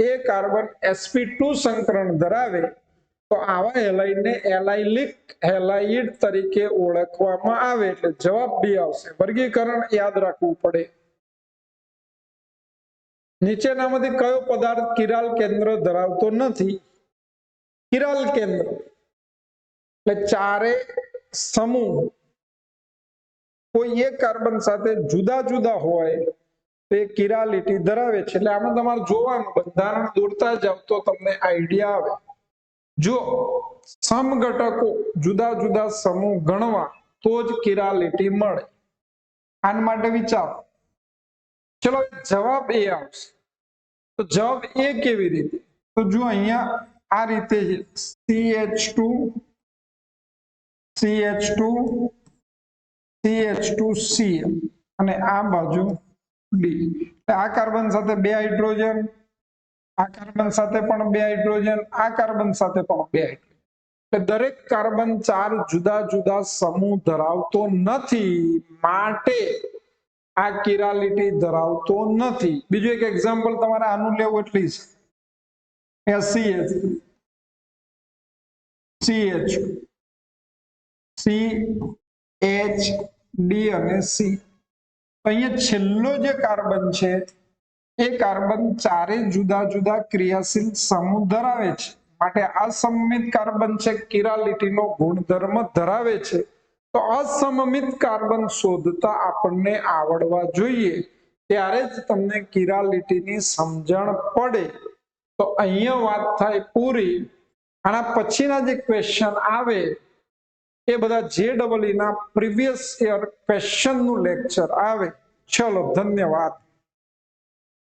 એ કાર્બન sp2 સંકરણ ધરાવે તો આવા હેલાઇડને એલાઇલિક હેલાઇડ તરીકે ઓળખવામાં આવે. એટલે જવાબ બી આવશે. વર્ગીકરણ યાદ રાખવું પડે. નીચેનામાંથી કયો પદાર્થ કિરાલ કેન્દ્ર ધરાવતો નથી? કિરાલ કેન્દ્ર એટલે ચારે સમૂહ કોઈ એક કાર્બન સાથે જુદા જુદા હોય તો એ કિરાલિટી ધરાવે છે. એટલે આમાં તમારે જોવાનું, બંધારણ દોરતા જાવ તો તમને આઈડિયા આવે. જો સમઘટકો જુદા જુદા સમૂહ ગણવા તો જ કિરાલિટી મળે. આના માટે વિચારો. ચલો જવાબ એ આવશે. તો જવાબ એ કેવી રીતે? તો જો અહીંયા આ રીતે CH2 CH2Cl અને આ બાજુ ડી. આ કાર્બન સાથે બે હાઇડ્રોજન, આ કાર્બન સાથે પણ બે હાઇડ્રોજન, આ કાર્બન સાથે પણ બે હાઇડ્રોજન. એટલે દરેક કાર્બન ચાર જુદા જુદા સમૂહ ધરાવતો નથી, માટે આ કિરાલિટી ધરાવતો નથી. બીજું એક એક્ઝામ્પલ તમારે આનું લેવું એટલી છે. CH D અને C. અહીંયા છેલ્લો જે કાર્બન છે એ કાર્બન ચારે જુદા જુદા ક્રિયાશીલ સમૂહ ધરાવે છે, માટે અસમમિત કાર્બન છે, કિરાલિટીનો ગુણધર્મ ધરાવે છે. તો અસમમિત કાર્બન શોધતા આપણને આવડવા જોઈએ, ત્યારે જ તમને કિરાલિટીની સમજણ પડે. તો અહીંયા વાત થાય પૂરી. આના પછીના જે ક્વેશ્ચન આવે એ બધા JEE ના પ્રીવિયસ યર ક્વેશ્ચન નું લેક્ચર આવે. ચલો, ધન્યવાદ.